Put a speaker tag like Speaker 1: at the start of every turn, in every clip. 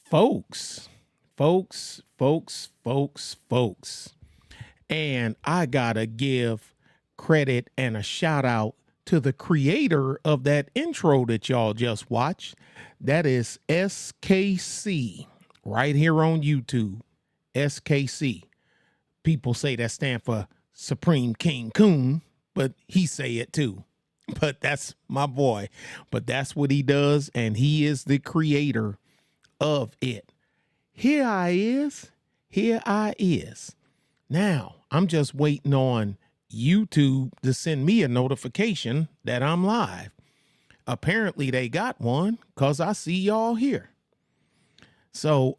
Speaker 1: folks, folks. And I gotta give credit and a shout out to the creator of that intro that y'all just watched. That is SKC right here on YouTube. SKC. People say that stand for Supreme King Coon, but he say it too. But that's my boy. But that's what he does, and he is the creator of it. Here I is. Now, I'm just waiting on YouTube to send me a notification that I'm live. Apparently they got one because I see y'all here. So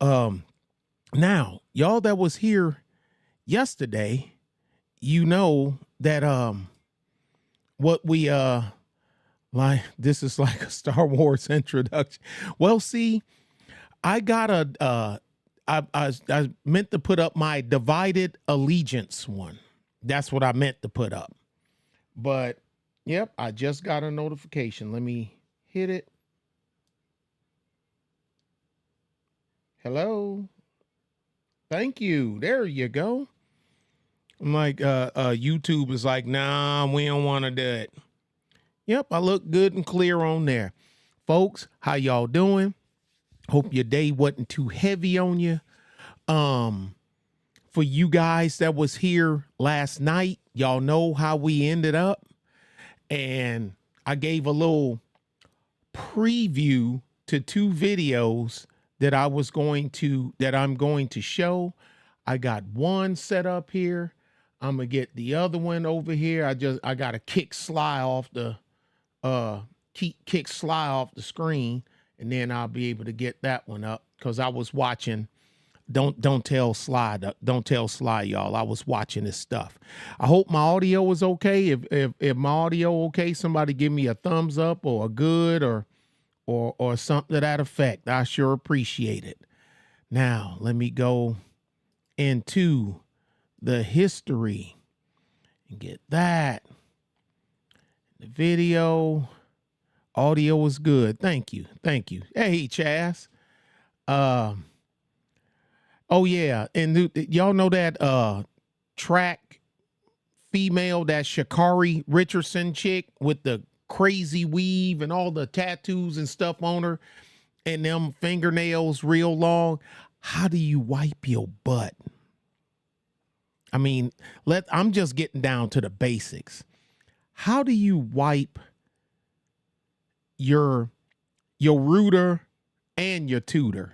Speaker 1: now, y'all that was here yesterday, you know that what we like, this is like a Star Wars introduction. Well, see, I got I meant to put up my divided allegiance one. That's what I meant to put up. But yep, I just got a notification. Let me hit it. Hello. Thank you. There you go. I'm like, YouTube is like, nah, we don't want to do it. Yep, I look good and clear on there. Folks, how y'all doing? Hope your day wasn't too heavy on you. For you guys that was here last night, y'all know how we ended up. And I gave a little preview to two videos that I'm going to show. I got one set up here. I'm gonna get the other one over here. I got to kick Sly off the screen, and then I'll be able to get that one up because I was watching. Don't tell Sly, y'all. I was watching this stuff. I hope my audio is okay. If my audio okay, somebody give me a thumbs up or a good or something to that effect. I sure appreciate it. Now let me go into the history and get that. The video, audio is good. Thank you. Hey, Chaz. Oh yeah, and y'all know that track female, that Shakari Richardson chick with the crazy weave and all the tattoos and stuff on her and them fingernails real long. How do you wipe your butt? I mean, I'm just getting down to the basics. How do you wipe your rooter and your tutor?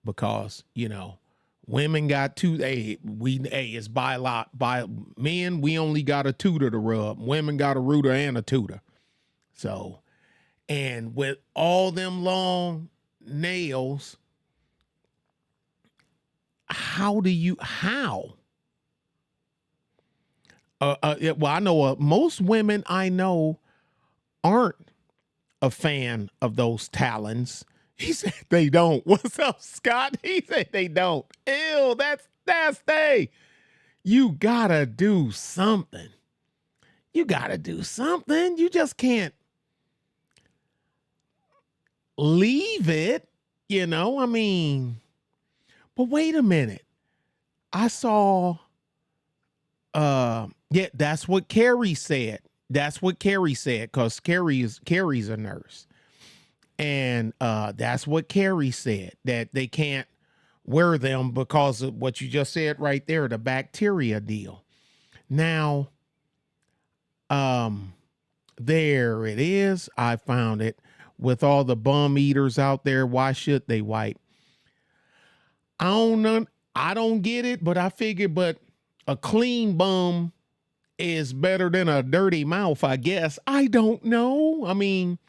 Speaker 1: Because, you know, women got two. It's by men, we only got a tutor to rub. Women got a rooter and a tutor. So, and with all them long nails, how? Well, I know most women I know aren't a fan of those talons. He said they don't. What's up, Scott? He said they don't. Ew, that's nasty. You gotta do something. You just can't leave it, you know? I mean, but wait a minute. I saw, yeah, that's what Carrie said. Because Carrie's a nurse. And that's what Carrie said, that they can't wear them because of what you just said right there, the bacteria deal. Now, there it is. I found it. With all the bum eaters out there, why should they wipe? I don't get it, but I figured, but a clean bum is better than a dirty mouth, I guess. I don't know. I mean,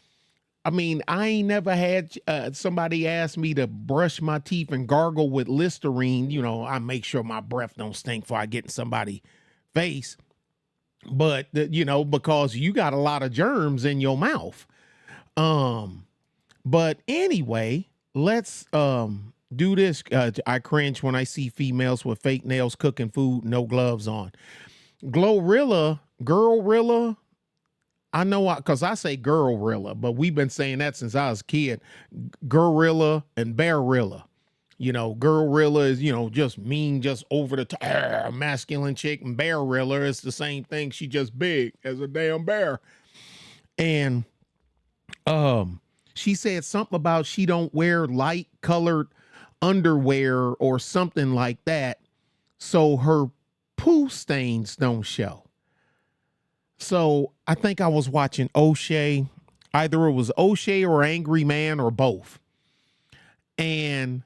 Speaker 1: I ain't never had somebody ask me to brush my teeth and gargle with Listerine. You know, I make sure my breath don't stink before I get in somebody's face. But, you know, because you got a lot of germs in your mouth. But anyway, let's do this. I cringe when I see females with fake nails cooking food, no gloves on. Girlrilla, I know, because I say Girlrilla, but we've been saying that since I was a kid. Gorilla and Bearrilla. Girlrilla is, just mean, just over the top, masculine chick, and Bearrilla is the same thing. She just big as a damn bear. And she said something about she don't wear light colored underwear or something like that, so her poo stains don't show. So I think I was watching O'Shea. Either it was O'Shea or Angry Man or both. And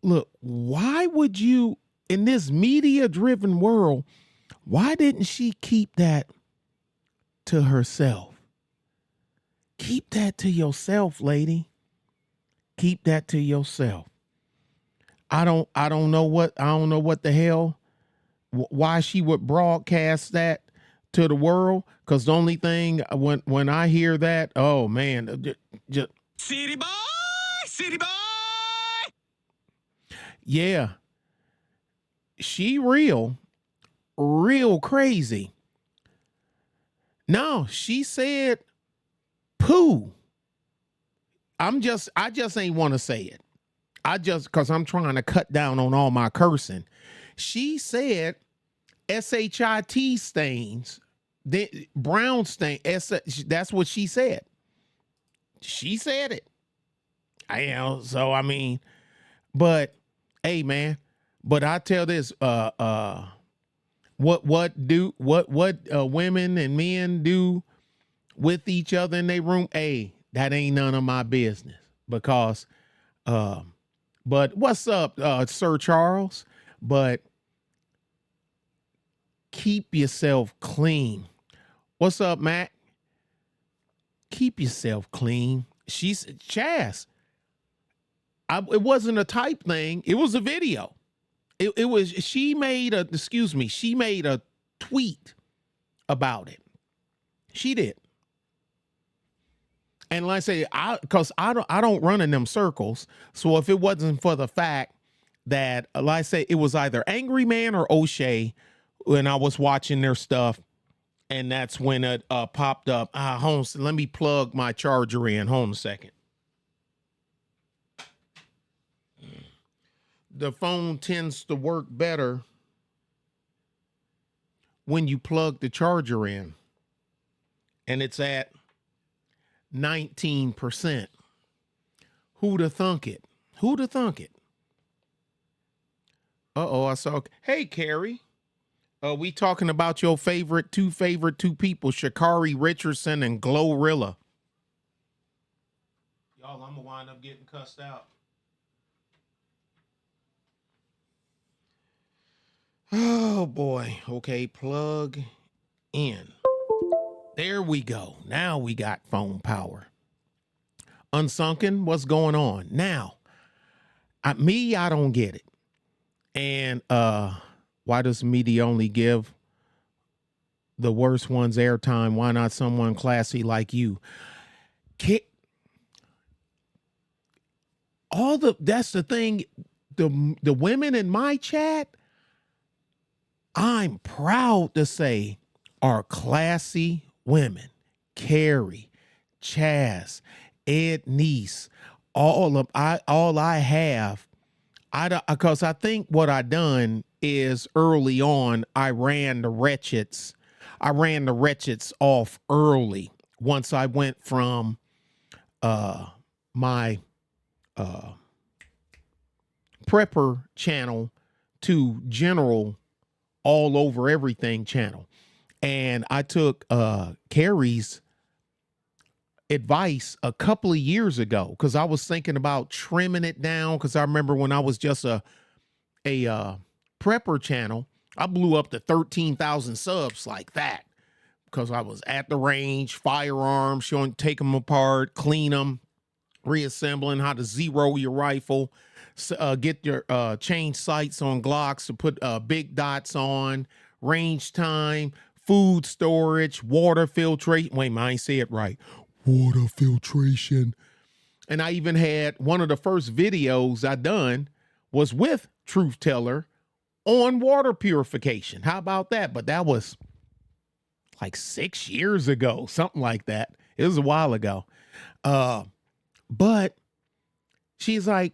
Speaker 1: look, why would you, in this media-driven world, why didn't she keep that to herself? Keep that to yourself, lady. Keep that to yourself. I don't know what the hell, why she would broadcast that to the world. Because the only thing when I hear that, oh man, just city boy. Yeah, she real crazy. No, she said poo. I just ain't want to say it. Because I'm trying to cut down on all my cursing. She said SHIT stains, the brown stain. That's what she said. She said it. So I mean, but hey, man. But I tell this, what women and men do with each other in their room, hey, that ain't none of my business. Because, but what's up, Sir Charles? But keep yourself clean. What's up, Matt? Keep yourself clean. She's Chaz. It wasn't a type thing. It was a video. It was, she made a tweet about it. She did. And like I say, because I don't run in them circles. So if it wasn't for the fact that, like I say, it was either Angry Man or O'Shea when I was watching their stuff, and that's when it popped up. Let me plug my charger in. Hold on a second. The phone tends to work better when you plug the charger in, and it's at 19%. Who'da thunk it? Who'da thunk it? I saw. Hey, Carrie. We talking about your favorite two people, Sha'Carri Richardson and Glorilla. Y'all, I'm gonna wind up getting cussed out. Oh boy. Okay, plug in. There we go. Now we got phone power. Unsunken, what's going on? Now, I don't get it. And why does media only give the worst ones airtime? Why not someone classy like you? That's the thing. The women in my chat, I'm proud to say, are classy women. Carrie, Chaz, Ed Niece, because I think what I done is early on, I ran the wretcheds off early once I went from my prepper channel to general all over everything channel. And I took Carrie's advice a couple of years ago because I was thinking about trimming it down, because I remember when I was just a prepper channel, I blew up to 13,000 subs like that because I was at the range, firearms, take them apart, clean them, reassembling, how to zero your rifle, get your change sights on Glocks to put big dots on, range time, food storage, water filtration. Wait, I ain't say it right. Water filtration. And I even had one of the first videos I done was with Truth Teller on water purification. How about that? But that was like 6 years ago, something like that. It was a while ago. But She's like,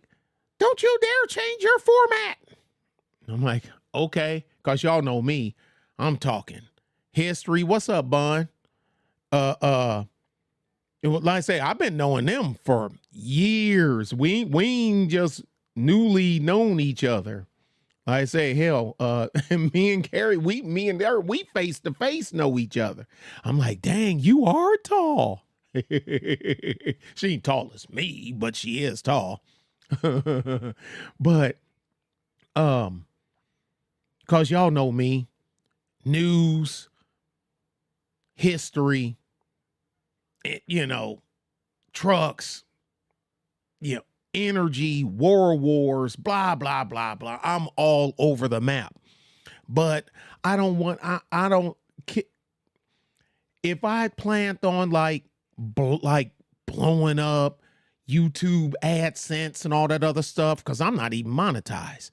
Speaker 1: don't you dare change your format. I'm like, okay, because y'all know me. I'm talking history. What's up, Bun? Like I say, I've been knowing them for years. We ain't just newly known each other. Like I say, hell, me and Carrie, me and her, we face to face know each other. I'm like, dang, you are tall. She ain't tall as me, but she is tall. But, cause y'all know me, news, history, trucks, energy, wars, blah, blah, blah, blah. I'm all over the map. But I don't want, if I planned on like blowing up YouTube AdSense and all that other stuff, because I'm not even monetized,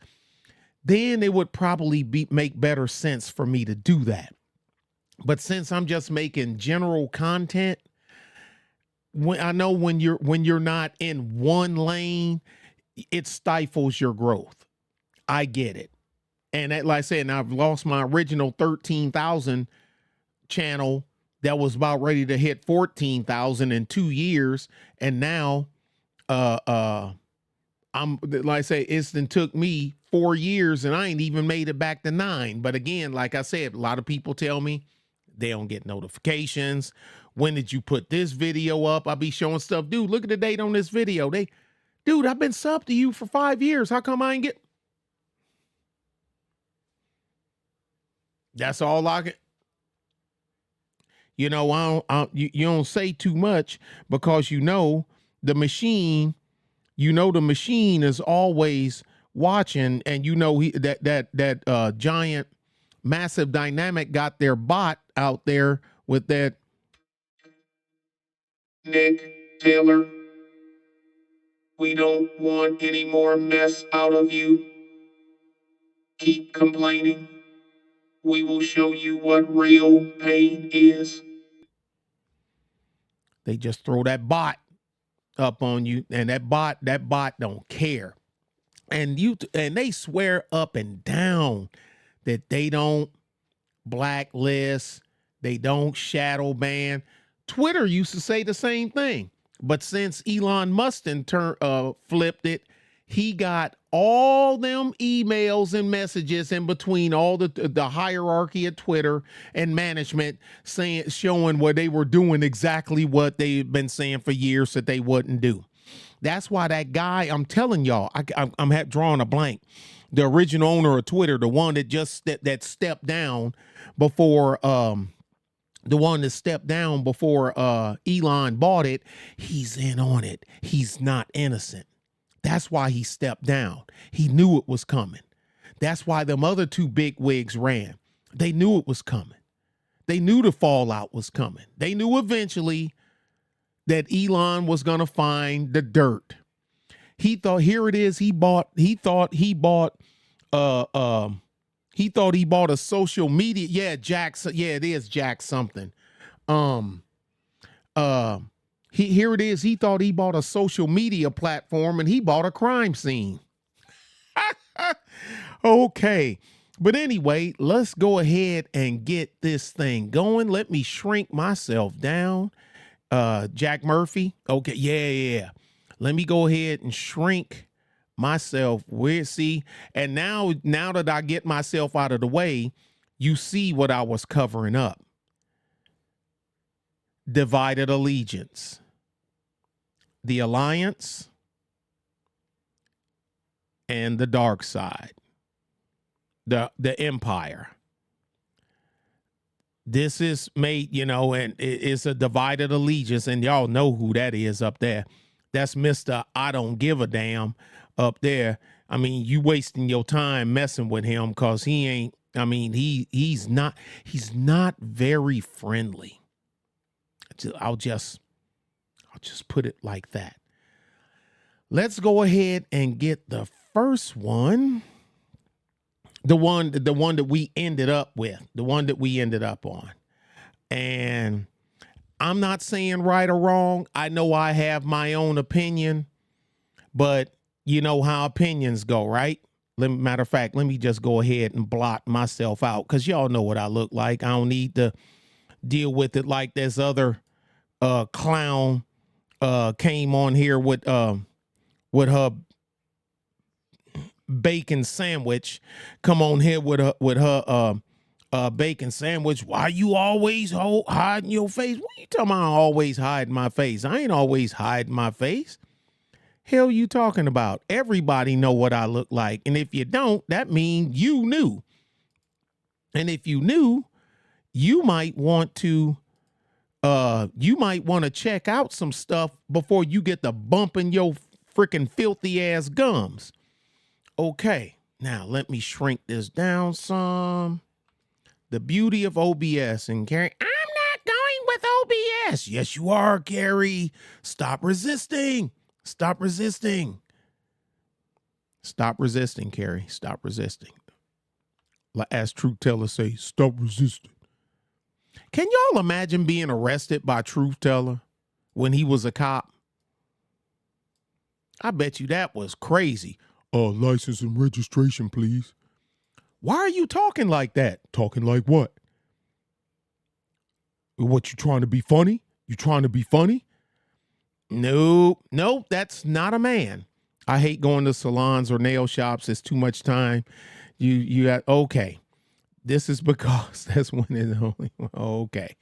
Speaker 1: then it would probably make better sense for me to do that. But since I'm just making general content, I know when you're not in one lane, it stifles your growth. I get it. And that, like I said, I've lost my original 13,000 channel that was about ready to hit 14,000 in 2 years. And now, I'm, like I say, it took me 4 years and I ain't even made it back to 9. But again, like I said, a lot of people tell me they don't get notifications. When did you put this video up? I'll be showing stuff. Dude, look at the date on this video. Dude, I've been subbed to you for 5 years. How come I ain't get? That's all I can. You don't say too much because the machine, the machine is always watching, and that giant, massive dynamic got their bot out there with that.
Speaker 2: Nick Taylor, we don't want any more mess out of you. Keep complaining. We will show you what real pain is.
Speaker 1: They just throw that bot up on you, and that bot don't care. And they swear up and down that they don't blacklist, they don't shadow ban. Twitter used to say the same thing, but since Elon Musk flipped it, he got all them emails and messages in between all the hierarchy at Twitter and management showing where they were doing exactly what they've been saying for years that they wouldn't do. That's why that guy, I'm telling y'all, I'm drawing a blank. The original owner of Twitter, the one that just that stepped down before Elon bought it, he's in on it. He's not innocent. That's why he stepped down. He knew it was coming. That's why them other two big wigs ran. They knew it was coming. They knew the fallout was coming. They knew eventually that Elon was going to find the dirt. He thought, here it is. He thought he bought a social media. Yeah, it is Jack something. Here it is. He thought he bought a social media platform and he bought a crime scene. Okay. But anyway, let's go ahead and get this thing going. Let me shrink myself down. Jack Murphy. Okay. Yeah. Let me go ahead and shrink myself. And now that I get myself out of the way, you see what I was covering up. Divided allegiance. The alliance and the dark side. The empire. This is made, and it's a divided allegiance, and y'all know who that is up there. That's Mr. I don't give a damn up there. I mean, you wasting your time messing with him because he ain't, he's not very friendly. I'll just put it like that. Let's go ahead and get the first one. The one that we ended up with, the one that we ended up on. And I'm not saying right or wrong. I know I have my own opinion, But you know how opinions go, right? Matter of fact, let me just go ahead and blot myself out because y'all know what I look like. I don't need to deal with it like this other clown came on here with her bacon sandwich. Come on here with her bacon sandwich. Why you always hiding your face? What you talking about? I always hide my face. I ain't always hiding my face. Hell you talking about? Everybody know what I look like. And if you don't, that means you knew. And if you knew, you might want to check out some stuff before you get to bumping your freaking filthy ass gums. Okay, now let me shrink this down some. The beauty of OBS. And Carrie, I'm not going with OBS. Yes, you are, Carrie. Stop resisting. Stop resisting. Stop resisting, Carrie. Stop resisting. As Truth Teller say, stop resisting. Can y'all imagine being arrested by Truth Teller when he was a cop? I bet you that was crazy. License and registration, please. Why are you talking like that? Talking like what? What, you trying to be funny? You trying to be funny? No, that's not a man. I hate going to salons or nail shops. It's too much time. You got, okay. This is because that's when it's only, okay.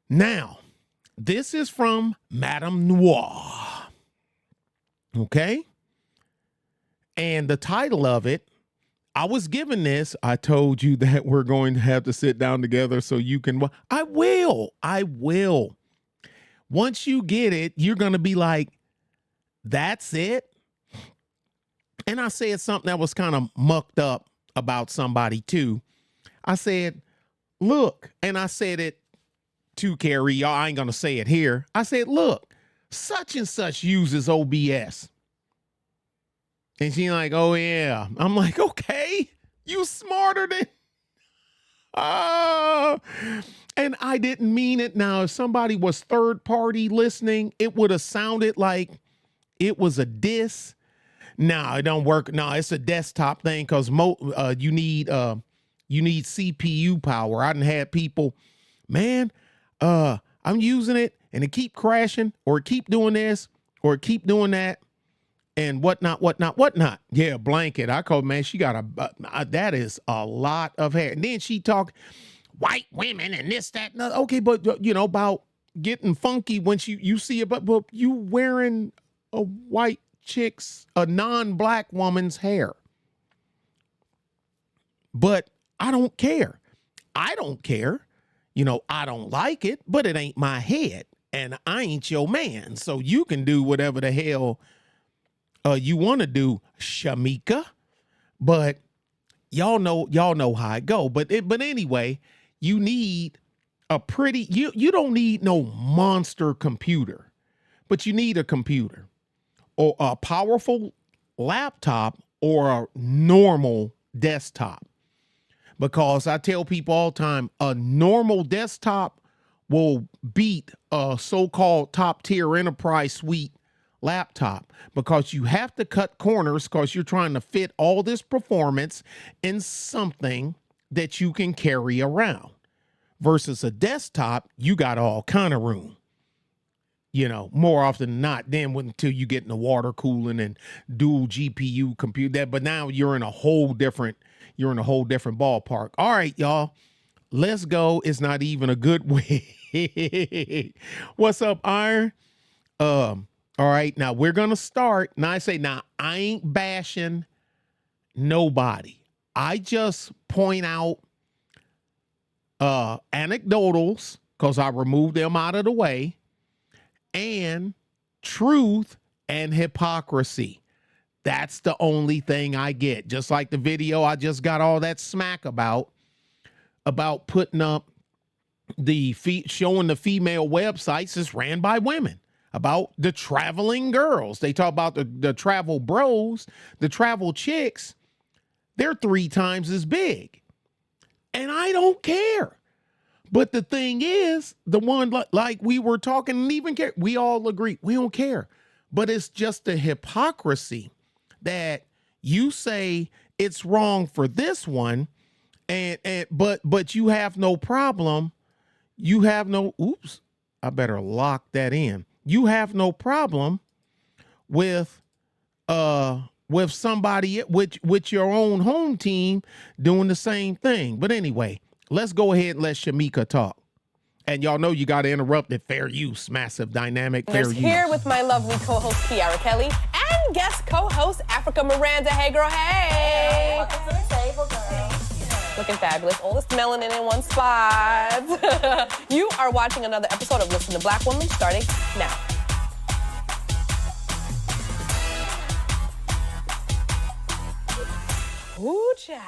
Speaker 1: Now, this is from Madame Noire. Okay. And the title of it, I was given this. I told you that we're going to have to sit down together so you can, I will. Once you get it, you're going to be like, that's it. And I said something that was kind of mucked up about somebody too. I said, look, and I said it to Carrie, y'all, I ain't going to say it here. I said, look, such and such uses OBS. And she's like, oh yeah. I'm like, okay, you smarter than, and I didn't mean it. Now, if somebody was third party listening, it would have sounded like it was a diss. No, it don't work. No, it's a desktop thing because you need CPU power. I done had people, man, I'm using it and it keep crashing or it keep doing this or it keep doing that and whatnot. Yeah, blanket. I called, man, she got that is a lot of hair. And then she talk white women and this, that, and other. Okay, but you know, about getting funky when you see it, but you wearing a white chick's, a non-black woman's hair. But I don't care. You know, I don't like it, but it ain't my head and I ain't your man. So you can do whatever the hell you want to do, Shamika. But y'all know how I go. But anyway, you need a pretty, you don't need no monster computer, but you need a computer or a powerful laptop or a normal desktop. Because I tell people all the time, a normal desktop will beat a so-called top tier enterprise suite laptop because you have to cut corners because you're trying to fit all this performance in something that you can carry around versus a desktop. You got all kind of room, you know, more often than not. Then until you get in the water cooling and dual GPU computer, but now you're in a whole different ballpark. All right, y'all, let's go. It's not even a good way. What's up, Iron? All right, now we're gonna start. Now I ain't bashing nobody. I just point out anecdotals because I removed them out of the way, and truth and hypocrisy. That's the only thing I get. Just like the video I just got all that smack about putting up showing the female websites is ran by women, about the traveling girls. They talk about the travel bros, the travel chicks. They're 3 times as big. And I don't care. But the thing is, the one like we were talking and even care, we all agree, we don't care. But it's just the hypocrisy that you say it's wrong for this one, but you have no problem. You have no, oops, I better lock that in. You have no problem with somebody with your own home team doing the same thing. But anyway, let's go ahead and let Shamika talk. And y'all know you got to interrupt it. Fair use, massive dynamic, fair use.
Speaker 3: Here with my lovely co-host Kiara Kelly and guest co-host Africa Miranda. Hey girl, hey.
Speaker 4: Welcome to the table, girl.
Speaker 3: Looking fabulous. All this melanin in one spot. You are watching another episode of Listen to Black Woman starting now. Ooh, child.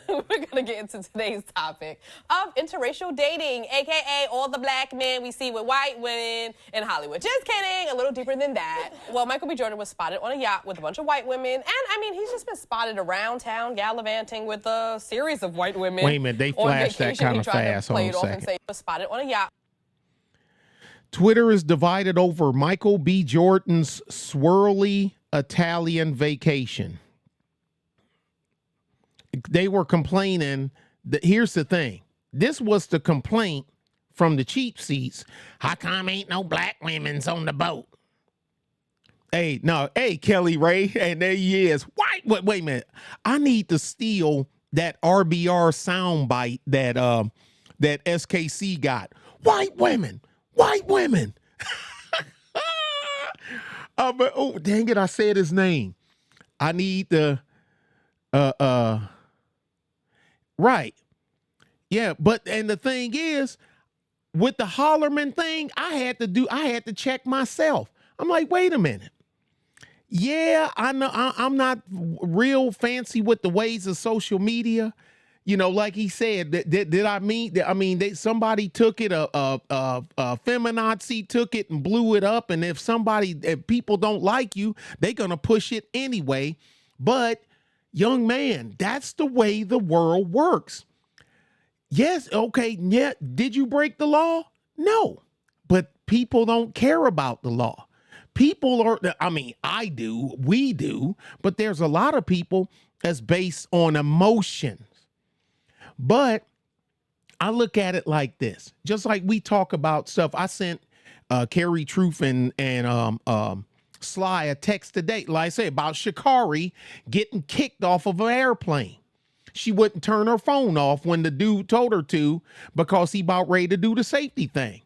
Speaker 3: We're gonna get into today's topic of interracial dating, aka all the black men we see with white women in Hollywood. Just kidding, a little deeper than that. Well, Michael B. Jordan was spotted on a yacht with a bunch of white women, and I mean, he's just been spotted around town gallivanting with a series of white women.
Speaker 1: Wait a minute, they flashed that kind of fast.
Speaker 3: Hold
Speaker 1: on
Speaker 3: a
Speaker 1: a second.
Speaker 3: and say, was spotted on a yacht.
Speaker 1: Twitter is divided over Michael B. Jordan's swirly Italian vacation. They were complaining that, here's the thing. This was the complaint from the cheap seats. How come ain't no black women's on the boat? Hey, no, hey, Kelly Ray, and there he is. Wait a minute. I need to steal that RBR soundbite that that SKC got. White women. But, oh, dang it, I said his name. I need the right. Yeah, but and the thing is, with the Hollerman thing, I had to check myself. I'm like, wait a minute. Yeah, I know I'm not real fancy with the ways of social media. You know, like he said, did I mean? I mean, somebody took it, a feminazi took it and blew it up. And if people don't like you, they're gonna push it anyway. But young man, that's the way the world works. Yes, okay, yeah. Did you break the law? No, but people don't care about the law. People are, I mean, I do, we do, but there's a lot of people that's based on emotions. But I look at it like this, just like we talk about stuff. I sent Carrie Truth and Sly a text today, like I say, about Sha'Carri getting kicked off of an airplane. She wouldn't turn her phone off when the dude told her to because he about ready to do the safety thing.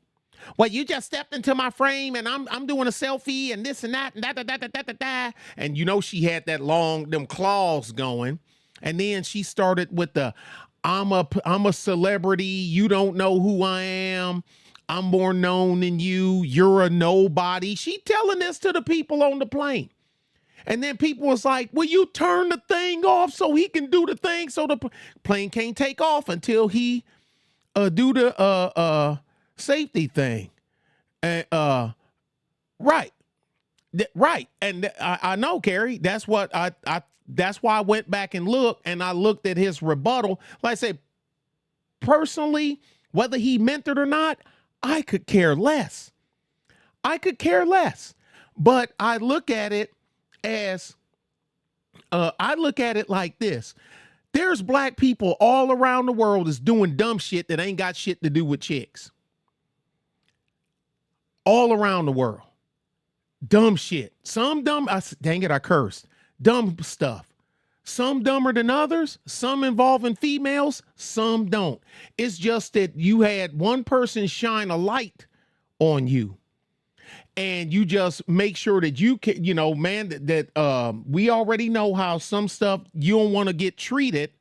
Speaker 1: Well, you just stepped into my frame and I'm doing a selfie and this and that and da. And you know she had them claws going. And then she started with the I'm a celebrity, you don't know who I am. I'm more known than you. You're a nobody. She telling this to the people on the plane. And then people was like, will you turn the thing off so he can do the thing so the plane can't take off until he do the safety thing. Right. Right. And I know, Carrie, that's what that's why I went back and looked at his rebuttal. Like I say, personally, whether he meant it or not, I could care less. But I look at it as, I look at it like this. There's black people all around the world is doing dumb shit that ain't got shit to do with chicks. All around the world. Dumb shit. Some dumb, dang it, I cursed. Dumb stuff. Some dumber than others, some involving females, some don't. It's just that you had one person shine a light on you. And you just make sure that you can, you know, man, that we already know how some stuff you don't want to get treated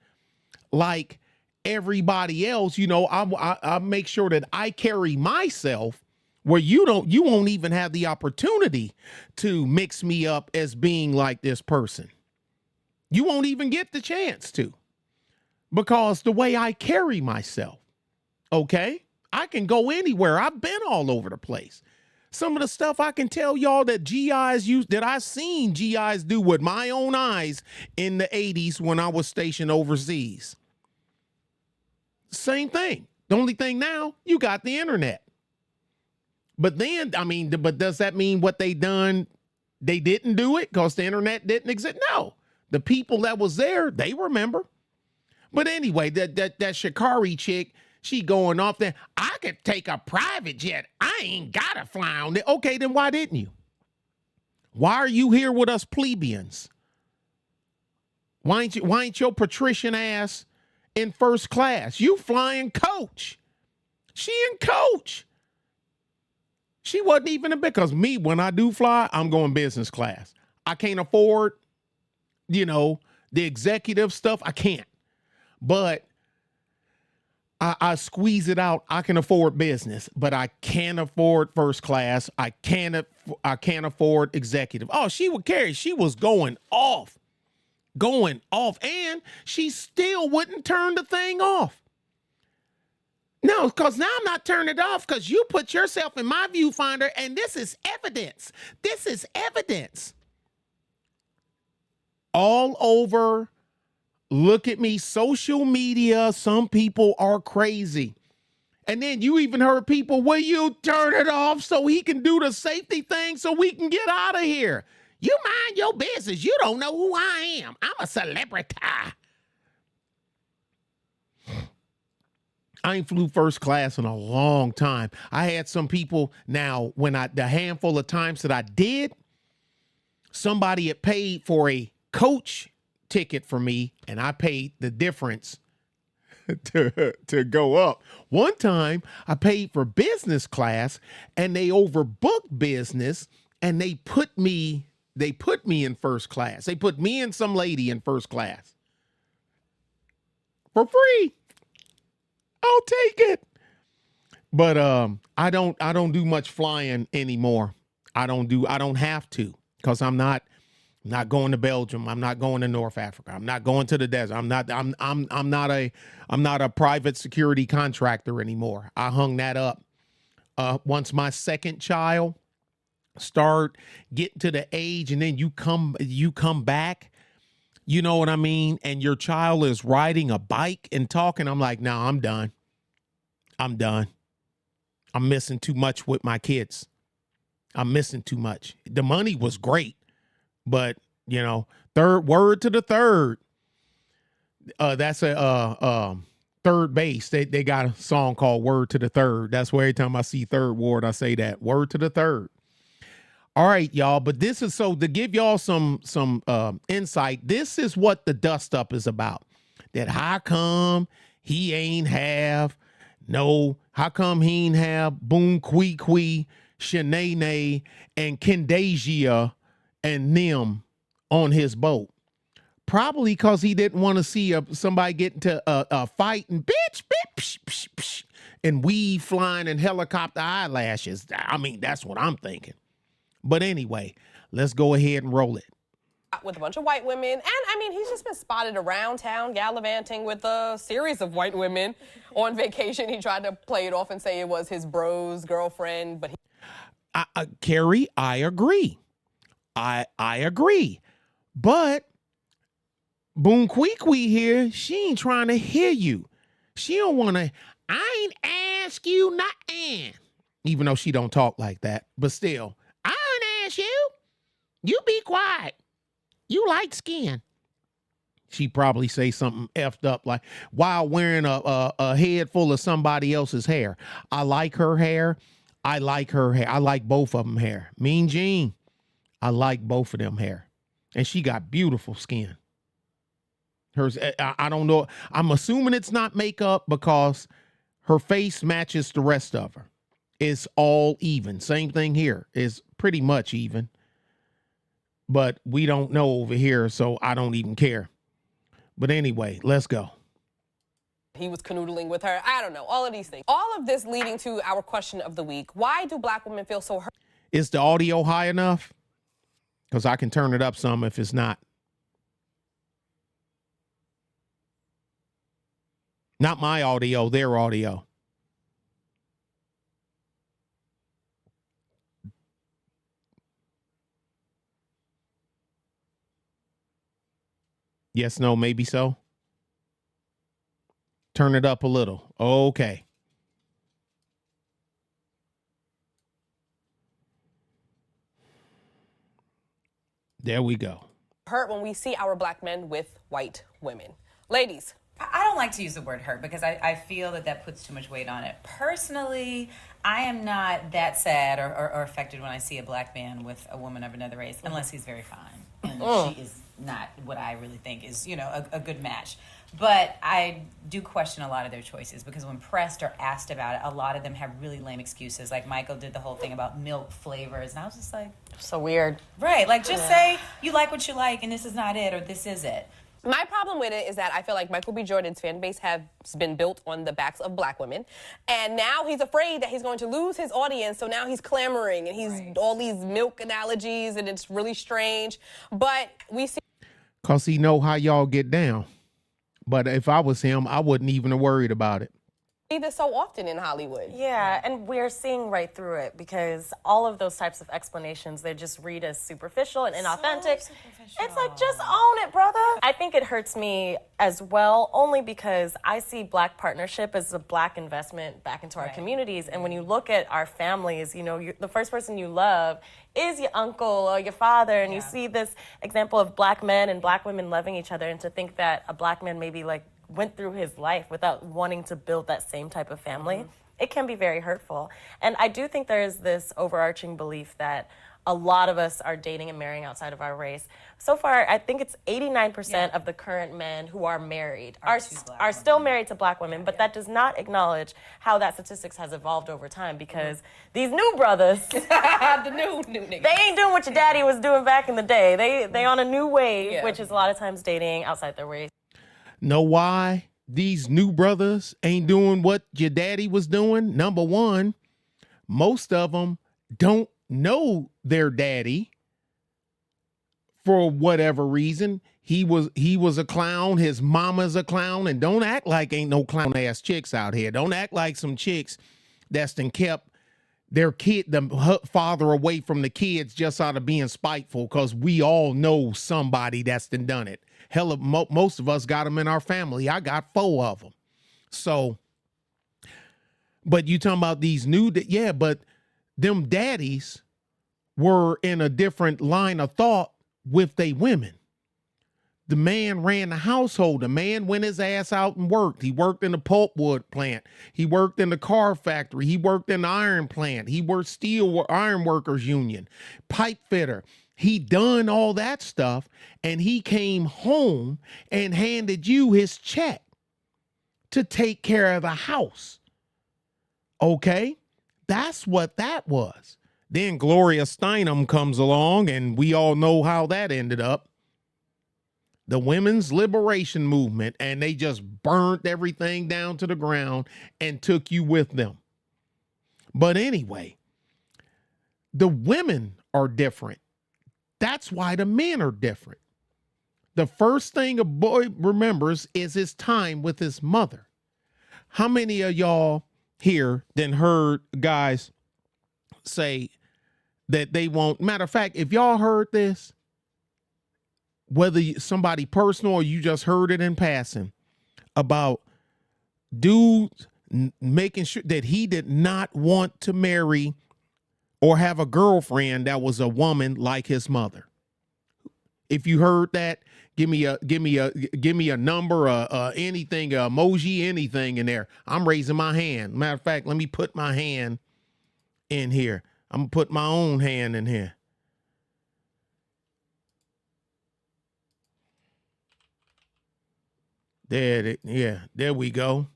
Speaker 1: like everybody else. You know, I make sure that I carry myself where you won't even have the opportunity to mix me up as being like this person. You won't even get the chance to, because the way I carry myself, okay? I can go anywhere. I've been all over the place. Some of the stuff I can tell y'all that GIs use, that I've seen GIs do with my own eyes in the 80s when I was stationed overseas. Same thing. The only thing now, you got the internet. But then, I mean, but does that mean what they done, they didn't do it because the internet didn't exist? No. The people that was there, they remember. But anyway, that Shikari chick, she going off there. I could take a private jet. I ain't got to fly on it. Okay, then why didn't you? Why are you here with us plebeians? Why ain't your patrician ass in first class? You flying coach. She in coach. She wasn't even a bit, because me, when I do fly, I'm going business class. I can't afford, the executive stuff. I can't. But I squeeze it out. I can afford business, but I can't afford first class. I can't afford executive. Oh, she would carry. She was going off, and she still wouldn't turn the thing off. No, because now I'm not turning it off because you put yourself in my viewfinder, and this is evidence. This is evidence. All over. Look at me, social media. Some people are crazy. And then you even heard people, will you turn it off so he can do the safety thing so we can get out of here? You mind your business. You don't know who I am. I'm a celebrity. I ain't flew first class in a long time. I had some people now, the handful of times that I did, somebody had paid for a coach ticket for me, and I paid the difference to go up. One time I paid for business class, and they overbooked business, and they put me in first class. They put me and some lady in first class for free. I'll take it. But I don't do much flying anymore. I don't have to, because I'm not going to Belgium. I'm not going to North Africa. I'm not going to the desert. I'm not a private security contractor anymore. I hung that up. Once my second child start getting to the age, and then you come back, you know what I mean? And your child is riding a bike and talking. I'm like, no, I'm done. I'm missing too much with my kids. I'm missing too much. The money was great. But, word to the third. That's a Third Base. They got a song called Word to the Third. That's where every time I see Third Ward, I say that. Word to the third. All right, y'all. But this is so to give y'all some insight. This is what the dust up is about. That how come he ain't have how come he ain't have Boom Kwee Kwee, Shanae, and Kendasia and them on his boat? Probably because he didn't want to see somebody get into a fight and bitch, and weave flying and helicopter eyelashes. I mean, that's what I'm thinking. But anyway, let's go ahead and roll it.
Speaker 3: With a bunch of white women, and I mean, he's just been spotted around town gallivanting with a series of white women on vacation. He tried to play it off and say it was his bro's girlfriend, but
Speaker 1: Carrie, I agree. I agree. But Boom Kwee Kwee here, she ain't trying to hear you. She don't want to, I ain't ask you nothing. Even though she don't talk like that, but still, I ain't ask you. You be quiet. You light skin. She probably say something effed up like while wearing a head full of somebody else's hair. I like her hair. I like her hair. I like both of them hair. Mean Gene. I like both of them hair. And she got beautiful skin. Hers, I don't know. I'm assuming it's not makeup because her face matches the rest of her. It's all even. Same thing here. It's pretty much even. But we don't know over here, so I don't even care. But anyway, let's go.
Speaker 3: He was canoodling with her. I don't know. All of these things. All of this leading to our question of the week. Why do black women feel so hurt?
Speaker 1: Is the audio high enough? Because I can turn it up some if it's not. Not my audio, their audio. Yes, no, maybe so. Turn it up a little. Okay. There we go.
Speaker 3: hurt when we see our black men with white women. Ladies.
Speaker 4: I don't like to use the word hurt because I feel that puts too much weight on it. Personally, I am not that sad or affected when I see a black man with a woman of another race, unless he's very fine. And she is not what I really think is, a good match. But I do question a lot of their choices because when pressed or asked about it, a lot of them have really lame excuses. Like Michael did the whole thing about milk flavors. And I was just like...
Speaker 3: So weird.
Speaker 4: Right. Like, just say you like what you like and this is not it or this is it.
Speaker 3: My problem with it is that I feel like Michael B. Jordan's fan base has been built on the backs of black women. And now he's afraid that he's going to lose his audience. So now he's clamoring and he's all these milk analogies and it's really strange. But we see...
Speaker 1: Because he know how y'all get down. But if I was him, I wouldn't even have worried about it.
Speaker 3: See this so often in Hollywood.
Speaker 5: Yeah, and we're seeing right through it because all of those types of explanations, they just read as superficial and inauthentic.
Speaker 4: So superficial.
Speaker 5: It's like, just own it, brother. I think it hurts me as well, only because I see black partnership as a black investment back into our communities. And when you look at our families, the first person you love is your uncle or your father, and you see this example of black men and black women loving each other, and to think that a black man maybe went through his life without wanting to build that same type of family, it can be very hurtful. And I do think there is this overarching belief that a lot of us are dating and marrying outside of our race. So far, I think it's 89% of the current men who are married are still married to black women, but that does not acknowledge how that statistics has evolved over time, because these new brothers,
Speaker 3: the new niggas.
Speaker 5: they ain't doing what your daddy was doing back in the day. They on a new wave, which is a lot of times dating outside their race.
Speaker 1: Know why these new brothers ain't doing what your daddy was doing? Number one, most of them don't know their daddy for whatever reason. He was a clown. His mama's a clown. And don't act like ain't no clown ass chicks out here. Don't act like some chicks that's done kept their father away from the kids just out of being spiteful, because we all know somebody that's done it. Hell, most of us got them in our family. I got 4 of them. So, but you talking about these new, but them daddies were in a different line of thought with they women. The man ran the household. The man went his ass out and worked. He worked in the pulpwood plant. He worked in the car factory. He worked in the iron plant. He worked steel iron workers union, pipe fitter. He done all that stuff, and he came home and handed you his check to take care of the house. Okay? That's what that was. Then Gloria Steinem comes along, and we all know how that ended up. The women's liberation movement, and they just burnt everything down to the ground and took you with them. But anyway, the women are different. That's why the men are different. The first thing a boy remembers is his time with his mother. How many of y'all here then heard guys say that they won't? Matter of fact, if y'all heard this, whether somebody personal or you just heard it in passing, about dudes making sure that he did not want to marry or have a girlfriend that was a woman like his mother. If you heard that, give me a number, anything, emoji, anything in there. I'm raising my hand. Matter of fact, let me put my hand in here. I'm gonna put my own hand in here. There we go.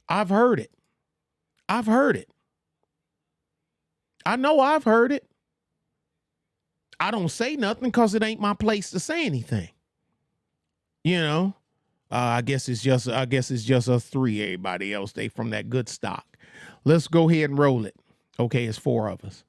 Speaker 1: I've heard it. I've heard it. I know I've heard it. I don't say nothing because it ain't my place to say anything. I guess it's just us 3. Everybody else, they from that good stock. Let's go ahead and roll it. Okay, it's 4 of us.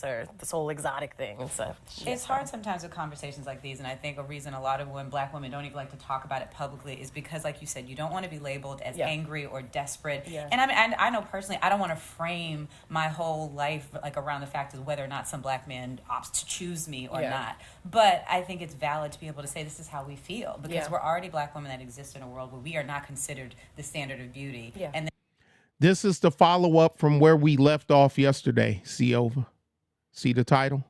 Speaker 5: Or this whole exotic thing and stuff.
Speaker 4: It's hard sometimes with conversations like these, and I think a reason a lot of black women don't even like to talk about it publicly is because, like you said, you don't want to be labeled as angry or desperate. And I know personally, I don't want to frame my whole life around the fact of whether or not some black man opts to choose me or not. But I think it's valid to be able to say this is how we feel, because we're already black women that exist in a world where we are not considered the standard of beauty. And
Speaker 1: this is the follow-up from where we left off yesterday. See the title?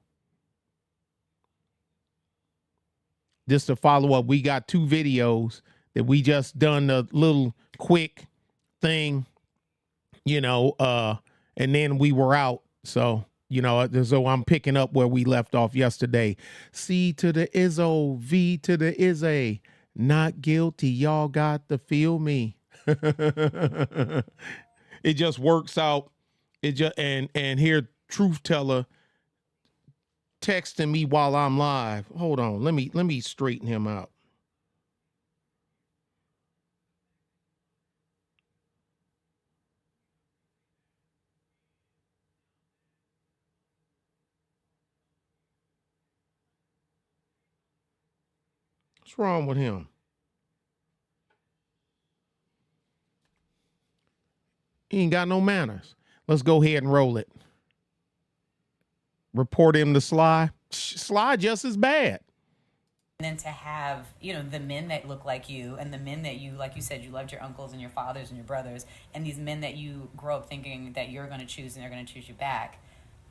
Speaker 1: just to follow up, we got 2 videos that we just done a little quick thing, you know, and then we were out. So, you know, so I'm picking up where we left off yesterday. C to the Izzo, V to the Izzy. Not guilty. Y'all got to feel me. It just works out. It just and here truth teller texting me while I'm live. Hold on. Let me straighten him out. What's wrong with him? He ain't got no manners. Let's go ahead and roll it. Report him to Sly. Sly just as bad.
Speaker 4: And then to have, you know, the men that look like you and the men that you, like you said, you loved your uncles and your fathers and your brothers, and these men that you grow up thinking that you're going to choose and they're going to choose you back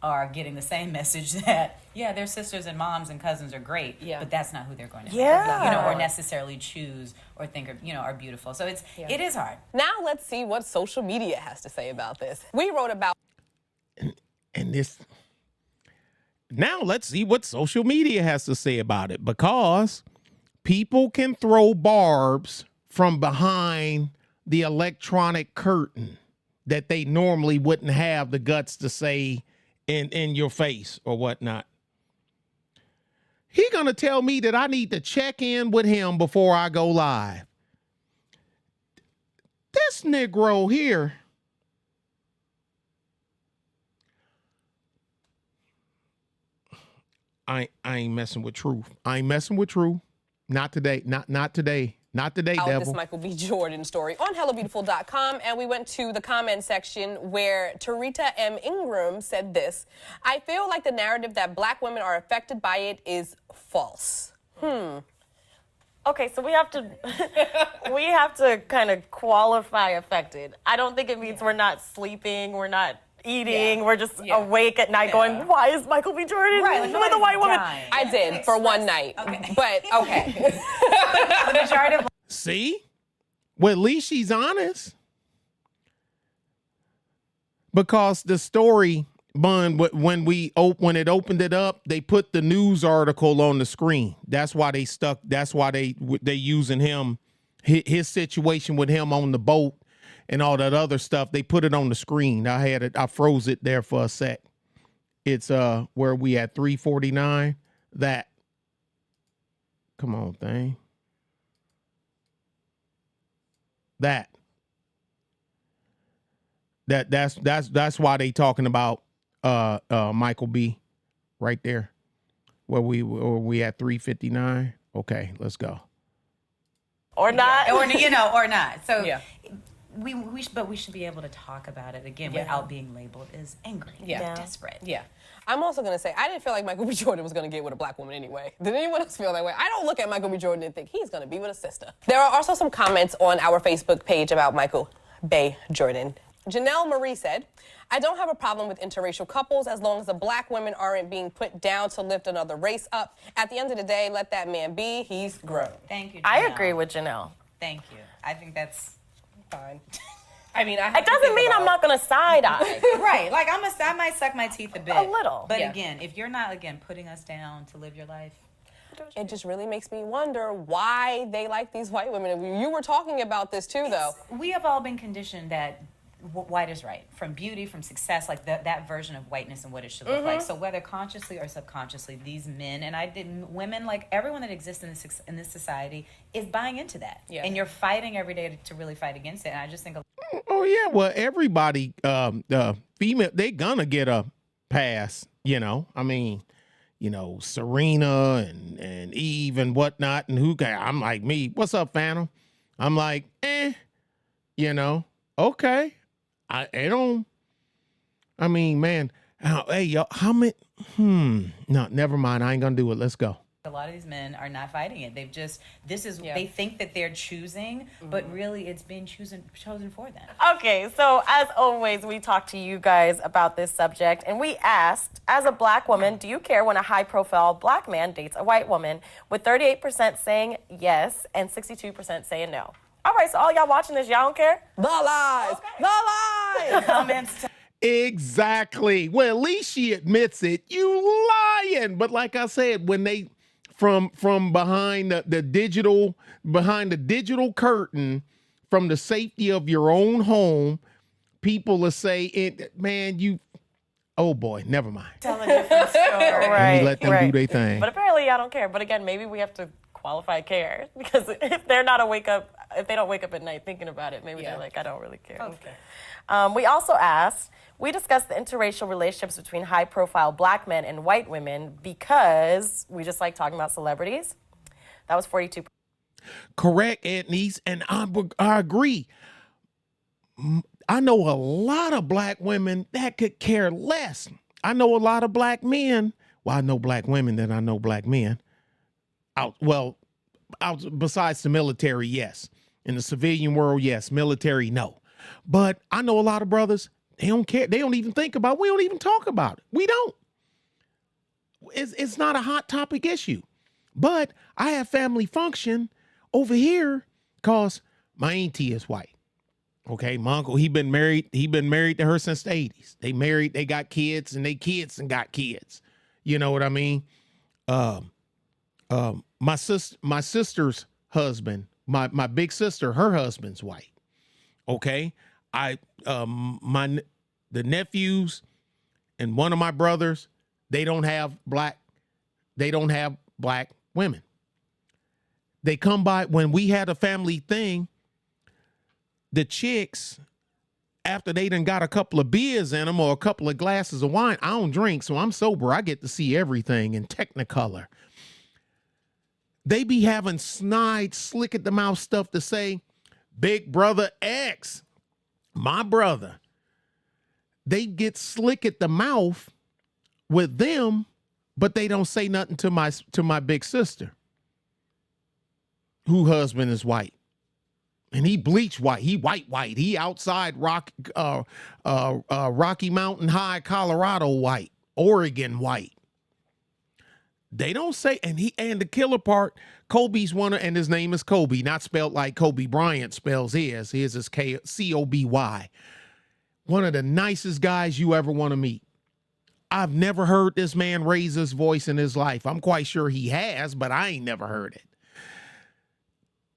Speaker 4: are getting the same message that, yeah, their sisters and moms and cousins are great, but that's not who they're going to, you know, or necessarily choose or think are, you know, are beautiful. So it is hard.
Speaker 3: Now let's see what social media has to say about this. We wrote about
Speaker 1: and this. Now let's see what social media has to say about it, because people can throw barbs from behind the electronic curtain that they normally wouldn't have the guts to say in your face or whatnot. He gonna tell me that I need to check in with him before I go live. This Negro here, I ain't messing with truth. I ain't messing with truth. Not today. Not today. Not today, devil.
Speaker 3: This Michael B. Jordan story on HelloBeautiful.com, and we went to the comment section where Tarita M. Ingram said this: I feel like the narrative that black women are affected by it is false.
Speaker 5: Okay, so we have to kind of qualify affected. I don't think it means we're not sleeping, we're not eating, we're just awake at night going, why is Michael B. Jordan with a white woman?
Speaker 3: I did for one night, but okay.
Speaker 4: The majority of
Speaker 1: See? Well, at least she's honest. Because the story, Bun, when it opened it up, they put the news article on the screen. That's why they stuck. That's why they using him, his situation with him on the boat and all that other stuff. They put it on the screen. I froze it there for a sec. It's where we at 349. That. Come on, thing. That's why they talking about Michael B. right there. Where we at 359. Okay, let's go.
Speaker 5: Or not.
Speaker 4: or not. So we should be able to talk about it again without being labeled as angry, desperate.
Speaker 3: Yeah. I'm also going to say, I didn't feel like Michael B. Jordan was going to get with a black woman anyway. Did anyone else feel that way? I don't look at Michael B. Jordan and think he's going to be with a sister. There are also some comments on our Facebook page about Michael B. Jordan. Janelle Marie said, I don't have a problem with interracial couples as long as the black women aren't being put down to lift another race up. At the end of the day, let that man be. He's grown.
Speaker 4: Thank you, Janelle.
Speaker 5: I agree with Janelle.
Speaker 4: Thank you. I think that's
Speaker 3: fine. I mean,
Speaker 5: it doesn't mean I'm not going to side eye.
Speaker 4: Right. Like, I might suck my teeth a bit.
Speaker 5: A little.
Speaker 4: But again, if you're not, putting us down to live your life.
Speaker 3: It just really makes me wonder why they like these white women. You were talking about this too, though.
Speaker 4: We have all been conditioned that white is right, from beauty, from success, like that version of whiteness and what it should look like. So whether consciously or subconsciously, these men and women, like everyone that exists in this society, is buying into that. Yeah. And you're fighting every day to really fight against it. And I just think.
Speaker 1: Oh yeah, well everybody, female, they gonna get a pass. You know, I mean, Serena and Eve and whatnot, and I'm like me. What's up, Phantom? I'm like, okay. Man, hey, y'all, how many, no, never mind. I ain't gonna do it. Let's go.
Speaker 4: A lot of these men are not fighting it. They think that they're choosing, but really it's been chosen for them.
Speaker 5: Okay, so as always, we talked to you guys about this subject, and we asked, as a black woman, do you care when a high-profile black man dates a white woman? With 38% saying yes and 62% saying no. All right, so all y'all watching this, y'all don't care?
Speaker 3: The lies. Okay. The lies.
Speaker 4: Comments.
Speaker 1: Exactly. Well, at least she admits it. You lying. But like I said, when they from behind the digital curtain, from the safety of your own home, people will say, man, you, oh boy, never mind.
Speaker 4: Tell a different story.
Speaker 1: Right, let them do their thing.
Speaker 5: But apparently y'all don't care. But again, maybe we have to qualify care, because if they don't wake up at night thinking about it, maybe they're like, I don't really care.
Speaker 3: Okay.
Speaker 5: We also asked, we discussed the interracial relationships between high-profile black men and white women because we just like talking about celebrities. That was 42%.
Speaker 1: Correct, Ednice, and I agree. I know a lot of black women that could care less. I know a lot of black men. Well, I know black women than I know black men. Besides the military, yes. In the civilian world, yes. Military, no. But I know a lot of brothers, they don't care. They don't even think about it. We don't even talk about it. We don't. It's not a hot topic issue. But I have family function over here because my auntie is white. Okay, my uncle, he been married to her since the 80s. They married, they got kids, and they kids and got kids. You know what I mean? My sister's husband, my big sister, her husband's white. Okay, the nephews and one of my brothers, they don't have black women. They come by when we had a family thing. The chicks, after they done got a couple of beers in them or a couple of glasses of wine, I don't drink, so I'm sober. I get to see everything in Technicolor. They be having snide, slick at the mouth stuff to say, Big Brother X, my brother. They get slick at the mouth with them, but they don't say nothing to my big sister, who husband is white. And he bleach white. He white. He outside Rocky Mountain High, Colorado white, Oregon white. They don't say, and the killer part, Kobe's and his name is Kobe, not spelled like Kobe Bryant spells his. His is Koby. One of the nicest guys you ever want to meet. I've never heard this man raise his voice in his life. I'm quite sure he has, but I ain't never heard it.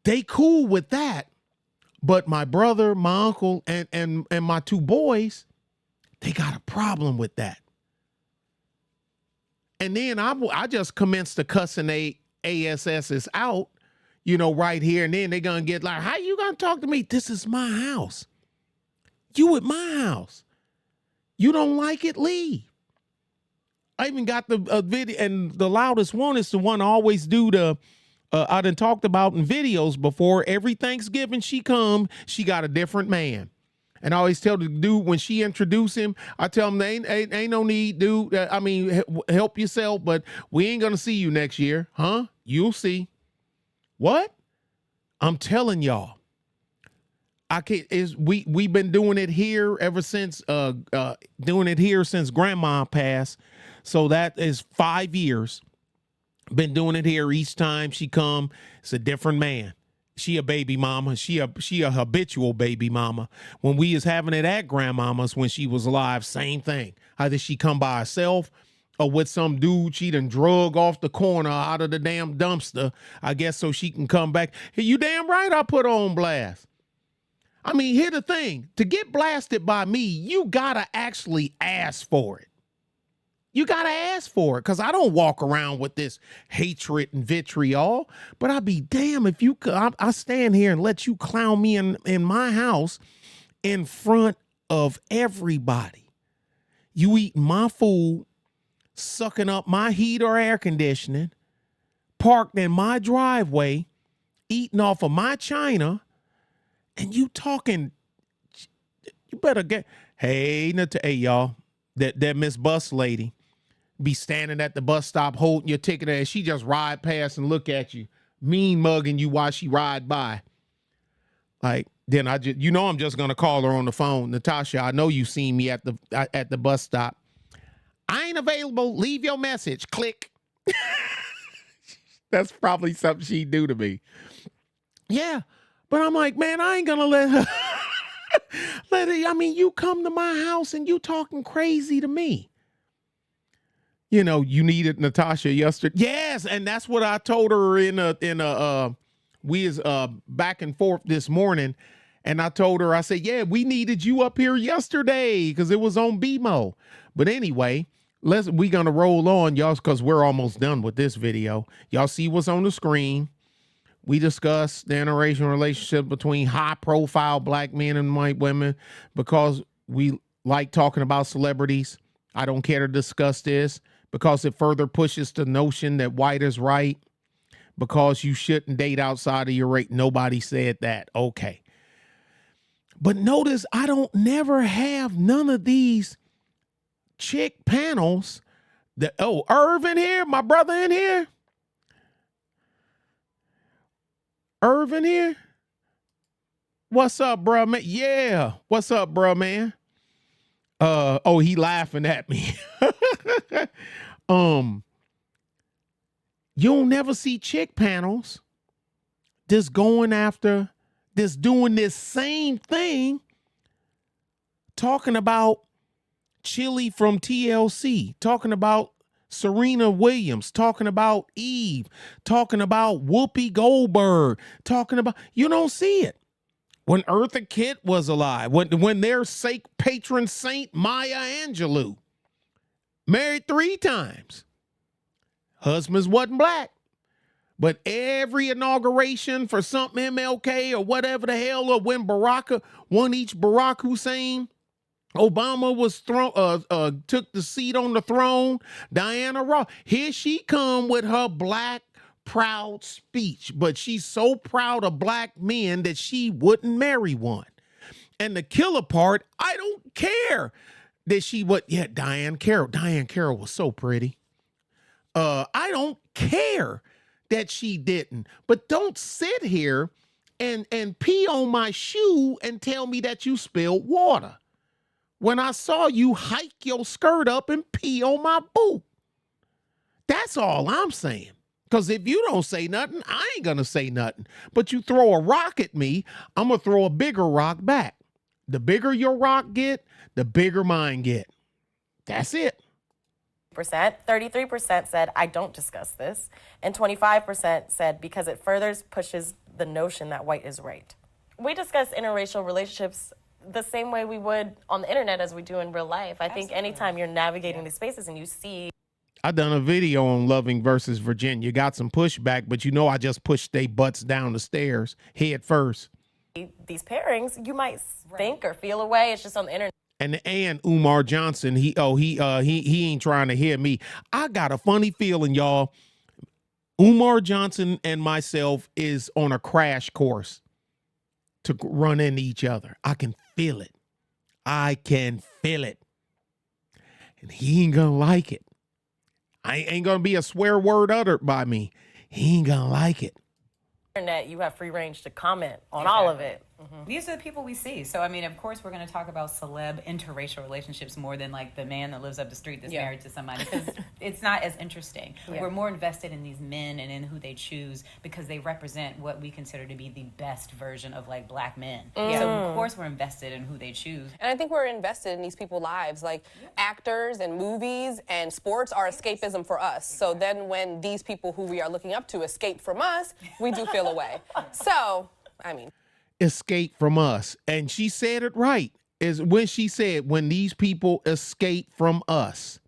Speaker 1: They cool with that. But my brother, my uncle, and my two boys, they got a problem with that. And then I just commenced to cussing ASS's out, right here. And then they're going to get like, how you going to talk to me? This is my house. You at my house. You don't like it? Leave. I even got the video, and the loudest one is the one I always do I done talked about in videos before. Every Thanksgiving she got a different man. And I always tell the dude when she introduce him, I tell him, ain't no need, dude. Help yourself, but we ain't going to see you next year. Huh? You'll see. What? I'm telling y'all. We've been doing it here ever since, since grandma passed. So that is 5 years. Been doing it here. Each time she come, it's a different man. She a baby mama. She a habitual baby mama. When we is having it at grandmama's when she was alive, same thing. Either she come by herself or with some dude she done drug off the corner out of the damn dumpster, I guess, so she can come back. Hey, you damn right I put her on blast. I mean, here's the thing. To get blasted by me, you gotta actually ask for it. You got to ask for it, because I don't walk around with this hatred and vitriol, but I'd be damn if you could. I stand here and let you clown me in my house in front of everybody. You eating my food, sucking up my heat or air conditioning, parked in my driveway, eating off of my china, and you talking, you better get, hey y'all, that Miss Bus lady, be standing at the bus stop holding your ticket, and she just ride past and look at you, mean mugging you while she ride by. Like, then I just, I'm just gonna call her on the phone. Natasha, I know you seen me at the bus stop. I ain't available. Leave your message. Click. That's probably something she'd do to me. Yeah, but I'm like, man, I ain't gonna let her. You come to my house and you talking crazy to me. You needed Natasha yesterday. Yes, and that's what I told her we was back and forth this morning, and I told her, I said, yeah, we needed you up here yesterday because it was on BMO. But anyway, we gonna roll on, y'all, because we're almost done with this video. Y'all see what's on the screen. We discussed the interracial relationship between high-profile black men and white women because we like talking about celebrities. I don't care to discuss this because it further pushes the notion that white is right, because you shouldn't date outside of your race. Nobody said that. Okay. But notice I don't never have none of these chick panels. Irv in here, my brother in here. Irv in here. What's up, bro, man? Yeah. What's up, bro, man? He laughing at me. You'll never see chick panels just doing this same thing, talking about Chili from TLC, talking about Serena Williams, talking about Eve, talking about Whoopi Goldberg, you don't see it. When Eartha Kitt was alive, when their patron saint Maya Angelou, married 3 times. Husbands wasn't black. But every inauguration for something MLK or whatever the hell, or when Barack Hussein Obama was took the seat on the throne, Diana Ross, here she come with her black proud speech, but she's so proud of black men that she wouldn't marry one. And the killer part, I don't care that she would. Yeah, Diane Carroll was so pretty. I don't care that she didn't, but don't sit here and pee on my shoe and tell me that you spilled water when I saw you hike your skirt up and pee on my boot. That's all I'm saying. Because if you don't say nothing, I ain't gonna say nothing. But you throw a rock at me, I'm gonna throw a bigger rock back. The bigger your rock get, the bigger mine get. That's it.
Speaker 5: 33% said, I don't discuss this. And 25% said, because it further pushes the notion that white is right. We discuss interracial relationships the same way we would on the internet as we do in real life. I think anytime you're navigating these spaces and you see...
Speaker 1: I done a video on Loving versus Virginia. Got some pushback, but I just pushed they butts down the stairs head first.
Speaker 5: These pairings, you might think or feel a way. It's just on the internet.
Speaker 1: And Umar Johnson, he ain't trying to hear me. I got a funny feeling, y'all. Umar Johnson and myself is on a crash course to run into each other. I can feel it. And he ain't gonna like it. I ain't gonna be a swear word uttered by me. He ain't gonna like it.
Speaker 5: Internet, you have free range to comment on all of it.
Speaker 4: Mm-hmm. These are the people we see. So, of course, we're going to talk about celeb interracial relationships more than like the man that lives up the street that's married to somebody, because it's not as interesting. Yeah. We're more invested in these men and in who they choose because they represent what we consider to be the best version of like black men. So, of course, we're invested in who they choose.
Speaker 3: And I think we're invested in these people's lives. Like actors and movies and sports are escapism for us. So then when these people who we are looking up to escape from us, we do feel away. So,
Speaker 1: escape from us. And she said it right, is when she said, when these people escape from us.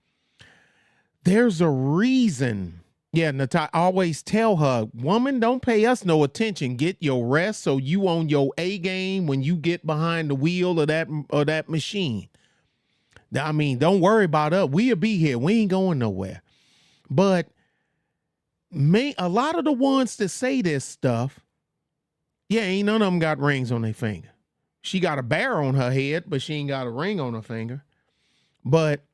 Speaker 1: There's a reason. Yeah, Natasha, I always tell her, woman, don't pay us no attention. Get your rest so you on your A game when you get behind the wheel of that machine. Don't worry about us. We'll be here. We ain't going nowhere. But a lot of the ones that say this stuff, ain't none of them got rings on their finger. She got a bear on her head, but she ain't got a ring on her finger. But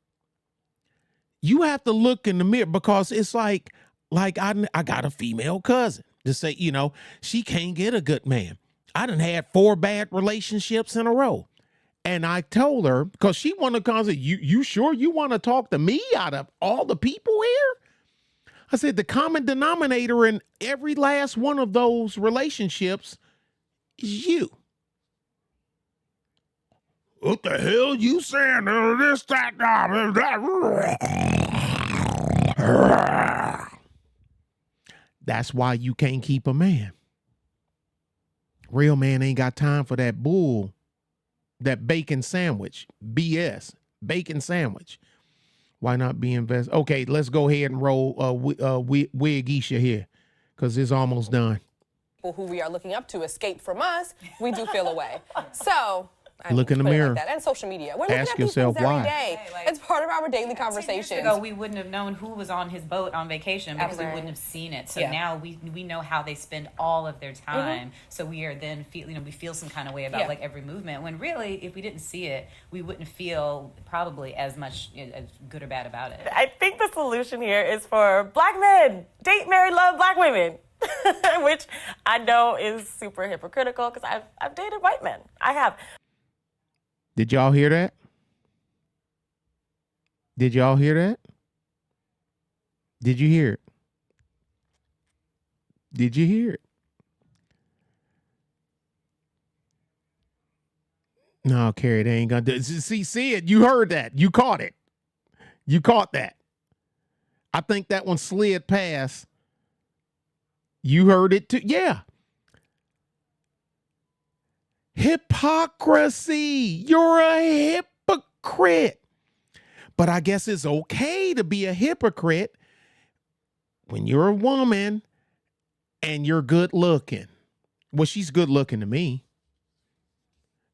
Speaker 1: you have to look in the mirror, because it's like I got a female cousin to say, you know, she can't get a good man. I done had 4 bad relationships in a row. And I told her, because she wanted to come, you sure you want to talk to me out of all the people here? I said, the common denominator in every last one of those relationships is you. What the hell you saying? This, that, that. That's why you can't keep a man. Real man ain't got time for that bull, that bacon sandwich, BS, bacon sandwich. Why not be invested? Okay, let's go ahead and roll Wig Isha here, because it's almost done.
Speaker 3: People who we are looking up to escape from us, we do feel away. So,
Speaker 1: look in the mirror.
Speaker 3: Like that. And social media. We're looking
Speaker 1: Ask
Speaker 3: at these
Speaker 1: yourself
Speaker 3: things every
Speaker 1: why.
Speaker 3: day. It's part of our daily conversations.
Speaker 4: 10 years ago, we wouldn't have known who was on his boat on vacation because we wouldn't have seen it. So now we know how they spend all of their time. So we are then we feel some kind of way about like every movement. When really, if we didn't see it, we wouldn't feel probably as much as good or bad about it.
Speaker 5: I think the solution here is for black men date, marry, love black women. Which I know is super hypocritical, because I've dated white men. I have.
Speaker 1: Did y'all hear that? Did y'all hear that? Did you hear it? Did you hear it? No, Carrie, they ain't gonna do it. See it. You heard that. You caught it. You caught that. I think that one slid past. You heard it too. Yeah. Hypocrisy. You're a hypocrite. But I guess it's okay to be a hypocrite when you're a woman and you're good looking. Well, she's good looking to me.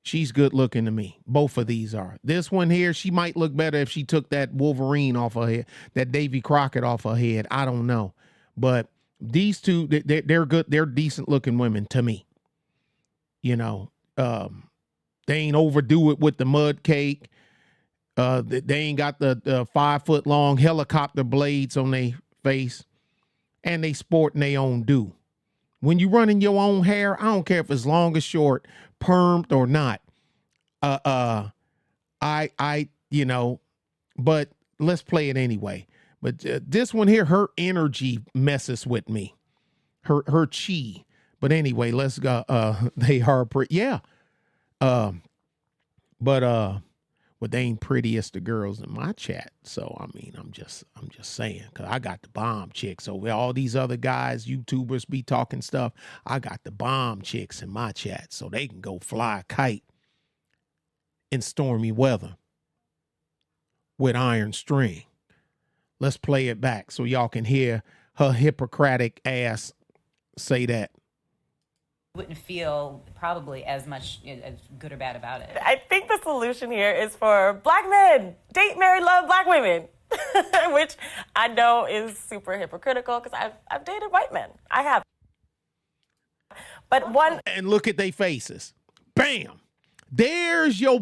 Speaker 1: She's good looking to me. Both of these are. This one here, she might look better if she took that Wolverine off her head, that Davy Crockett off her head. I don't know. But these two, they're good. They're decent looking women to me. You know, they ain't overdo it with the mud cake. They ain't got the 5 foot long helicopter blades on their face, and they sporting their own do. When you running your own hair, I don't care if it's long or short, permed or not. You know, but let's play it anyway. But this one here, her energy messes with me. Her chi. But anyway, let's go. They are pretty, yeah. But they ain't pretty as the girls in my chat. So I mean, I'm just saying, because I got the bomb chicks over all these other guys, YouTubers be talking stuff. I got the bomb chicks in my chat, so they can go fly a kite in stormy weather with iron string. Let's play it back so y'all can hear her Hippocratic ass say that.
Speaker 4: Wouldn't feel probably as much as good or bad about it.
Speaker 5: I think the solution here is for black men date, marry, love black women. Which I know is super hypocritical, because I've dated white men. I have. But one,
Speaker 1: and look at their faces. Bam. There's your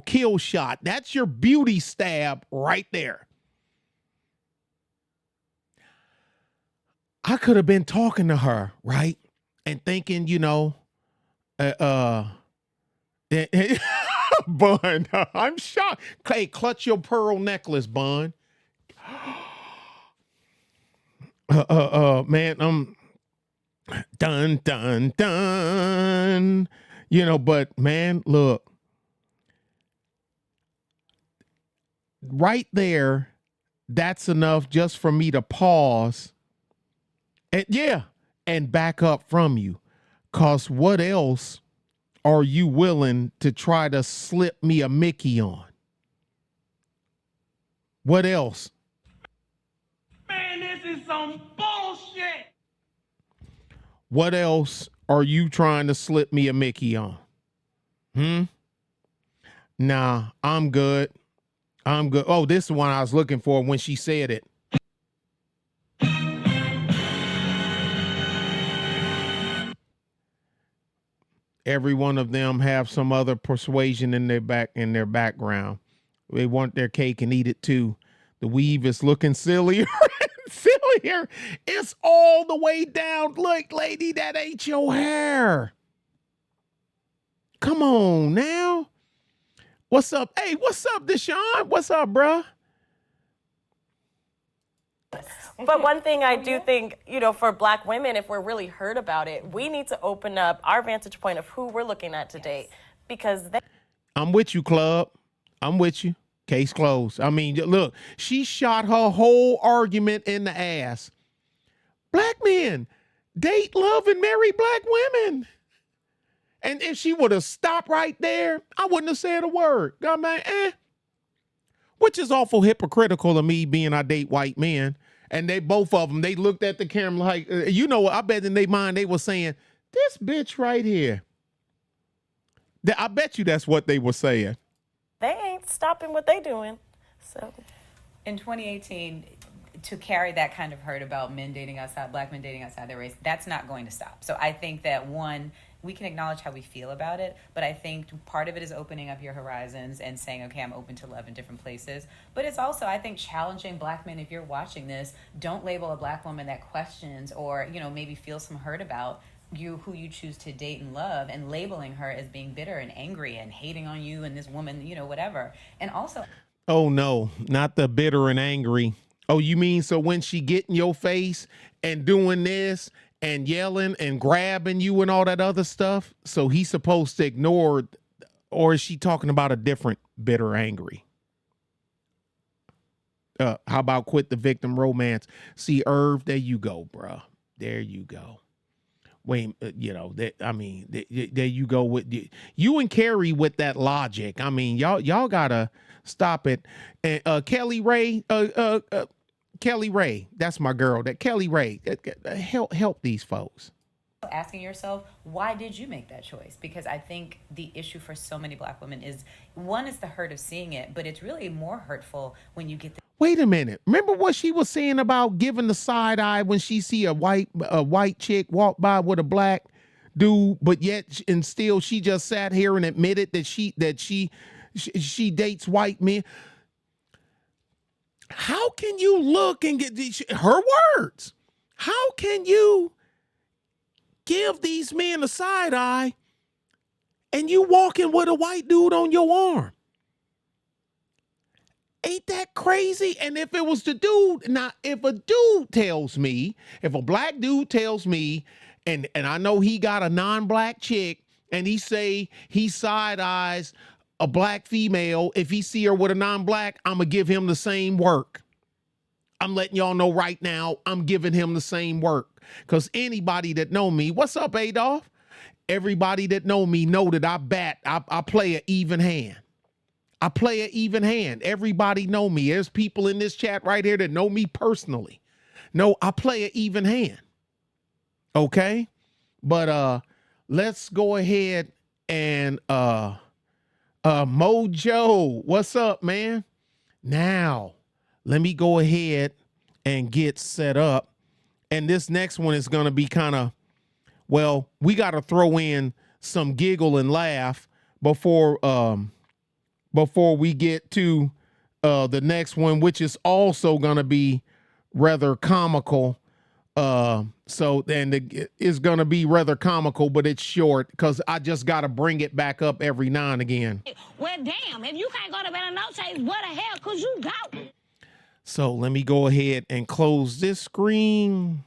Speaker 1: kill shot. That's your beauty stab right there. I could have been talking to her, right? And thinking, you know, Bun, I'm shocked. Hey, clutch your pearl necklace, Bun. Man, dun, dun, dun. You know, but man, look. Right there, that's enough just for me to pause. And yeah. And back up from you. Cause what else are you willing to try to slip me a Mickey on? What else?
Speaker 6: Man, this is some bullshit.
Speaker 1: What else are you trying to slip me a Mickey on? Nah, I'm good. I'm good. Oh, this is the one I was looking for when she said it. Every one of them have some other persuasion in their background. They want their cake and eat it too. The weave is looking sillier and sillier. It's all the way down. Look, lady, that ain't your hair. Come on now. What's up? Hey, what's up, Deshaun? What's up, bruh?
Speaker 5: But one thing I do think, you know, for Black women, if we're really heard about it, we need to open up our vantage point of who we're looking at to date. Because
Speaker 1: I'm with you, club. I'm with you. Case closed. I mean, look, she shot her whole argument in the ass. Black men date, love, and marry Black women. And if she would have stopped right there, I wouldn't have said a word. I mean, which is awful hypocritical of me being I date white men. And they, both of them, they looked at the camera like, you know, I bet in their mind they were saying, this bitch right here. I bet you that's what they were saying.
Speaker 5: they ain't stopping what they doing. So
Speaker 4: in 2018, to carry that kind of hurt about men dating outside, Black men dating outside their race, that's not going to stop. So I think that, one, we can acknowledge how we feel about it, but I think part of it is opening up your horizons and saying, okay, I'm open to love in different places. But it's also, I think, challenging Black men. If you're watching this, don't label a Black woman that questions or, you know, maybe feels some hurt about who you choose to date and love, and labeling her as being bitter and angry and hating on you and this woman, you know, whatever. And also,
Speaker 1: oh no, not the bitter and angry. Oh, you mean so when she get in your face and doing this and yelling and grabbing you and all that other stuff, so he's supposed to ignore, or is she talking about a different bitter angry? How about quit the victim romance? See, Irv, there you go, bruh. There you go. Wait, you know, there you go with you and Carrie with that logic. I mean, y'all gotta stop it. And Kelly Ray, that's my girl. That Kelly Ray, help these folks.
Speaker 4: asking yourself, why did you make that choice? Because I think the issue for so many Black women is, one is the hurt of seeing it, but it's really more hurtful when you get the
Speaker 1: Wait a minute. Remember what she was saying about giving the side eye when she see a white chick walk by with a Black dude, but yet and still she just sat here and admitted that she dates white men. How can you look and get her words? How can you give these men a side eye and you walking with a white dude on your arm? Ain't that crazy? And if it was the dude, now if a dude tells me, if a Black dude tells me, and I know he got a non-Black chick, and he say he side eyes a Black female, if he see her with a non-Black, I'm gonna give him the same work. I'm letting y'all know right now, I'm giving him the same work. Because anybody that know me, what's up, Adolph? Everybody that know me know that I play an even hand. I play an even hand. Everybody know me. There's people in this chat right here that know me personally. No, I play an even hand. Okay? But let's go ahead and Mojo, what's up, man? Now, let me go ahead and get set up. And this next one is going to be kind of, well, we got to throw in some giggle and laugh before we get to the next one, which is also going to be rather comical. So then it's going to be rather comical, but it's short because I just got to bring it back up every now and again.
Speaker 7: Well, damn, if you can't go to bed and no chase, where the hell could you go?
Speaker 1: So let me go ahead and close this screen.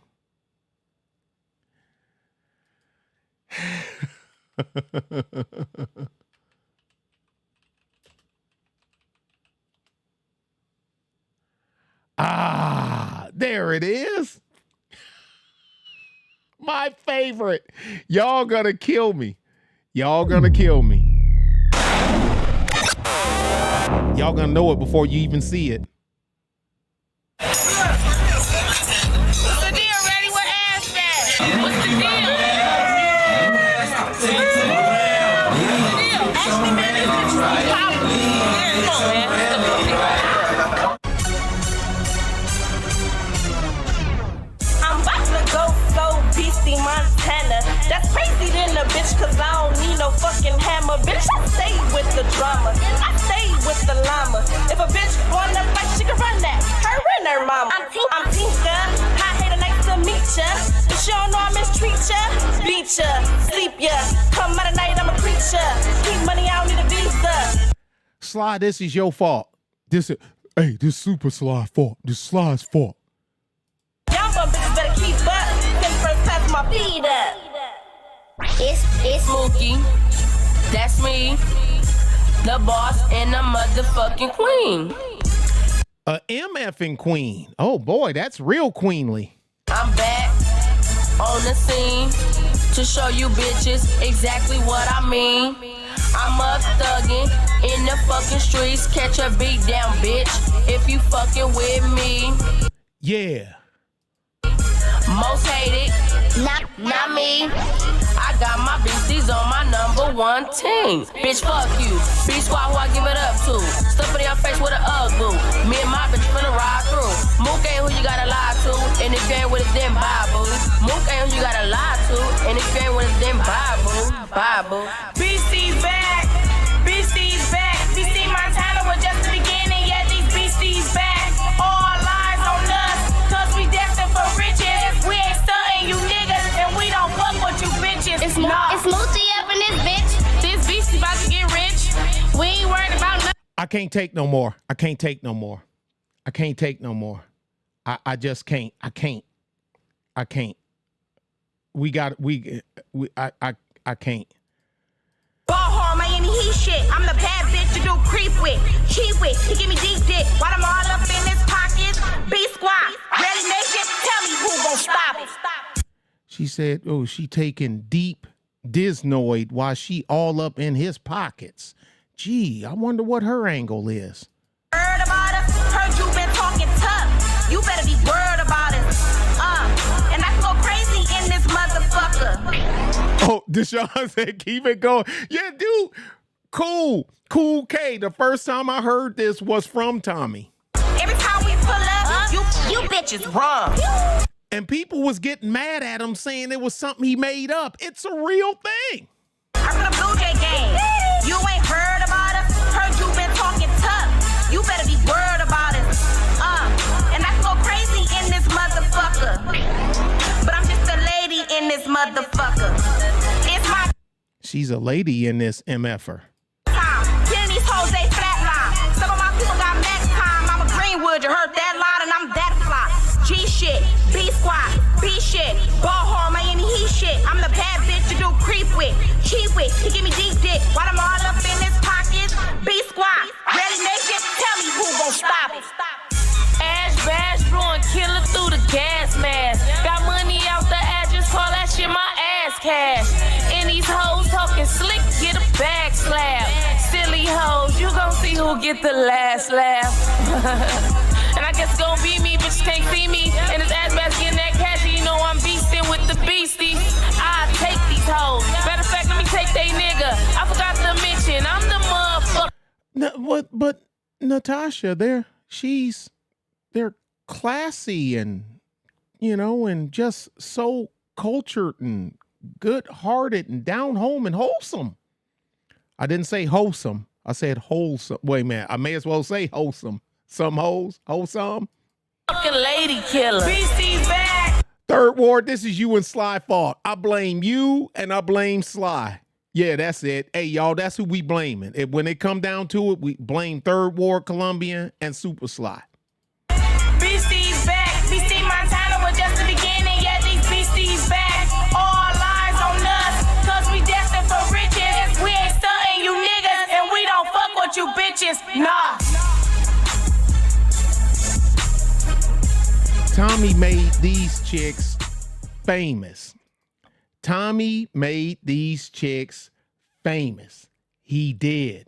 Speaker 1: There it is. My favorite. Y'all gonna kill me. Y'all gonna kill me. Y'all gonna know it before you even see it.
Speaker 7: What's the deal, ready with ass back? What's the deal?
Speaker 5: I'm about to go Beastie Montana. That's crazy than a bitch, cause I don't need no fucking hammer. Bitch, I stay with the drama. I stay with the llama. If a bitch wanna fight, she can run that. baby mama. I'm Tinka, hot hater, nice to meet ya. If you don't know I mistreat ya, beat ya, sleep ya. Come out at night, I'm a creature. Keep money, I don't need a visa.
Speaker 1: Sly, this is your fault. This Super Sly's fault. This Sly's fault.
Speaker 5: Y'all bitches better keep up. Take first class my feet up. It's Mookie. That's me. The boss and the motherfucking queen.
Speaker 1: A MFing queen. Oh boy, that's real queenly.
Speaker 5: I'm back on the scene to show you bitches exactly what I mean. I'm up thuggin' in the fucking streets. Catch a beat down, bitch, if you fucking with me.
Speaker 1: Yeah.
Speaker 5: Most hated, not me. I got my beasties on my #1 team. Bitch, fuck you. Beat squad who I give it up to. Stuff in your face with an ugly. Me and my bitch finna ride through. Mook ain't who you gotta lie to. And if you ain't with it, then bye, boo. Mook ain't who you gotta lie to. And if you ain't with it, then bye, boo. Bye, boo.
Speaker 7: Beastie's back. Beastie's back. Beastie Montana was just the beginning. Yeah, these beasties back. All lies on us. Cause we destined for riches. We ain't stunting you niggas. And we don't fuck with you bitches.
Speaker 8: It's Moochie up in this bitch.
Speaker 7: This beastie about to get rich. We ain't worried about nothing.
Speaker 1: I can't take no more. I can't take no more. I can't take no more. I just can't. I can't. I can't. I can't.
Speaker 7: Ball hard, Miami Heat shit. I'm the bad bitch to do creep with, cheat with. He give me deep dick while I'm all up in his pockets. B squad, ready naked. Tell me who gon' stop it.
Speaker 1: She said, oh, she taking deep Disnoid while she all up in his pockets. Gee, I wonder what her angle is.
Speaker 7: Heard about us? Heard you been talking tough. You better be worried about it. And I can go crazy in this motherfucker.
Speaker 1: Oh, Deshaun said, keep it going. Yeah, dude. Cool K. The first time I heard this was from Tommy.
Speaker 7: Every time we pull up, you bitches wrong.
Speaker 1: And people was getting mad at him saying it was something he made up. It's a real thing.
Speaker 7: I'm from the Blue Jay game. You ain't heard about us? Heard you been talking tough. You better be worried about it. And I can go crazy in this motherfucker. But I'm just a lady in this motherfucker. It's my
Speaker 1: She's a lady in this MFer.
Speaker 7: time. Getting these hoes, they flatline. Some of my people got max time. I'm a Greenwood, you heard that line, and I'm that fly. G shit, B squad, B shit, ball hard, Miami Heat shit. I'm the bad bitch to do creep with, cheat with. He give me deep dick while I'm all up in his pockets. B squad, ready naked. Tell me who gon' stop it.
Speaker 5: Ash bash, blowing killer through the gas mask. Got money out the ass, just call that shit my ass cash. And these hoes talking slick, get a back slap. Silly hoes, you gon' see who get the last laugh. And I guess it's gon' be me, bitches can't see me. And this ass bash getting that cash, you know I'm beastin' with the beastie. I take these hoes. Matter of fact, let me take they nigga. I forgot to mention, I'm the motherfucker.
Speaker 1: No, but Natasha, they're classy and, and just so cultured and good-hearted and down home and wholesome. I didn't say wholesome. I said wholesome. Wait a minute. I may as well say wholesome. Some hoes, wholesome.
Speaker 5: Fucking lady killer.
Speaker 7: Beastie's back.
Speaker 1: Third Ward, this is you and Sly fault. I blame you and I blame Sly. Yeah, that's it. Hey, y'all, that's who we blaming. When it come down to it, we blame Third Ward, Colombian, and Super Sly.
Speaker 7: Beastie's back. Beastie Montana was just the beginning. Yeah, these beasties back. All lies on us. Cause we destined for riches. We ain't stunting you niggas. And we don't fuck with you bitches. Nah.
Speaker 1: Tommy made these chicks famous. Tommy made these chicks famous. He did.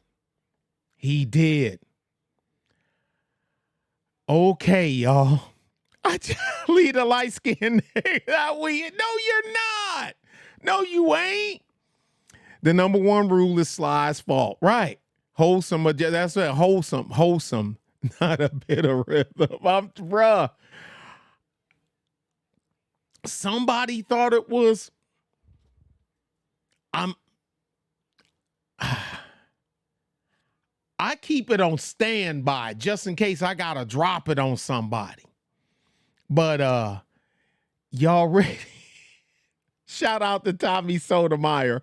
Speaker 1: Okay, y'all. I just leave the light skin. No, you're not. No, you ain't. The number one rule is Sly's fault. Right. Wholesome. That's it. Wholesome. Not a bit of rhythm. Bruh. Somebody thought it was. I keep it on standby just in case I gotta drop it on somebody. But y'all ready? Shout out to Tommy Sotomayor.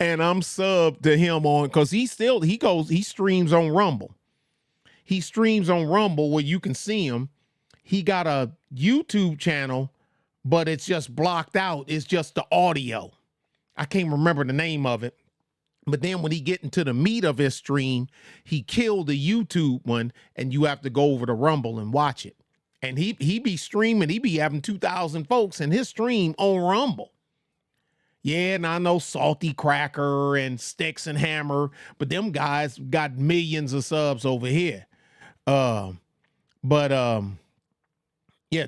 Speaker 1: And I'm subbed to him on because he streams on Rumble. He streams on Rumble where you can see him. He got a YouTube channel, but it's just blocked out. It's just the audio. I can't remember the name of it. But then when he get into the meat of his stream, he killed the YouTube one, and you have to go over to Rumble and watch it. And he be streaming. He be having 2,000 folks in his stream on Rumble. Yeah, and I know Salty Cracker and Sticks and Hammer, but them guys got millions of subs over here. Yeah,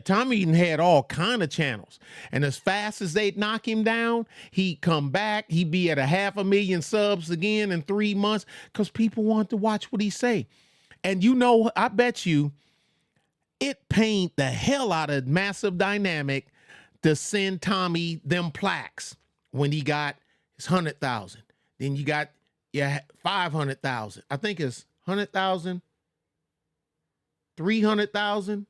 Speaker 1: Tommy Eaton had all kind of channels. And as fast as they'd knock him down, he'd come back. He'd be at 500,000 subs again in 3 months because people want to watch what he say. And you know, I bet you it pained the hell out of Massive Dynamic to send Tommy them plaques when he got his 100,000. Then you got 500,000. I think it's 100,000, 300,000,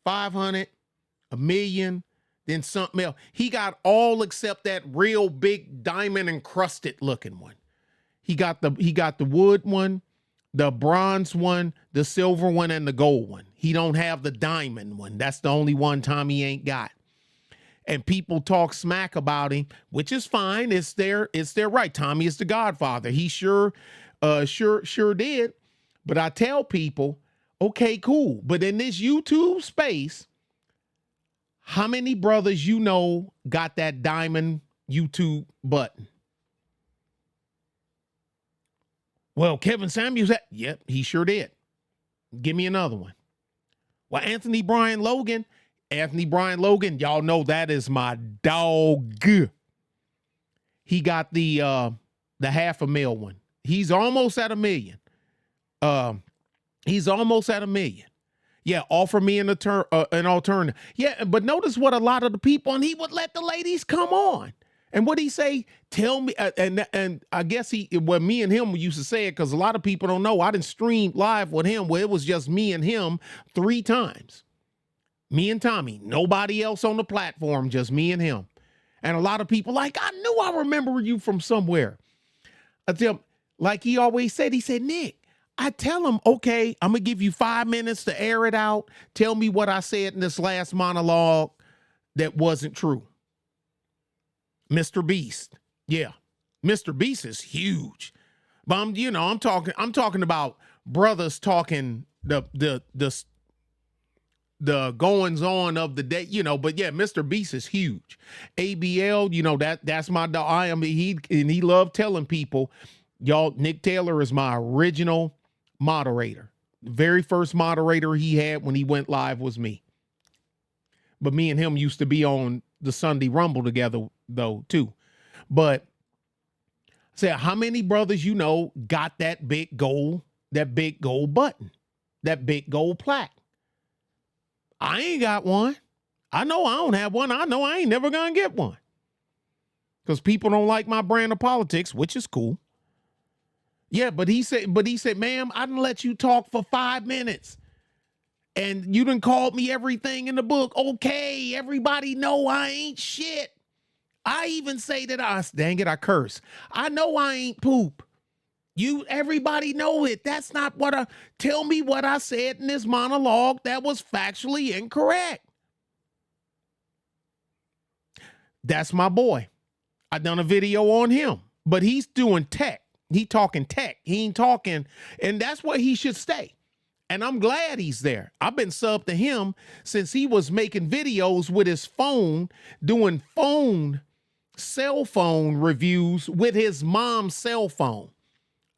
Speaker 1: 500, a million, then something else. He got all except that real big diamond encrusted looking one. He got the wood one, the bronze one, the silver one, and the gold one. He don't have the diamond one. That's the only one Tommy ain't got. And people talk smack about him, which is fine. It's their right. Tommy is the Godfather. He sure did. But I tell people, okay, cool. But in this YouTube space, how many brothers you know got that diamond YouTube button? Well, Kevin Samuels, yep, he sure did. Give me another one. Well, Anthony Bryan Logan, y'all know that is my dog. He got the 500,000 one. He's almost at 1 million. He's almost at 1 million. Yeah, offer me an alternative. Yeah, but notice what a lot of the people, and he would let the ladies come on. And what he say? Tell me, and I guess me and him used to say it because a lot of people don't know. I didn't stream live with him where it was just me and him 3 times. Me and Tommy, nobody else on the platform, just me and him. And a lot of people like, I knew I remember you from somewhere. I tell him, like he always said, he said, Nick, I tell him, okay, I'm going to give you 5 minutes to air it out. Tell me what I said in this last monologue that wasn't true. Mr. Beast. Yeah. Mr. Beast is huge. But I'm talking about brothers talking the goings on of the day, but yeah, Mr. Beast is huge. ABL, that's my dog. He loved telling people, y'all, Nick Taylor is my original moderator. The very first moderator he had when he went live was me. But me and him used to be on the Sunday Rumble together though too. But say, how many brothers got that big gold button, that big gold plaque? I ain't got one. I know I don't have one. I know I ain't never gonna get one. Because people don't like my brand of politics, which is cool. Yeah, but he said, ma'am, I didn't let you talk for 5 minutes. And you done called me everything in the book. Okay, everybody know I ain't shit. I even say that I curse. I know I ain't poop. Everybody know it. That's not tell me what I said in this monologue that was factually incorrect. That's my boy. I done a video on him, but he's doing tech. He talking tech. He ain't talking, and that's where he should stay. And I'm glad he's there. I've been subbed to him since he was making videos with his phone, doing cell phone reviews with his mom's cell phone.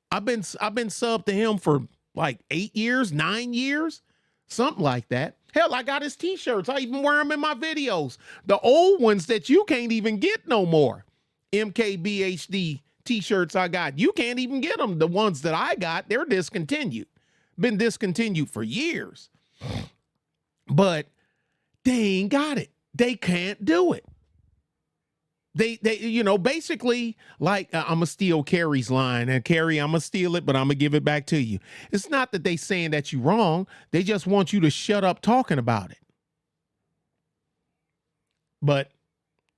Speaker 1: I've been subbed to him for like 8 years, 9 years, something like that. Hell, I got his t-shirts. I even wear them in my videos. The old ones that you can't even get no more. MKBHD t-shirts I got. You can't even get them. The ones that I got, they're discontinued. Been discontinued for years. But they ain't got it. They can't do it. They basically, like, I'm going to steal Carrie's line. And Carrie, I'm going to steal it, but I'm going to give it back to you. It's not that they saying that you're wrong. They just want you to shut up talking about it. But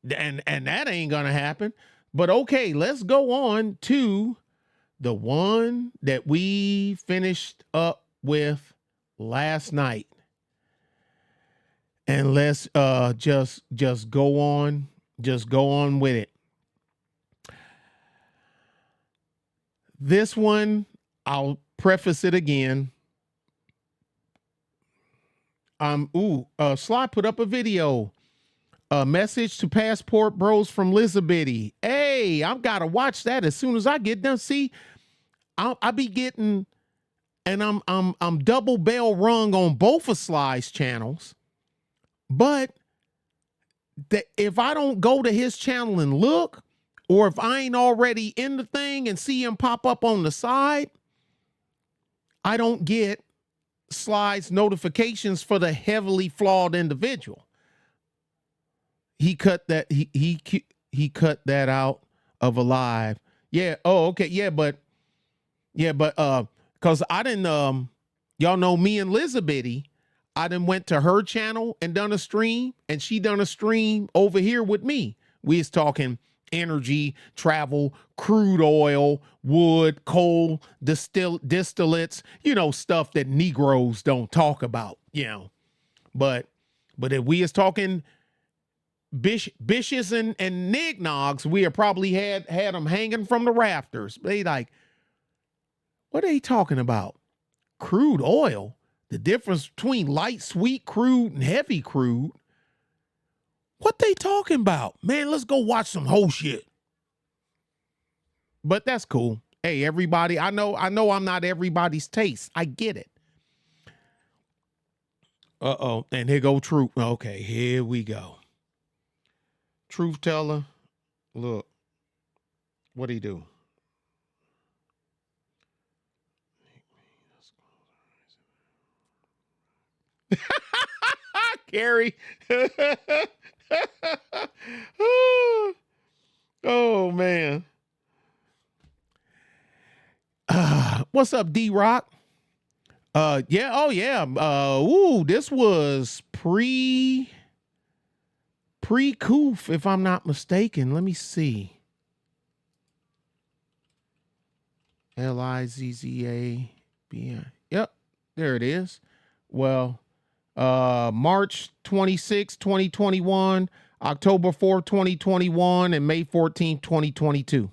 Speaker 1: and that ain't gonna happen. But okay, let's go on to the one that we finished up with last night. And let's just go on with it. This one, I'll preface it again. Sly put up a video. A message to Passport Bros from Lizabetty. Hey, I've got to watch that as soon as I get done. See, I'll be getting, and I'm double bell rung on both of Sly's channels. But if I don't go to his channel and look, or if I ain't already in the thing and see him pop up on the side, I don't get Sly's notifications for the heavily flawed individual. He cut that he cut that out of a live. Yeah. Oh, okay. Yeah, but because I didn't y'all know me and Lizabetty, I done went to her channel and done a stream, and she done a stream over here with me. We was talking energy, travel, crude oil, wood, coal, distillates, stuff that Negroes don't talk about, But if we is talking bishes and nignogs, we have probably had them hanging from the rafters. They like, what are they talking about? Crude oil? The difference between light, sweet crude and heavy crude? What they talking about? Man, let's go watch some whole shit. But that's cool. Hey, everybody, I know I'm not everybody's taste. I get it. Uh-oh, and here go Truth. Okay, here we go. Truth teller, look, what'd he do? Carrie. Oh, man. What's up, D-Rock? Yeah, oh, yeah. This was pre-Coof, if I'm not mistaken. Let me see. Lizzabby. Yep, there it is. Well, March 26, 2021, October 4th, 2021, and May 14th, 2022.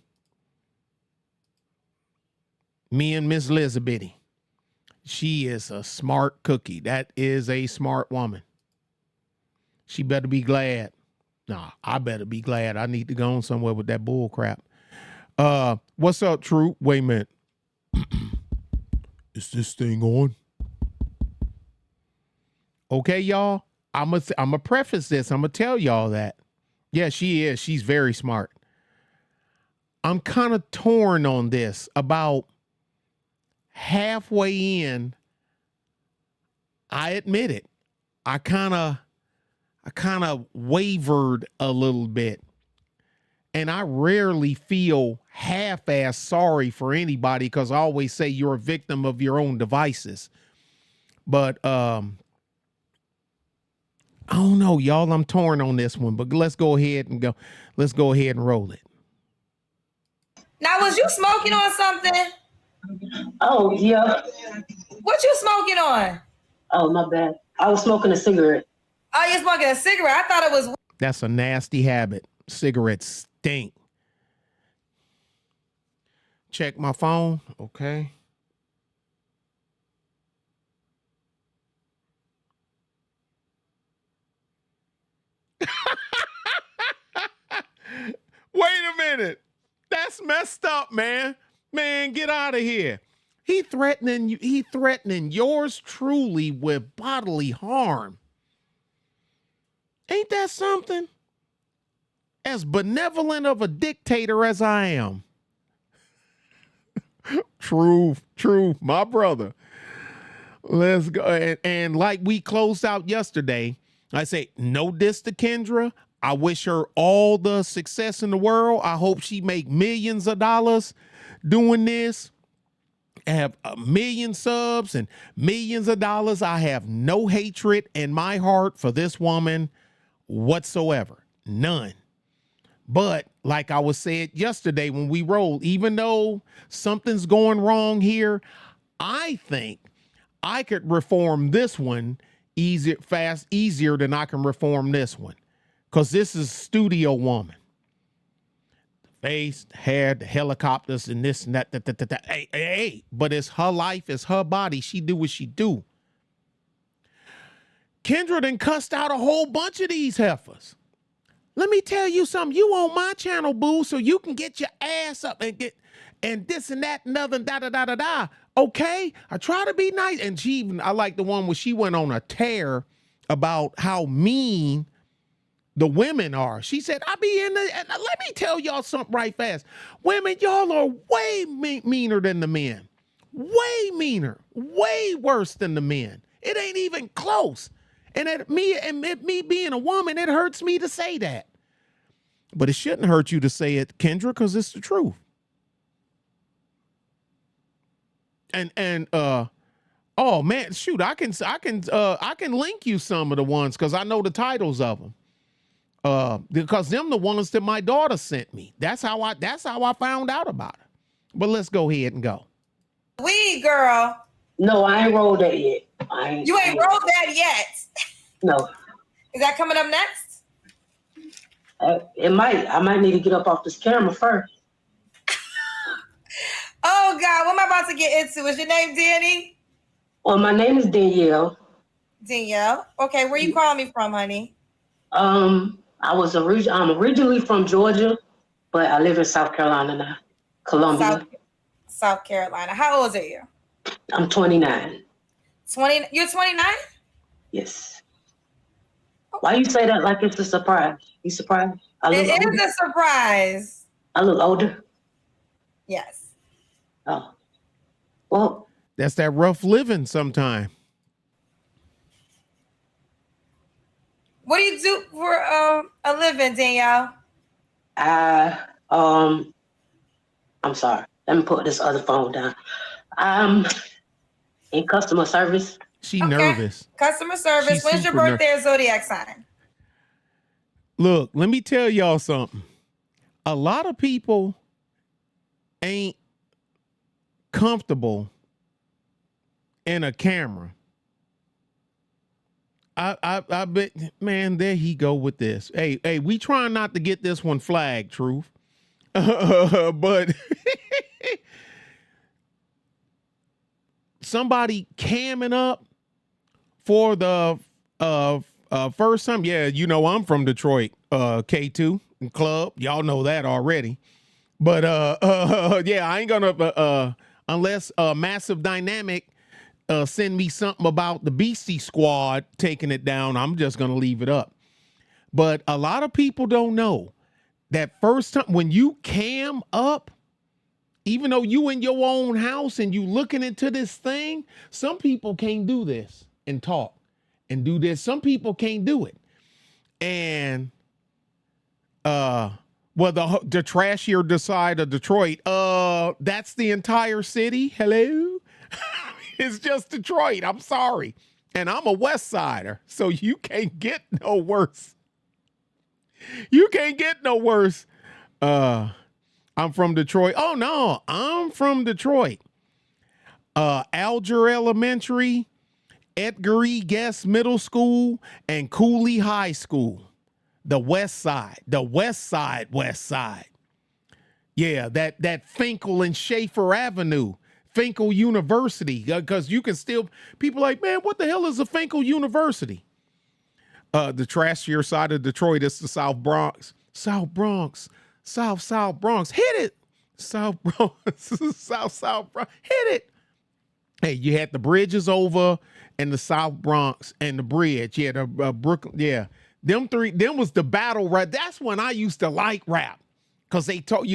Speaker 1: Me and Miss Lizabetty. She is a smart cookie. That is a smart woman. She better be glad. Nah, I better be glad. I need to go on somewhere with that bull crap. What's up, True? Wait a minute. Is this thing on? Okay, y'all. I'm gonna preface this. I'm gonna tell y'all that. Yeah, she is. She's very smart. I'm kind of torn on this. About halfway in, I admit it. I kind of wavered a little bit. And I rarely feel half-ass sorry for anybody, because I always say you're a victim of your own devices. But I don't know, y'all. I'm torn on this one, but let's go ahead and go. Let's go ahead and roll it.
Speaker 7: Now, was you smoking on something?
Speaker 9: Oh, yeah.
Speaker 7: What you smoking on?
Speaker 9: Oh, my bad. I was smoking a cigarette.
Speaker 7: Oh, you're smoking a cigarette? I thought it was.
Speaker 1: That's a nasty habit. Cigarettes stink. Check my phone. Okay. Wait a minute. That's messed up, man. Man, get out of here. He threatening yours truly with bodily harm. Ain't that something? As benevolent of a dictator as I am. Truth, my brother. Let's go. And like we closed out yesterday, I say, no diss to Kendra. I wish her all the success in the world. I hope she make millions of dollars doing this. Have a million subs and millions of dollars. I have no hatred in my heart for this woman whatsoever. None. But like I was said yesterday when we rolled, even though something's going wrong here, I think I could reform this one easier than I can reform this one. Because this is studio woman. The face, the hair, the helicopters, and this and that. Hey. But it's her life, it's her body. She do what she do. Kendra done cussed out a whole bunch of these heifers. Let me tell you something. You on my channel, boo, so you can get your ass up and get and this and that and other da. Okay? I try to be nice. And I like the one where she went on a tear about how mean the women are. She said, let me tell y'all something right fast. Women, y'all are way meaner than the men. Way meaner. Way worse than the men. It ain't even close. And me being a woman, it hurts me to say that. But it shouldn't hurt you to say it, Kendra, because it's the truth. Oh man, shoot, I can link you some of the ones because I know the titles of them. Because them the ones that my daughter sent me. That's how I found out about it. But let's go ahead and go.
Speaker 7: Weed girl.
Speaker 9: No, I ain't rolled that yet.
Speaker 7: You ain't rolled that yet.
Speaker 9: No.
Speaker 7: Is that coming up next?
Speaker 9: I might need to get up off this camera first.
Speaker 7: Oh God, what am I about to get into? Is your name Danny?
Speaker 9: Well, my name is Danielle.
Speaker 7: Danielle. Okay, where you calling me from, honey?
Speaker 9: I'm originally from Georgia, but I live in South Carolina now. Columbia.
Speaker 7: South Carolina. How old are you?
Speaker 9: I'm 29.
Speaker 7: You're 29?
Speaker 9: Yes. Why you say that like it's a surprise? You surprised?
Speaker 7: It is a surprise.
Speaker 9: I look older?
Speaker 7: Yes.
Speaker 9: Oh. Well.
Speaker 1: That's that rough living sometime.
Speaker 7: What do you do for a living, Danielle?
Speaker 9: I'm sorry. Let me put this other phone down. I'm in customer service.
Speaker 1: She nervous.
Speaker 7: Customer service.
Speaker 1: She's
Speaker 7: When's your birthday or zodiac sign?
Speaker 1: Look, let me tell y'all something. A lot of people ain't comfortable in a camera. I bet, man, there he go with this. Hey, we trying not to get this one flagged, truth. But somebody camming up for the first time. Yeah, you know I'm from Detroit, K2 Club. Y'all know that already. But yeah, I ain't gonna unless Massive Dynamic send me something about the Beastie Squad taking it down. I'm just gonna leave it up. But a lot of people don't know that first time when you cam up, even though you in your own house and you looking into this thing, some people can't do this and talk and do this. Some people can't do it. And well, the trashier side of Detroit, that's the entire city. Hello? It's just Detroit. I'm sorry. And I'm a West Sider, so you can't get no worse. You can't get no worse. I'm from Detroit. Oh no, I'm from Detroit. Alger Elementary, Edgar E. Guest Middle School, and Cooley High School. The West Side. The West Side. Yeah, that Finkel and Schaefer Avenue. Finkel University. Because you can still, people like, man, what the hell is a Finkel University? The trashier side of Detroit is the South Bronx. South Bronx. South Bronx. Hit it. South Bronx. South Bronx. Hit it. Hey, you had the bridges over and the South Bronx and the bridge. Yeah, the Brooklyn. Yeah. Them was the battle rap. That's when I used to like rap. Because they told,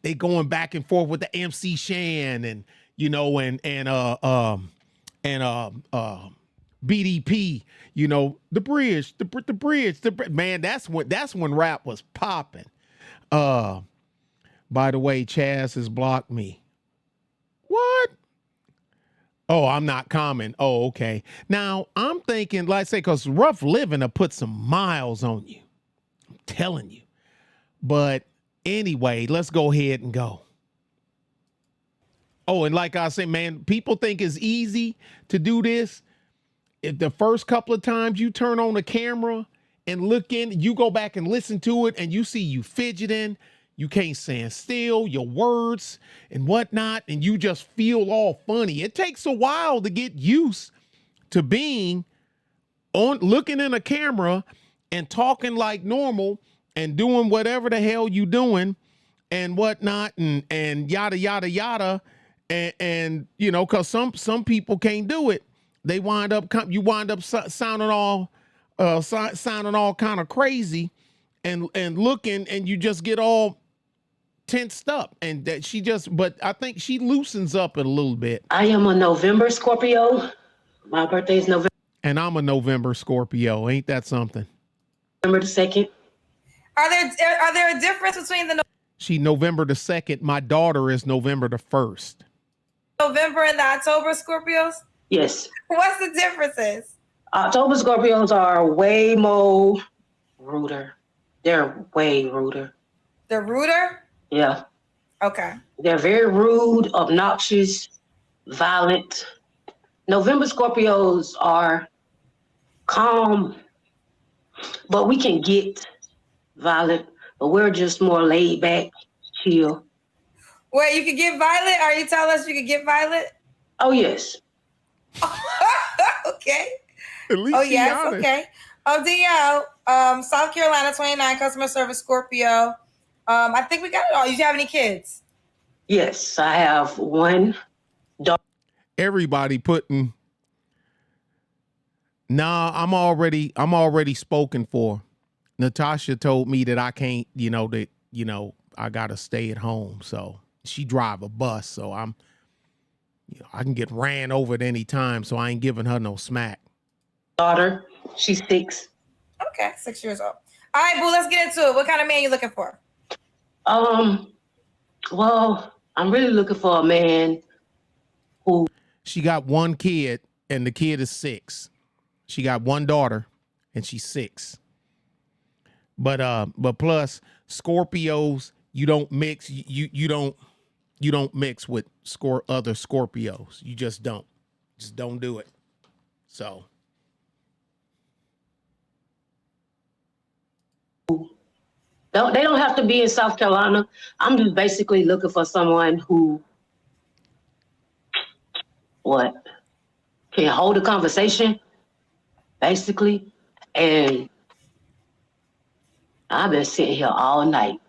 Speaker 1: they going back and forth with the MC Shan and, BDP, the bridge, the bridge, man, that's when rap was popping. By the way, Chaz has blocked me. What? Oh, I'm not common. Oh, okay. Now I'm thinking, like I say, because rough living will put some miles on you. I'm telling you. But anyway, let's go ahead and go. Oh, and like I said, man, people think it's easy to do this. If the first couple of times you turn on the camera and look in, you go back and listen to it and you see you fidgeting, you can't stand still, your words and whatnot, and you just feel all funny. It takes a while to get used to being on, looking in a camera and talking like normal and doing whatever the hell you doing and whatnot and yada, yada, yada. And you know, cause some people can't do it. They you wind up sounding all kind of crazy and looking, and you just get all tensed up. And that but I think she loosens up a little bit.
Speaker 9: I am a November Scorpio. My birthday is November.
Speaker 1: And I'm a November Scorpio. Ain't that something?
Speaker 9: November the 2nd.
Speaker 10: Are there a difference between the
Speaker 1: She November the 2nd. My daughter is November the 1st.
Speaker 10: November and the October Scorpios?
Speaker 9: Yes.
Speaker 10: What's the differences?
Speaker 9: October Scorpios are way more ruder. They're way ruder.
Speaker 10: They're ruder?
Speaker 9: Yeah.
Speaker 10: Okay.
Speaker 9: They're very rude, obnoxious, violent. November Scorpios are calm, but we can get violent, but we're just more laid back, chill.
Speaker 10: Wait, you could get violent? Are you telling us you could get violent?
Speaker 9: Oh, yes.
Speaker 10: Okay.
Speaker 1: At least
Speaker 10: yes,
Speaker 1: honest.
Speaker 10: okay. DL, South Carolina, 29, customer service, Scorpio. I think we got it all. You have any kids?
Speaker 9: Yes, I have one daughter.
Speaker 1: Everybody putting, nah, I'm already spoken for. Natasha told me that I can't, I gotta stay at home. So she drive a bus, so I can get ran over at any time, so I ain't giving her no smack.
Speaker 9: Daughter, she's 6.
Speaker 10: Okay, 6 years old. All right, boo, let's get into it. What kind of man you looking for?
Speaker 9: Well, I'm really looking for a man who.
Speaker 1: She got one kid, and the kid is 6. She got one daughter, and she's 6. But plus Scorpios, you don't mix. You don't mix with other Scorpios. You just don't do it. So.
Speaker 9: They don't have to be in South Carolina. I'm just basically looking for someone who can hold a conversation, basically. And I've been sitting here all night,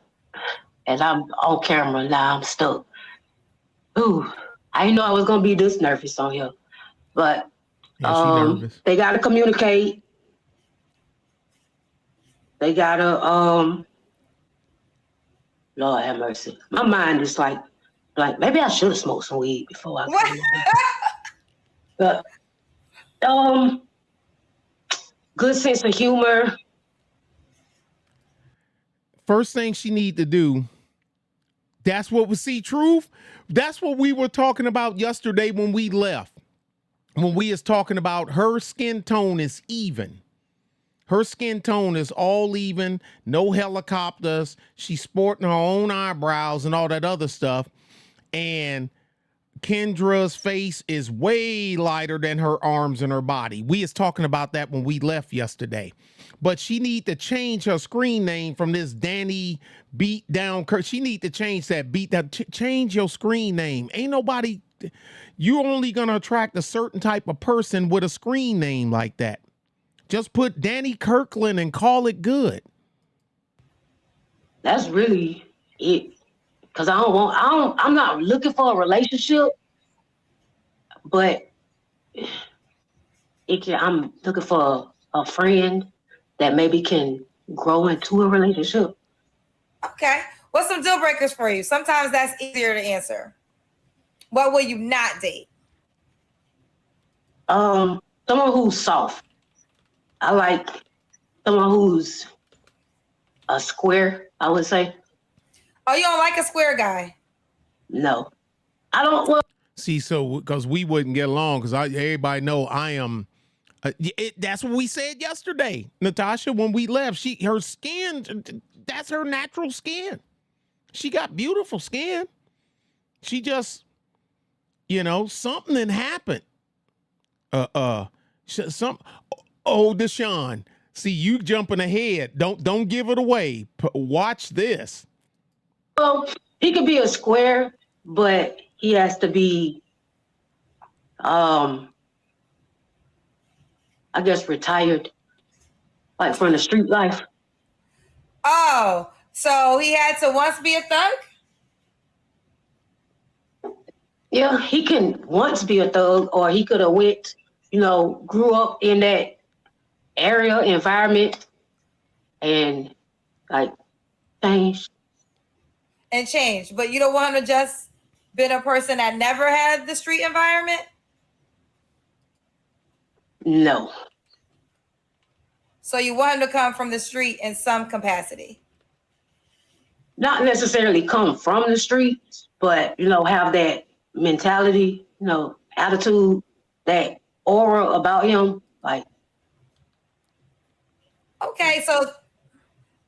Speaker 9: and I'm on camera now. I'm stuck. Ooh, I didn't know I was gonna be this nervous on here, but they gotta communicate. They gotta Lord have mercy. My mind is like maybe I should have smoked some weed before I came over. But good sense of humor.
Speaker 1: First thing she need to do, that's what we see, truth. That's what we were talking about yesterday when we left. When we was talking about her skin tone is even. Her skin tone is all even, no helicopters. She's sporting her own eyebrows and all that other stuff. And Kendra's face is way lighter than her arms and her body. We was talking about that when we left yesterday. But she need to change her screen name from this Danny beat down. She need to change that change your screen name. Ain't nobody, you're only going to attract a certain type of person with a screen name like that. Just put Danny Kirkland and call it good.
Speaker 9: That's really it. Cause I'm not looking for a relationship, but I'm looking for a friend that maybe can grow into a relationship.
Speaker 10: Okay. What's some deal breakers for you? Sometimes that's easier to answer. What will you not date?
Speaker 9: Someone who's soft. I like someone who's a square, I would say.
Speaker 10: Oh, you don't like a square guy?
Speaker 9: No. I don't. Well,
Speaker 1: see, so because we wouldn't get along, because everybody know I am That's what we said yesterday, Natasha, when we left. Her skin, that's her natural skin. She got beautiful skin. She just, something had happened. Some. Oh, Deshaun. See, you jumping ahead. Don't give it away. Watch this.
Speaker 9: Well, he could be a square, but he has to be, I guess, retired, like from the street life.
Speaker 10: Oh, so he had to once be a thug?
Speaker 9: Yeah, he can once be a thug, or he could have went, grew up in that area, environment, and like changed.
Speaker 10: And changed. But you don't want him to just been a person that never had the street environment?
Speaker 9: No.
Speaker 10: So you want him to come from the street in some capacity?
Speaker 9: Not necessarily come from the streets, but, have that mentality, attitude, that aura about him. Like,
Speaker 10: okay, so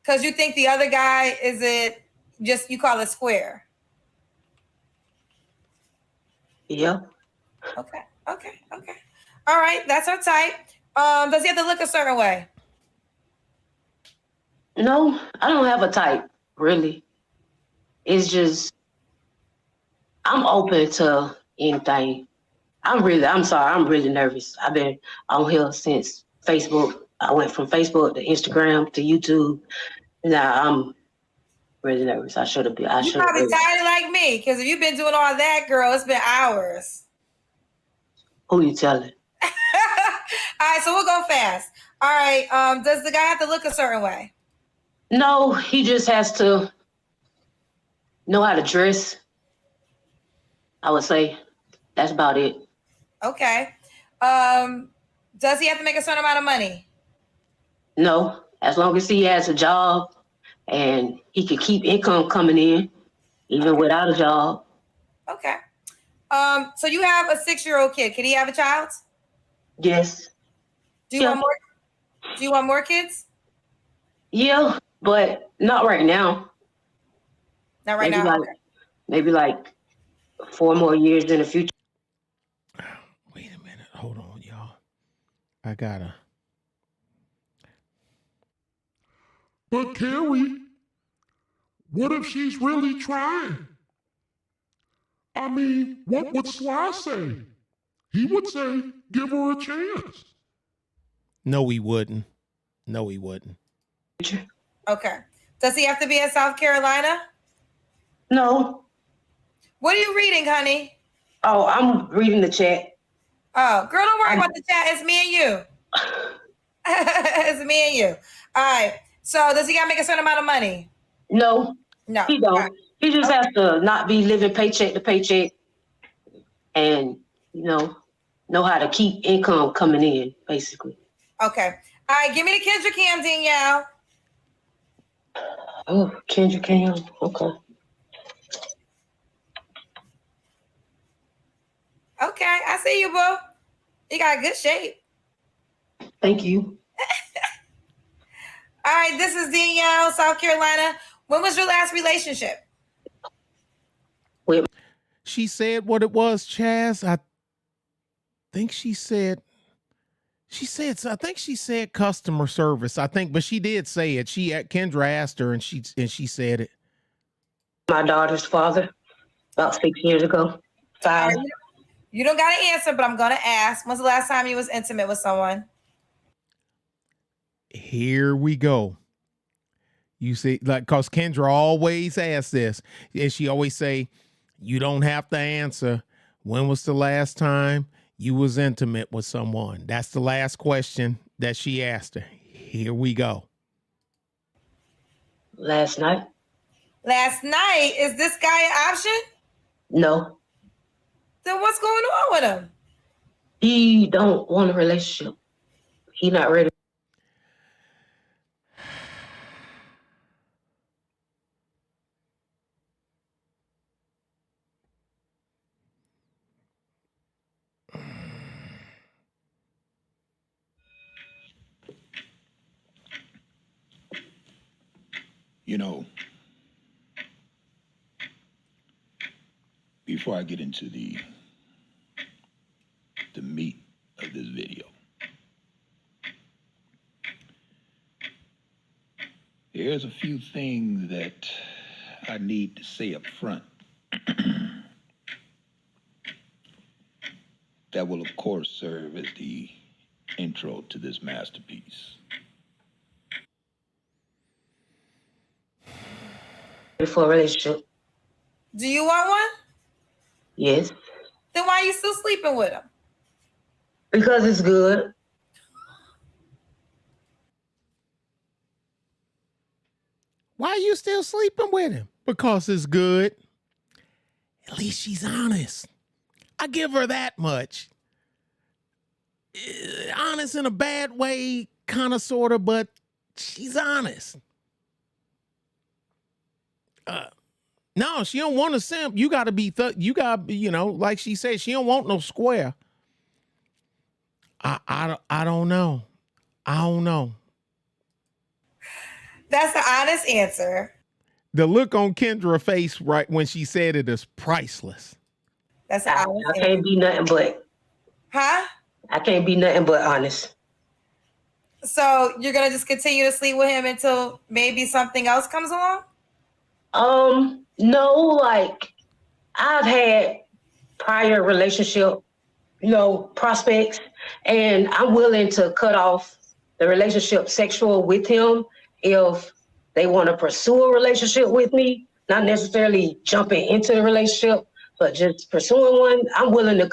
Speaker 10: because you think the other guy, is it just, you call it square?
Speaker 9: Yeah.
Speaker 10: Okay. All right, that's her type. Does he have to look a certain way?
Speaker 9: No, I don't have a type, really. It's just, I'm open to anything. I'm really nervous. I've been on here since Facebook. I went from Facebook to Instagram to YouTube. Now I'm really nervous.
Speaker 10: You probably tired like me, because if you've been doing all that, girl, it's been hours.
Speaker 9: Who you telling?
Speaker 10: All right, so we'll go fast. All right, does the guy have to look a certain way?
Speaker 9: No, he just has to know how to dress. I would say that's about it.
Speaker 10: Okay. Does he have to make a certain amount of money?
Speaker 9: No, as long as he has a job and he can keep income coming in, even without a job.
Speaker 10: Okay. So you have a 6-year-old kid. Can he have a child?
Speaker 9: Yes.
Speaker 10: Do you want more kids?
Speaker 9: Yeah, but not right now.
Speaker 10: Not right now.
Speaker 9: Maybe like 4 more years in the future.
Speaker 1: Wait a minute. Hold on, y'all. I gotta.
Speaker 11: But Carrie, what if she's really trying? I mean, what would Sly say? He would say, give her a chance.
Speaker 1: No, he wouldn't.
Speaker 10: Okay. Does he have to be in South Carolina?
Speaker 9: No.
Speaker 10: What are you reading, honey?
Speaker 9: Oh, I'm reading the chat.
Speaker 10: Oh, girl, don't worry about the chat. It's me and you. It's me and you. All right. So does he got to make a certain amount of money?
Speaker 9: No.
Speaker 10: No.
Speaker 9: He don't. Right. He just has to not be living paycheck to paycheck and, know how to keep income coming in, basically.
Speaker 10: Okay. All right. Give me the Kendra Cam, Danielle.
Speaker 9: Oh, Kendra Cam. Okay.
Speaker 10: Okay. I see you, boo. You got good shape.
Speaker 9: Thank you.
Speaker 10: All right. This is Danielle, South Carolina. When was your last relationship?
Speaker 1: She said what it was, Chaz. I think she said customer service. I think, but she did say it. Kendra asked her and she said it.
Speaker 9: My daughter's father, about 6 years ago. 5.
Speaker 10: Right, you don't got to answer, but I'm going to ask. When's the last time you was intimate with someone?
Speaker 1: Here we go. You see, cause Kendra always asks this, and she always say, you don't have to answer. When was the last time you was intimate with someone? That's the last question that she asked her. Here we go.
Speaker 9: Last night.
Speaker 10: Last night? Is this guy an option?
Speaker 9: No.
Speaker 10: Then what's going on with him?
Speaker 9: He don't want a relationship. He not ready.
Speaker 12: You know, before I get into the meat of this video, there's a few things that I need to say up front that will, of course, serve as the intro to this masterpiece.
Speaker 9: For a relationship.
Speaker 10: Do you want one?
Speaker 9: Yes.
Speaker 10: Then why are you still sleeping with him?
Speaker 9: Because it's good.
Speaker 1: Why are you still sleeping with him? Because it's good. At least she's honest. I give her that much. Honest in a bad way, kind of, sort of, but she's honest. No, she don't want a simp. You got to be, you know, like she said, she don't want no square. I don't know. I don't know.
Speaker 10: That's the honest answer.
Speaker 1: The look on Kendra's face right when she said it is priceless.
Speaker 10: That's the honest
Speaker 9: I can't be nothing but.
Speaker 10: Huh?
Speaker 9: I can't be nothing but honest.
Speaker 10: So you're gonna just continue to sleep with him until maybe something else comes along?
Speaker 9: No, like I've had prior relationship, you know, prospects, and I'm willing to cut off the relationship sexual with him if they want to pursue a relationship with me, not necessarily jumping into the relationship, but just pursuing one. I'm willing to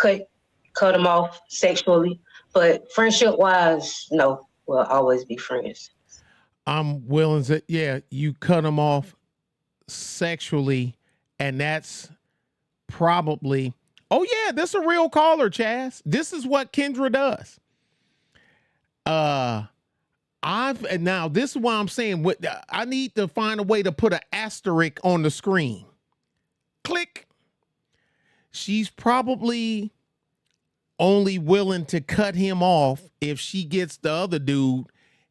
Speaker 9: cut them off sexually, but friendship wise, no, we'll always be friends.
Speaker 1: I'm willing to, yeah, you cut them off sexually, and that's probably, oh yeah, this is a real caller, Chaz. This is what Kendra does. Now this is why I'm saying I need to find a way to put an asterisk on the screen. Click. She's probably only willing to cut him off if she gets the other dude,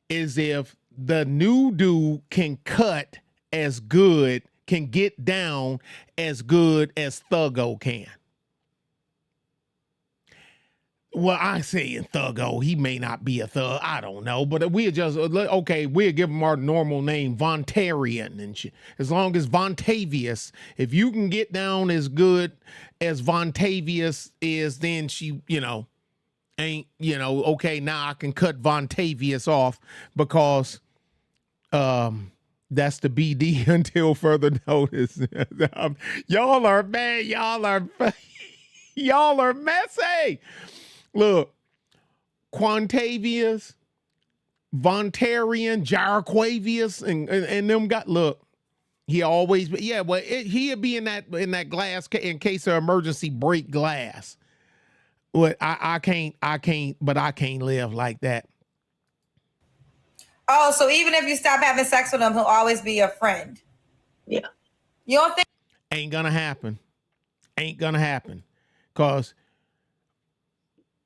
Speaker 1: is if the new dude can cut as good, can get down as good as Thuggo can. Well, I say in Thuggo, he may not be a thug. I don't know, but we'll just, okay, we'll give him our normal name, Vontarian, and shit. As long as Vontavious, if you can get down as good as Vontavious is, then she, you know, ain't, you know, okay, now I can cut Vontavious off because that's the BD until further notice. Y'all are bad. Y'all are messy. Look, Quantavious, Vontarian, Jaraquavius, and them got, look, he always, yeah, well, he'd be in that glass in case of emergency, break glass. But I can't live like that.
Speaker 10: Oh, so even if you stop having sex with him, he'll always be your friend.
Speaker 9: Yeah.
Speaker 10: You don't think?
Speaker 1: Ain't gonna happen. Ain't gonna happen. Cause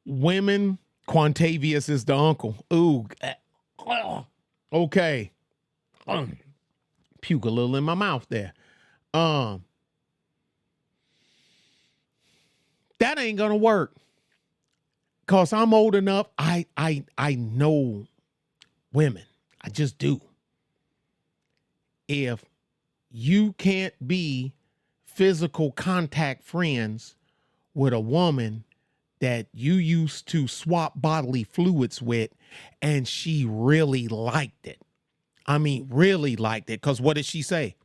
Speaker 1: women, Quantavious is the uncle. Ooh. Okay. Puke a little in my mouth there. That ain't gonna work. Cause I'm old enough. I know women. I just do. If you can't be physical contact friends with a woman that you used to swap bodily fluids with, and she really liked it. I mean, really liked it. Because what did she say?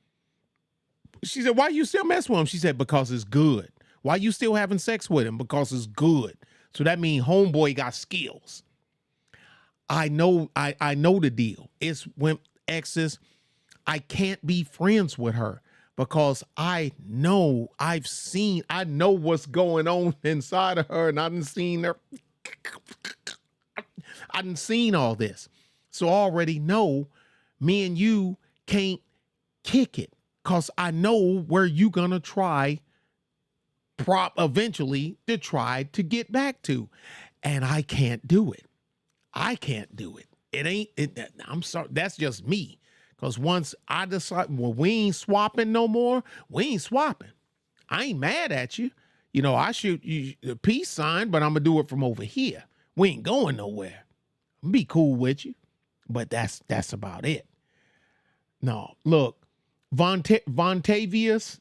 Speaker 1: She said, why you still mess with him? She said, because it's good. Why you still having sex with him? Because it's good. So that means homeboy got skills. I know the deal. It's when exes, I can't be friends with her because I know what's going on inside of her, and I done seen all this. So I already know me and you can't kick it because I know where you gonna try eventually to try to get back to. And I can't do it. I can't do it. I'm sorry. That's just me. Because once I decide, well, we ain't swapping no more, we ain't swapping. I ain't mad at you. You know, I shoot you a peace sign, but I'm going to do it from over here. We ain't going nowhere. Be cool with you. But that's about it. No, look, Vontavious,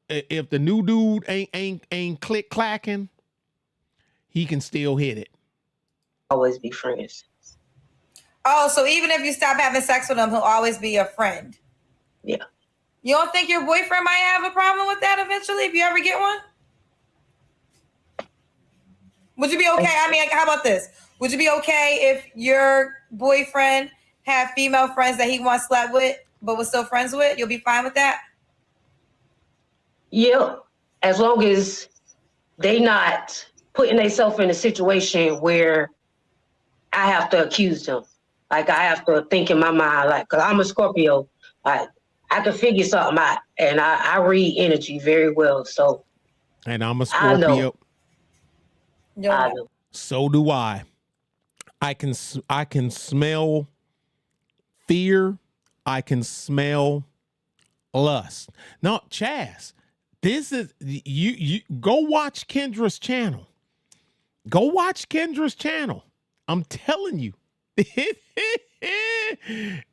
Speaker 1: if the new dude ain't click clacking, he can still hit it.
Speaker 9: Always be friends.
Speaker 10: Oh, so even if you stop having sex with him, he'll always be your friend.
Speaker 9: Yeah.
Speaker 10: You don't think your boyfriend might have a problem with that eventually if you ever get one? Would you be okay? I mean, how about this? Would you be okay if your boyfriend had female friends that he once slept with but was still friends with? You'll be fine with that?
Speaker 9: Yeah, as long as they not putting themselves in a situation where I have to accuse them. Like, I have to think in my mind, like, because I'm a Scorpio, like, I can figure something out, and I read energy very well. So,
Speaker 1: and I'm a Scorpio.
Speaker 9: I know.
Speaker 1: So do I. I can smell fear. I can smell lust. No, Chaz, this is you go watch Kendra's channel. Go watch Kendra's channel. I'm telling you.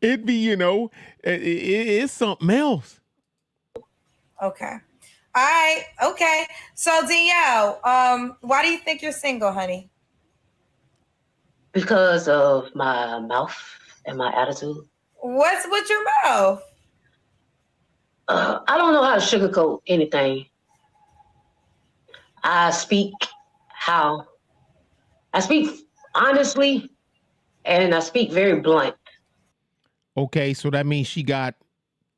Speaker 1: It'd be, you know, it's something else.
Speaker 10: Okay. All right. Okay. So Danielle, why do you think you're single, honey?
Speaker 9: Because of my mouth and my attitude.
Speaker 10: What's with your mouth?
Speaker 9: I don't know how to sugarcoat anything. I speak honestly, and I speak very blunt.
Speaker 1: Okay, so that means she got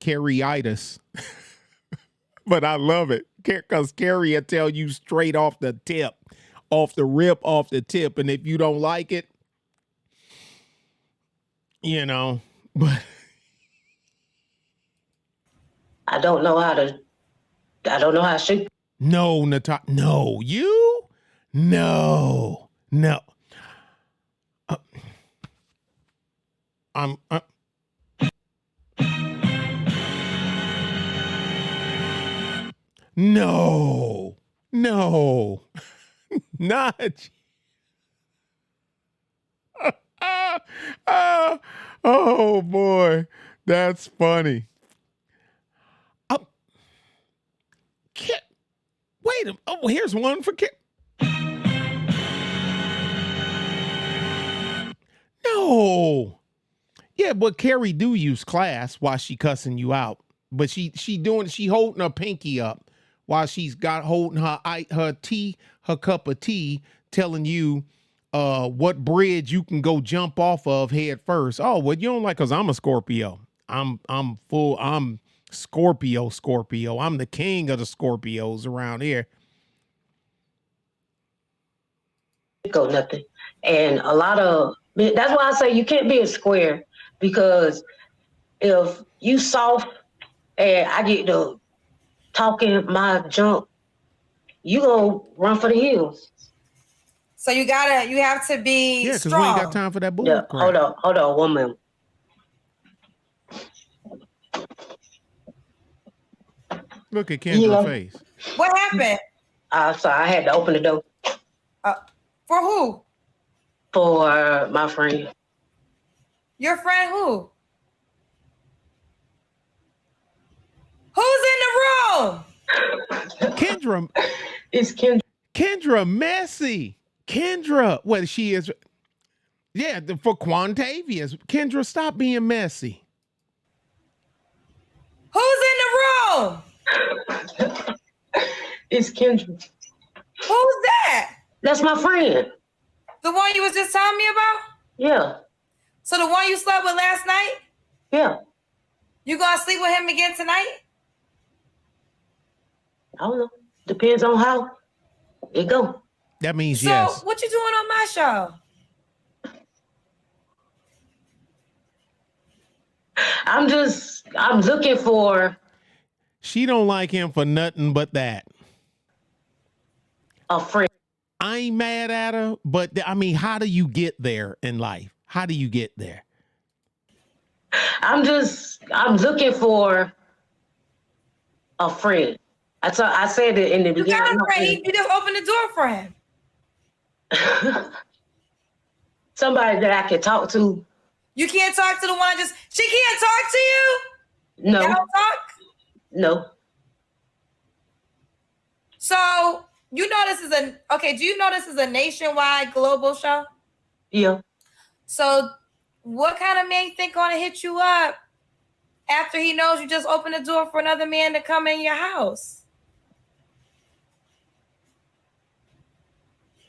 Speaker 1: carryitis. But I love it because Carrie will tell you straight off the tip, off the rip, off the tip. And if you don't like it, you know, but
Speaker 9: I don't know how to shoot.
Speaker 1: No, no, you? No. No, not. Oh boy, that's funny. Wait a minute. Oh, here's one for Kit. No. Yeah, but Carrie do use class while she cussing you out. But she holding her pinky up while she's got holding her cup of tea, telling you what bridge you can go jump off of head first. Oh, well, you don't like, because I'm a Scorpio. I'm Scorpio. I'm the king of the Scorpios around here.
Speaker 9: Go nothing. And that's why I say you can't be a square, because if you soft and I get to talking my junk, you gonna run for the hills.
Speaker 10: So you have to be
Speaker 1: because we ain't got time for that bull crap.
Speaker 9: Hold on, 1 minute.
Speaker 1: Look at Kendra's face.
Speaker 10: What happened?
Speaker 9: Sorry, I had to open the door.
Speaker 10: For who?
Speaker 9: For my friend.
Speaker 10: Your friend who? Who's in the room?
Speaker 1: Kendra.
Speaker 9: It's Kendra.
Speaker 1: Kendra Messy. Kendra. Well, she is. Yeah, for Quantavious. Kendra, stop being messy.
Speaker 10: Who's in the room?
Speaker 9: It's Kendra.
Speaker 10: Who's that?
Speaker 9: That's my friend.
Speaker 10: The one you was just telling me about?
Speaker 9: Yeah.
Speaker 10: So the one you slept with last night?
Speaker 9: Yeah.
Speaker 10: You gonna sleep with him again tonight?
Speaker 9: I don't know. Depends on how it go.
Speaker 1: That means
Speaker 10: so,
Speaker 1: yes.
Speaker 10: So what you doing on my show?
Speaker 9: I'm looking for.
Speaker 1: She don't like him for nothing but that.
Speaker 9: A friend.
Speaker 1: I ain't mad at her, but I mean, how do you get there in life? How do you get there?
Speaker 9: I'm looking for a friend. I said it in the
Speaker 10: You
Speaker 9: beginning.
Speaker 10: got a friend. You just opened the door for him.
Speaker 9: Somebody that I can talk to.
Speaker 10: You can't talk to the one she can't talk to you?
Speaker 9: No.
Speaker 10: Y'all don't talk?
Speaker 9: No.
Speaker 10: So you know this is do you know this is a nationwide global show?
Speaker 9: Yeah.
Speaker 10: So what kind of man you think gonna hit you up after he knows you just opened the door for another man to come in your house?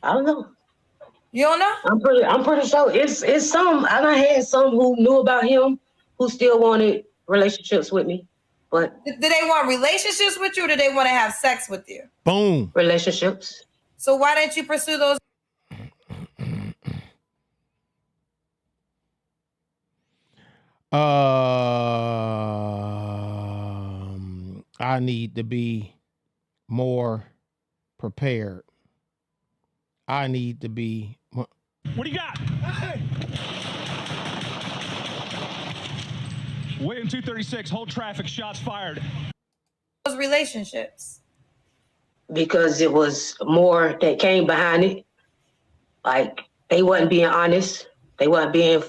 Speaker 9: I don't know.
Speaker 10: You don't know?
Speaker 9: I'm pretty sure it's some. I done had some who knew about him who still wanted relationships with me. But
Speaker 10: do they want relationships with you, or do they want to have sex with you?
Speaker 1: Boom.
Speaker 9: Relationships.
Speaker 10: So why didn't you pursue those?
Speaker 1: I need to be more prepared. I need to be more.
Speaker 6: What do you got? Hey. Waiting 236, hold traffic, shots fired.
Speaker 10: Those relationships.
Speaker 9: Because it was more that came behind it. Like they wasn't being honest. They wasn't being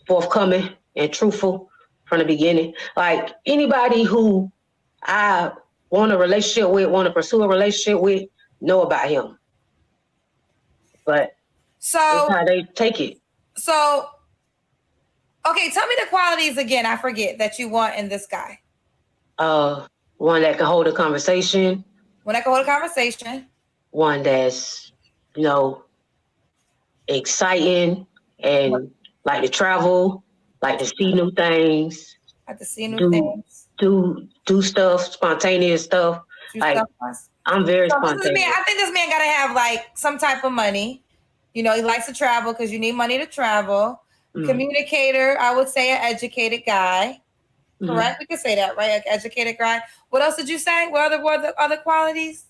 Speaker 9: forthcoming and truthful from the beginning. Like anybody who I want a relationship with, want to pursue a relationship with, know about him. But
Speaker 10: so
Speaker 9: that's how they take it.
Speaker 10: So, okay, tell me the qualities again. I forget that you want in this guy.
Speaker 9: One that can hold a conversation.
Speaker 10: One that can hold a conversation.
Speaker 9: One that's, exciting and like to travel, like to see new things.
Speaker 10: Like to see new things.
Speaker 9: Do stuff, spontaneous stuff. I'm very spontaneous.
Speaker 10: I think this man gotta have like some type of money. He likes to travel because you need money to travel. Mm-hmm. Communicator, I would say an educated guy. Mm-hmm. Correct? We can say that, right? An educated guy. What else did you say? What other qualities?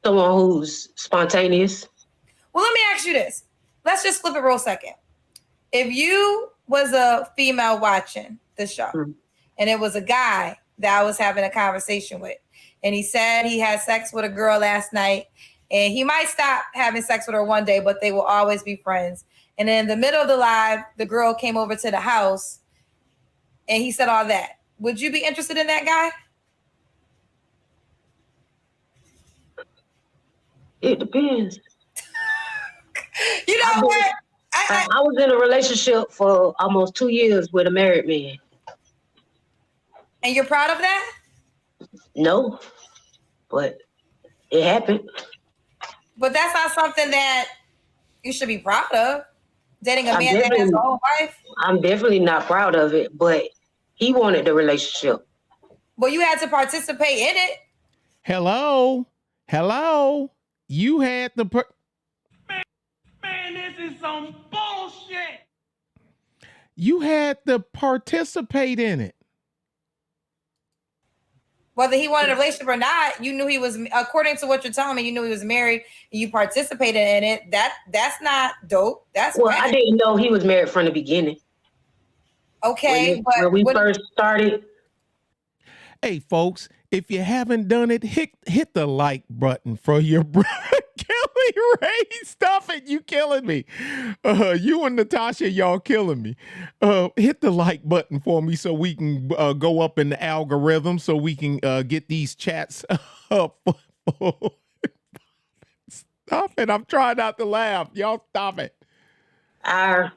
Speaker 9: Someone who's spontaneous.
Speaker 10: Well, let me ask you this. Let's just flip it real second. If you was a female watching the show, and it was a guy that I was having a conversation with, and he said he had sex with a girl last night, and he might stop having sex with her one day, but they will always be friends. And then in the middle of the live, the girl came over to the house, and he said all that. Would you be interested in that guy?
Speaker 9: It depends.
Speaker 10: You know what?
Speaker 9: I was in a relationship for almost 2 years with a married man.
Speaker 10: And you're proud of that?
Speaker 9: No, but it happened.
Speaker 10: But that's not something that you should be proud of. Dating a man that has a whole wife. I'm
Speaker 9: definitely not proud of it, but he wanted the relationship.
Speaker 10: Well, you had to participate in it.
Speaker 1: Hello. You had the
Speaker 6: Man, this is some bullshit.
Speaker 1: You had to participate in it.
Speaker 10: Whether he wanted a relationship or not, you knew he was, according to what you're telling me, you knew he was married and you participated in it. That's not dope.
Speaker 9: I didn't know he was married from the beginning.
Speaker 10: Okay.
Speaker 9: When we first started.
Speaker 1: Hey, folks, if you haven't done it, hit the like button for your brother. Kelly Ray, stop it. You killing me. You and Natasha, y'all killing me. Hit the like button for me so we can go up in the algorithm so we can get these chats up. Stop it. I'm trying not to laugh. Y'all stop it.
Speaker 9: Our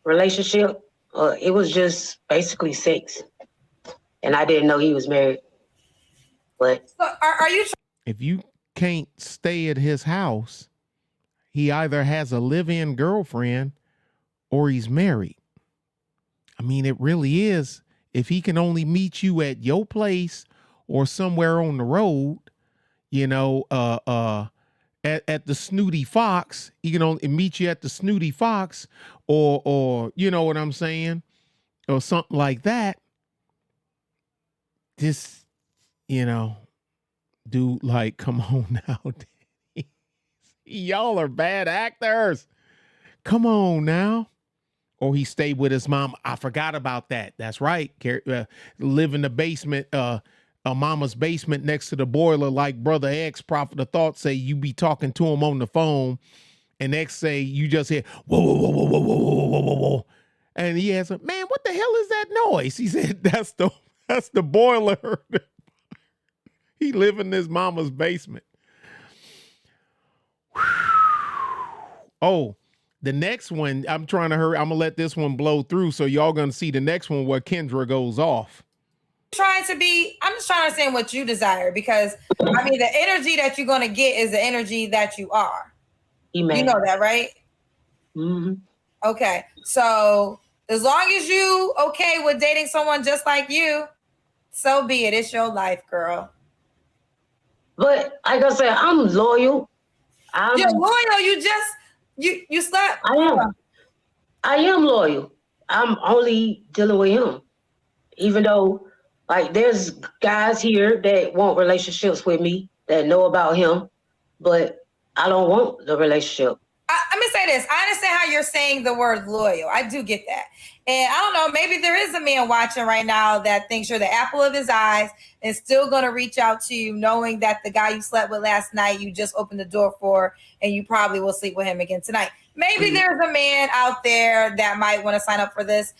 Speaker 9: relationship, it was just basically sex. And I didn't know he was married. But
Speaker 10: so are you?
Speaker 1: If you can't stay at his house, he either has a live-in girlfriend or he's married. I mean, it really is. If he can only meet you at your place or somewhere on the road, at the Snooty Fox, he can only meet you at the Snooty Fox or you know what I'm saying? Or something like that. This, dude, like, come on now. Y'all are bad actors. Come on now. Or he stayed with his mom. I forgot about that. That's right. Live in the basement, a mama's basement next to the boiler, like Brother X, Prophet of Thought, say you be talking to him on the phone, and X say you just hear whoa, whoa, whoa, whoa, whoa, whoa, whoa, whoa, whoa. And he asked him, man, what the hell is that noise? He said, that's the boiler. He live in his mama's basement. Oh, the next one, I'm trying to hurry. I'm gonna let this one blow through, so y'all gonna see the next one where Kendra goes off.
Speaker 10: I'm just trying to understand what you desire, because I mean the energy that you're gonna get is the energy that you are. You know that, right?
Speaker 9: Mm-hmm.
Speaker 10: Okay, so as long as you okay with dating someone just like you, so be it. It's your life, girl.
Speaker 9: But like I said, I'm loyal.
Speaker 10: You're loyal. You slept.
Speaker 9: I am loyal. I'm only dealing with him. Even though, like, there's guys here that want relationships with me that know about him, but I don't want the relationship.
Speaker 10: Let me say this. I understand how you're saying the word loyal. I do get that. And I don't know, maybe there is a man watching right now that thinks you're the apple of his eyes and still going to reach out to you knowing that the guy you slept with last night, you just opened the door for, and you probably will sleep with him again tonight. Maybe there's a man out there that might want to sign up for this.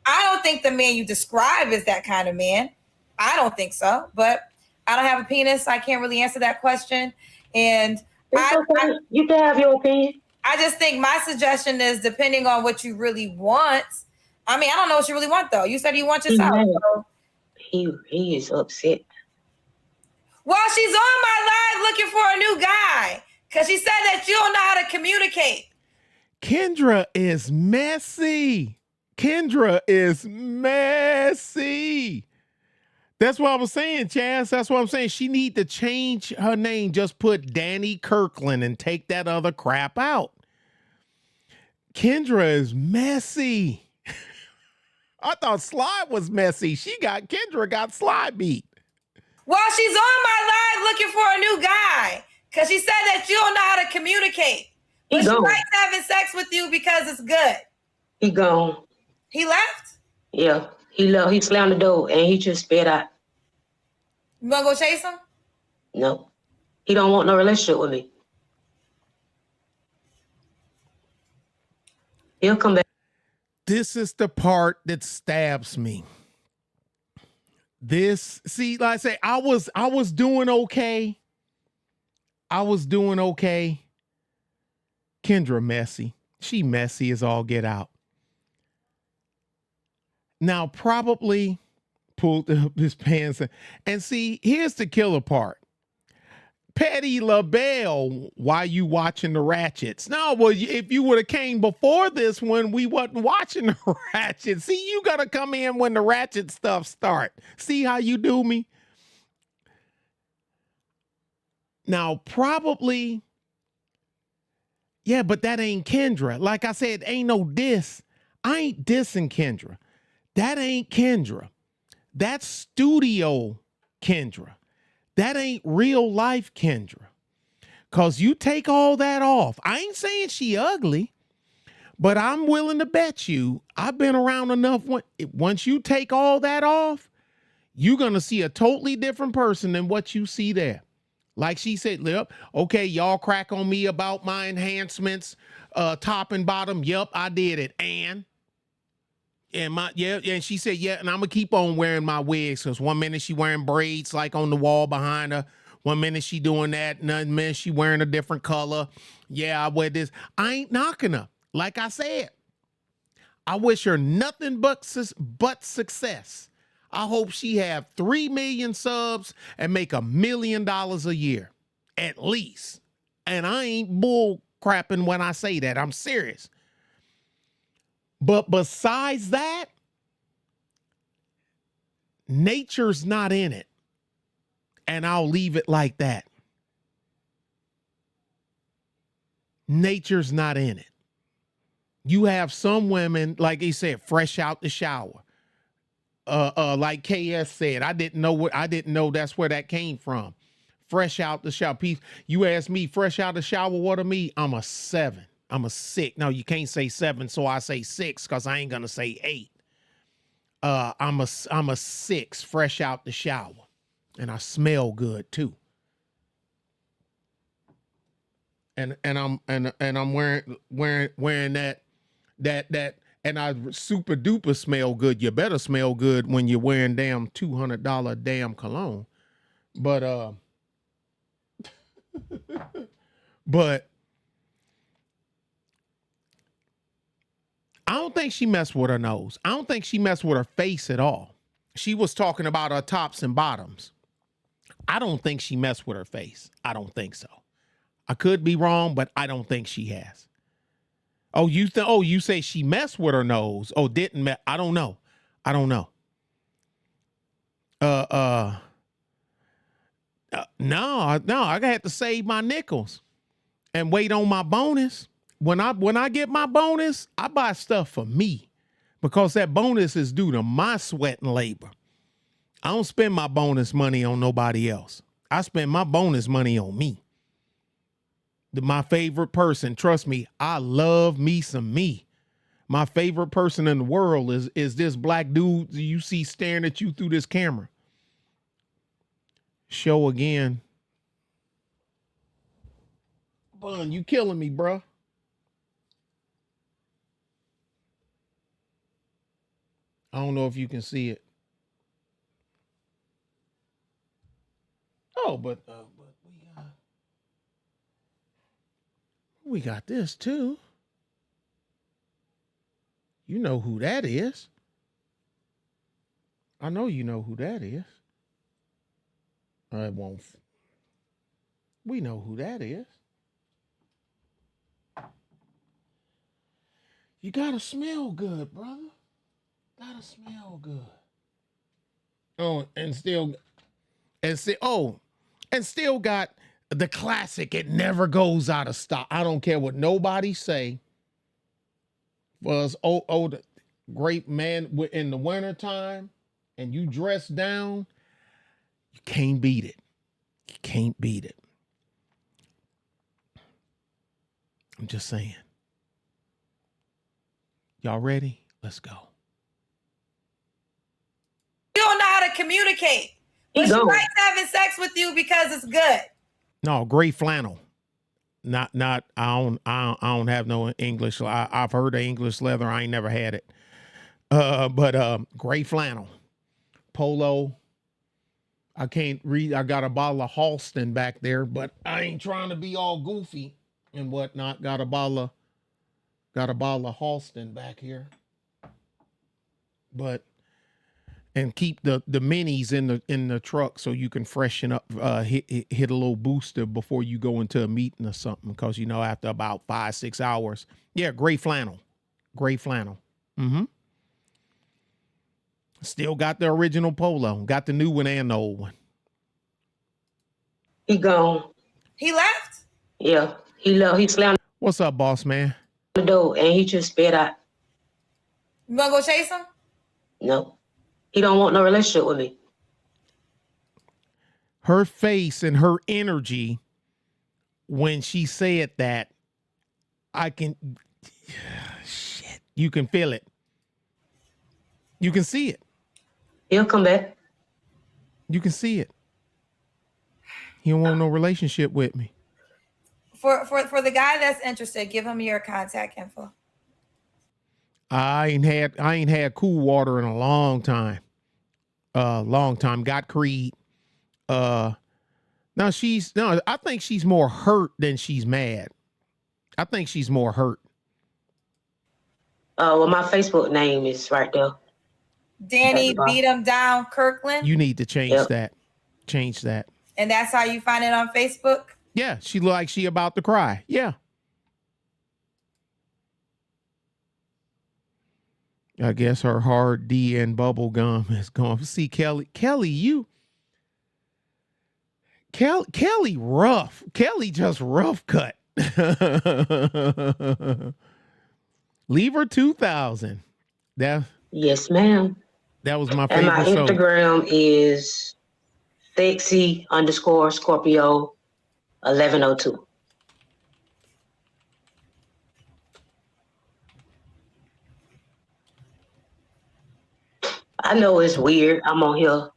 Speaker 10: I don't think the man you describe is that kind of man. I don't think so, but I don't have a penis. I can't really answer that question. And
Speaker 9: you can have your opinion.
Speaker 10: I just think my suggestion is, depending on what you really want. I mean, I don't know what you really want, though. You said you want yourself. So.
Speaker 9: He is upset.
Speaker 10: Well, she's on my live looking for a new guy because she said that you don't know how to communicate.
Speaker 1: Kendra is messy. Kendra is messy. That's what I was saying, Chaz. That's what I'm saying. She need to change her name. Just put Danny Kirkland and take that other crap out. Kendra is messy. I thought Sly was messy. Kendra got Sly beat.
Speaker 10: Well, she's on my live looking for a new guy because she said that you don't know how to communicate. But she likes having sex with you because it's good.
Speaker 9: He gone.
Speaker 10: He left?
Speaker 9: Yeah. He left. He slammed the door and he just spit out.
Speaker 10: You want to go chase him?
Speaker 9: No. He don't want no relationship with me. He'll come back.
Speaker 1: This is the part that stabs me. Like I say, I was doing okay. Kendra messy. She messy as all get out. Now probably pulled up his pants and see, here's the killer part. Patty LaBelle, why you watching the Ratchets? No, well, if you would have came before this one, we wasn't watching the Ratchets. See, you gotta come in when the Ratchet stuff start. See how you do me? Now, probably, yeah, but that ain't Kendra. Like I said, ain't no diss. I ain't dissing Kendra. That ain't Kendra. That's studio Kendra. That ain't real life Kendra. Cause you take all that off. I ain't saying she ugly, but I'm willing to bet you I've been around enough. Once you take all that off, you're going to see a totally different person than what you see there. Like she said, okay, y'all crack on me about my enhancements, top and bottom. Yep, I did it. And she said, yeah, and I'm gonna keep on wearing my wigs, because one minute she wearing braids like on the wall behind her. One minute she doing that, another minute she wearing a different color. Yeah, I wear this. I ain't knocking her. Like I said, I wish her nothing but success. I hope she have 3 million subs and make $1 million a year, at least. And I ain't bull crapping when I say that. I'm serious. But besides that, nature's not in it. And I'll leave it like that. Nature's not in it. You have some women, like they said, fresh out the shower. Like KS said, I didn't know that's where that came from. Fresh out the shower. You ask me, fresh out the shower, what to me? I'm a 7. I'm a 6. No, you can't say 7, so I say 6 because I ain't gonna say 8. I'm a 6, fresh out the shower, and I smell good too. And I'm wearing that, and I super duper smell good. You better smell good when you're wearing damn $200 damn cologne. But but I don't think she messed with her nose. I don't think she messed with her face at all. She was talking about her tops and bottoms. I don't think she messed with her face. I don't think so. I could be wrong, but I don't think she has. Oh, you say she messed with her nose. Oh, didn't mess. I don't know. No, I had to save my nickels and wait on my bonus. When I get my bonus, I buy stuff for me because that bonus is due to my sweat and labor. I don't spend my bonus money on nobody else. I spend my bonus money on me. My favorite person, trust me, I love me some me. My favorite person in the world is this black dude you see staring at you through this camera. Show again. Bun, you killing me, bruh. I don't know if you can see it. Oh, but we got this too. You know who that is. I know you know who that is. I won't. We know who that is. You gotta smell good, brother. Gotta smell good. Oh, and still got the classic. It never goes out of stock. I don't care what nobody say. Was the great man in the wintertime and you dress down, you can't beat it. You can't beat it. I'm just saying. Y'all ready? Let's go.
Speaker 10: You don't know how to communicate. But she likes having sex with you because it's good. No,
Speaker 1: gray flannel. Not. I don't have no English. I've heard of English leather. I ain't never had it. But gray flannel, polo. I can't read. I got a bottle of Halston back there, but I ain't trying to be all goofy and whatnot. Got a bottle of Halston back here. But and keep the minis in the truck so you can freshen up, hit a little booster before you go into a meeting or something. Because after about 5-6 hours, yeah, gray flannel. Mm-hmm. Still got the original polo. Got the new one and the old one.
Speaker 9: He gone.
Speaker 10: He left?
Speaker 9: Yeah, he left. He slammed
Speaker 1: What's up, boss man?
Speaker 9: the door and he just spit out.
Speaker 10: You gonna go chase him?
Speaker 9: No. He don't want no relationship with me.
Speaker 1: Her face and her energy when she said that, shit, you can feel it. You can see it.
Speaker 9: He'll come back.
Speaker 1: You can see it. He don't want no relationship with me.
Speaker 10: For the guy that's interested, give him your contact info.
Speaker 1: I ain't had cool water in a long time. Got Creed. I think she's more hurt than she's mad. I think she's more hurt.
Speaker 9: Well, my Facebook name is right there.
Speaker 10: Danny beat him down, Kirkland.
Speaker 1: You need to change that. Change that.
Speaker 10: And that's how you find it on Facebook?
Speaker 1: Yeah, she look like she about to cry. Yeah. I guess her hard D and bubble gum is gone. See, Kelly, Kelly rough. Kelly just rough cut. Leave her 2000.
Speaker 9: Yes, ma'am.
Speaker 1: That was my favorite.
Speaker 9: And my Instagram is sexy_Scorpio 1102. I know it's weird. I'm on here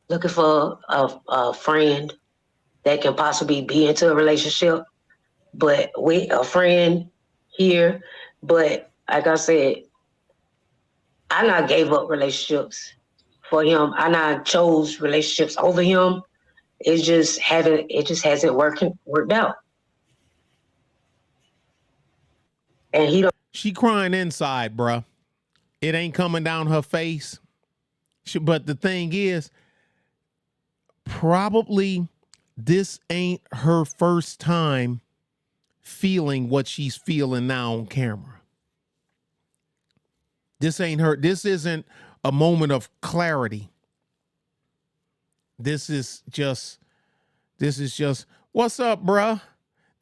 Speaker 9: looking for a friend that can possibly be into a relationship, but with a friend here. But like I said, I not gave up relationships for him. I not chose relationships over him. It just hasn't worked out. And he don't.
Speaker 1: She crying inside, bruh. It ain't coming down her face. But the thing is, probably this ain't her first time feeling what she's feeling now on camera. This isn't a moment of clarity. This is just, what's up, bruh?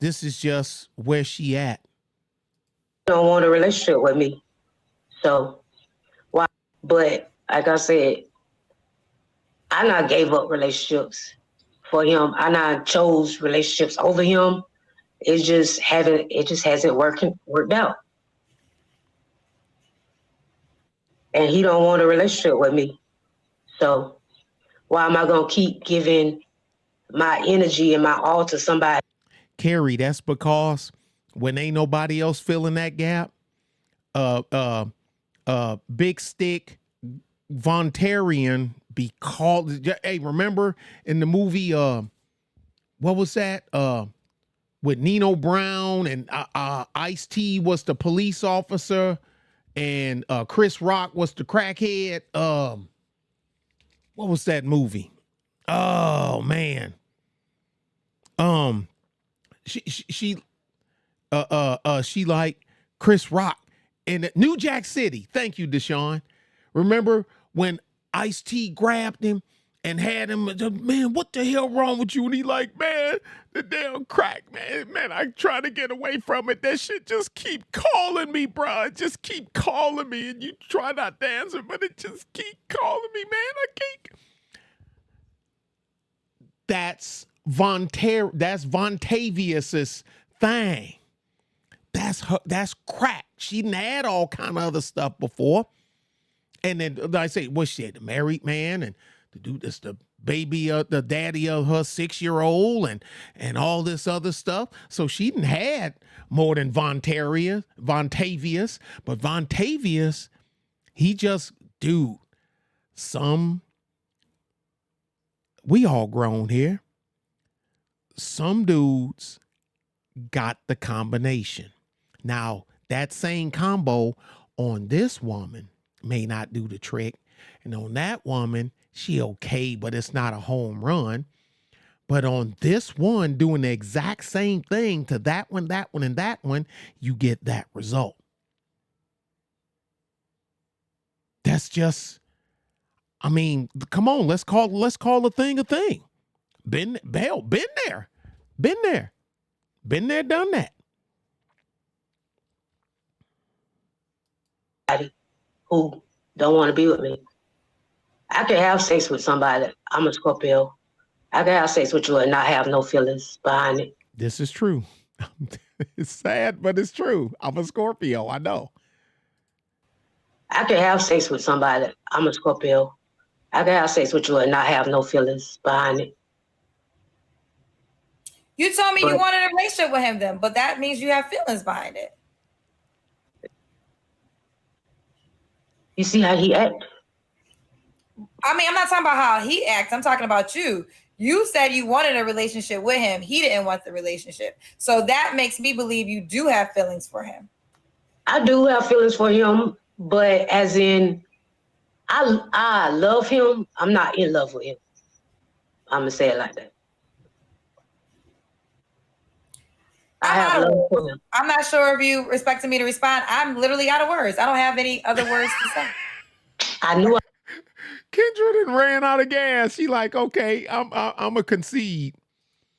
Speaker 1: This is just where she at.
Speaker 9: Don't want a relationship with me. So why? But like I said, I not gave up relationships for him. I not chose relationships over him. It just hasn't worked out. And he don't want a relationship with me. So why am I gonna keep giving my energy and my all to somebody?
Speaker 1: Carrie, that's because when ain't nobody else filling that gap, Big Stick Vontarian be called. Hey, remember in the movie, what was that? With Nino Brown and Ice-T was the police officer and Chris Rock was the crackhead. What was that movie? Oh man. She like Chris Rock in New Jack City. Thank you, Deshaun. Remember when Ice-T grabbed him and had him, man, what the hell wrong with you? And he like, man, the damn crack, man, I try to get away from it. That shit just keep calling me, bro. It just keep calling me, and you try not to answer, but it just keep calling me, man. I can't. That's Vontavius's thing. That's crack. She done had all kind of other stuff before. And then I say, what's she, the married man, and the dude that's the baby, the daddy of her 6-year-old, and all this other stuff. So she done had more than Vontavious, but Vontavious, he just, dude, we all grown here. Some dudes got the combination. Now, that same combo on this woman may not do the trick. And on that woman, she okay, but it's not a home run. But on this one, doing the exact same thing to that one, and that one, you get that result. That's just, I mean, come on, let's call a thing a thing. Been there, done that.
Speaker 9: Who don't want to be with me. I can have sex with somebody. I'm a Scorpio. I can have sex with you and not have no feelings behind it.
Speaker 1: This is true. It's sad, but it's true. I'm a Scorpio. I know.
Speaker 9: I can have sex with somebody. I'm a Scorpio. I can have sex with you and not have no feelings behind it.
Speaker 10: You told me you wanted a relationship with him then, but that means you have feelings behind it.
Speaker 9: You see how he act?
Speaker 10: I mean, I'm not talking about how he acts. I'm talking about you. You said you wanted a relationship with him. He didn't want the relationship. So that makes me believe you do have feelings for him.
Speaker 9: I do have feelings for him, but as in, I love him. I'm not in love with him. I'm going to say it like that. I have love for him.
Speaker 10: I'm not sure if you expected me to respond. I'm literally out of words. I don't have any other words to say.
Speaker 9: I knew
Speaker 1: Kendra done ran out of gas. She like, okay, I'm a concede.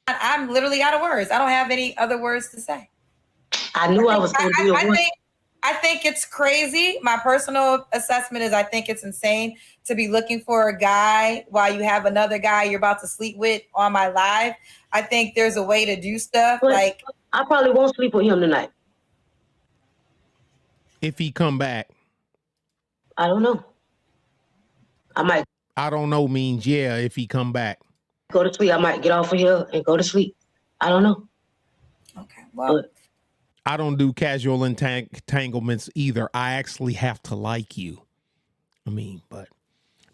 Speaker 10: I'm literally out of words. I don't have any other words to say.
Speaker 9: I knew I was going to be a woman.
Speaker 10: I think it's crazy. My personal assessment is I think it's insane to be looking for a guy while you have another guy you're about to sleep with on my live. I think there's a way to do stuff.
Speaker 9: But
Speaker 10: like
Speaker 9: I probably won't sleep with him tonight.
Speaker 1: If he come back.
Speaker 9: I don't know. I might
Speaker 1: I don't know means yeah if he come back.
Speaker 9: go to sleep. I might get off of here and go to sleep. I don't know.
Speaker 10: Okay. Well,
Speaker 1: I don't do casual entanglements either. I actually have to like you. I mean, but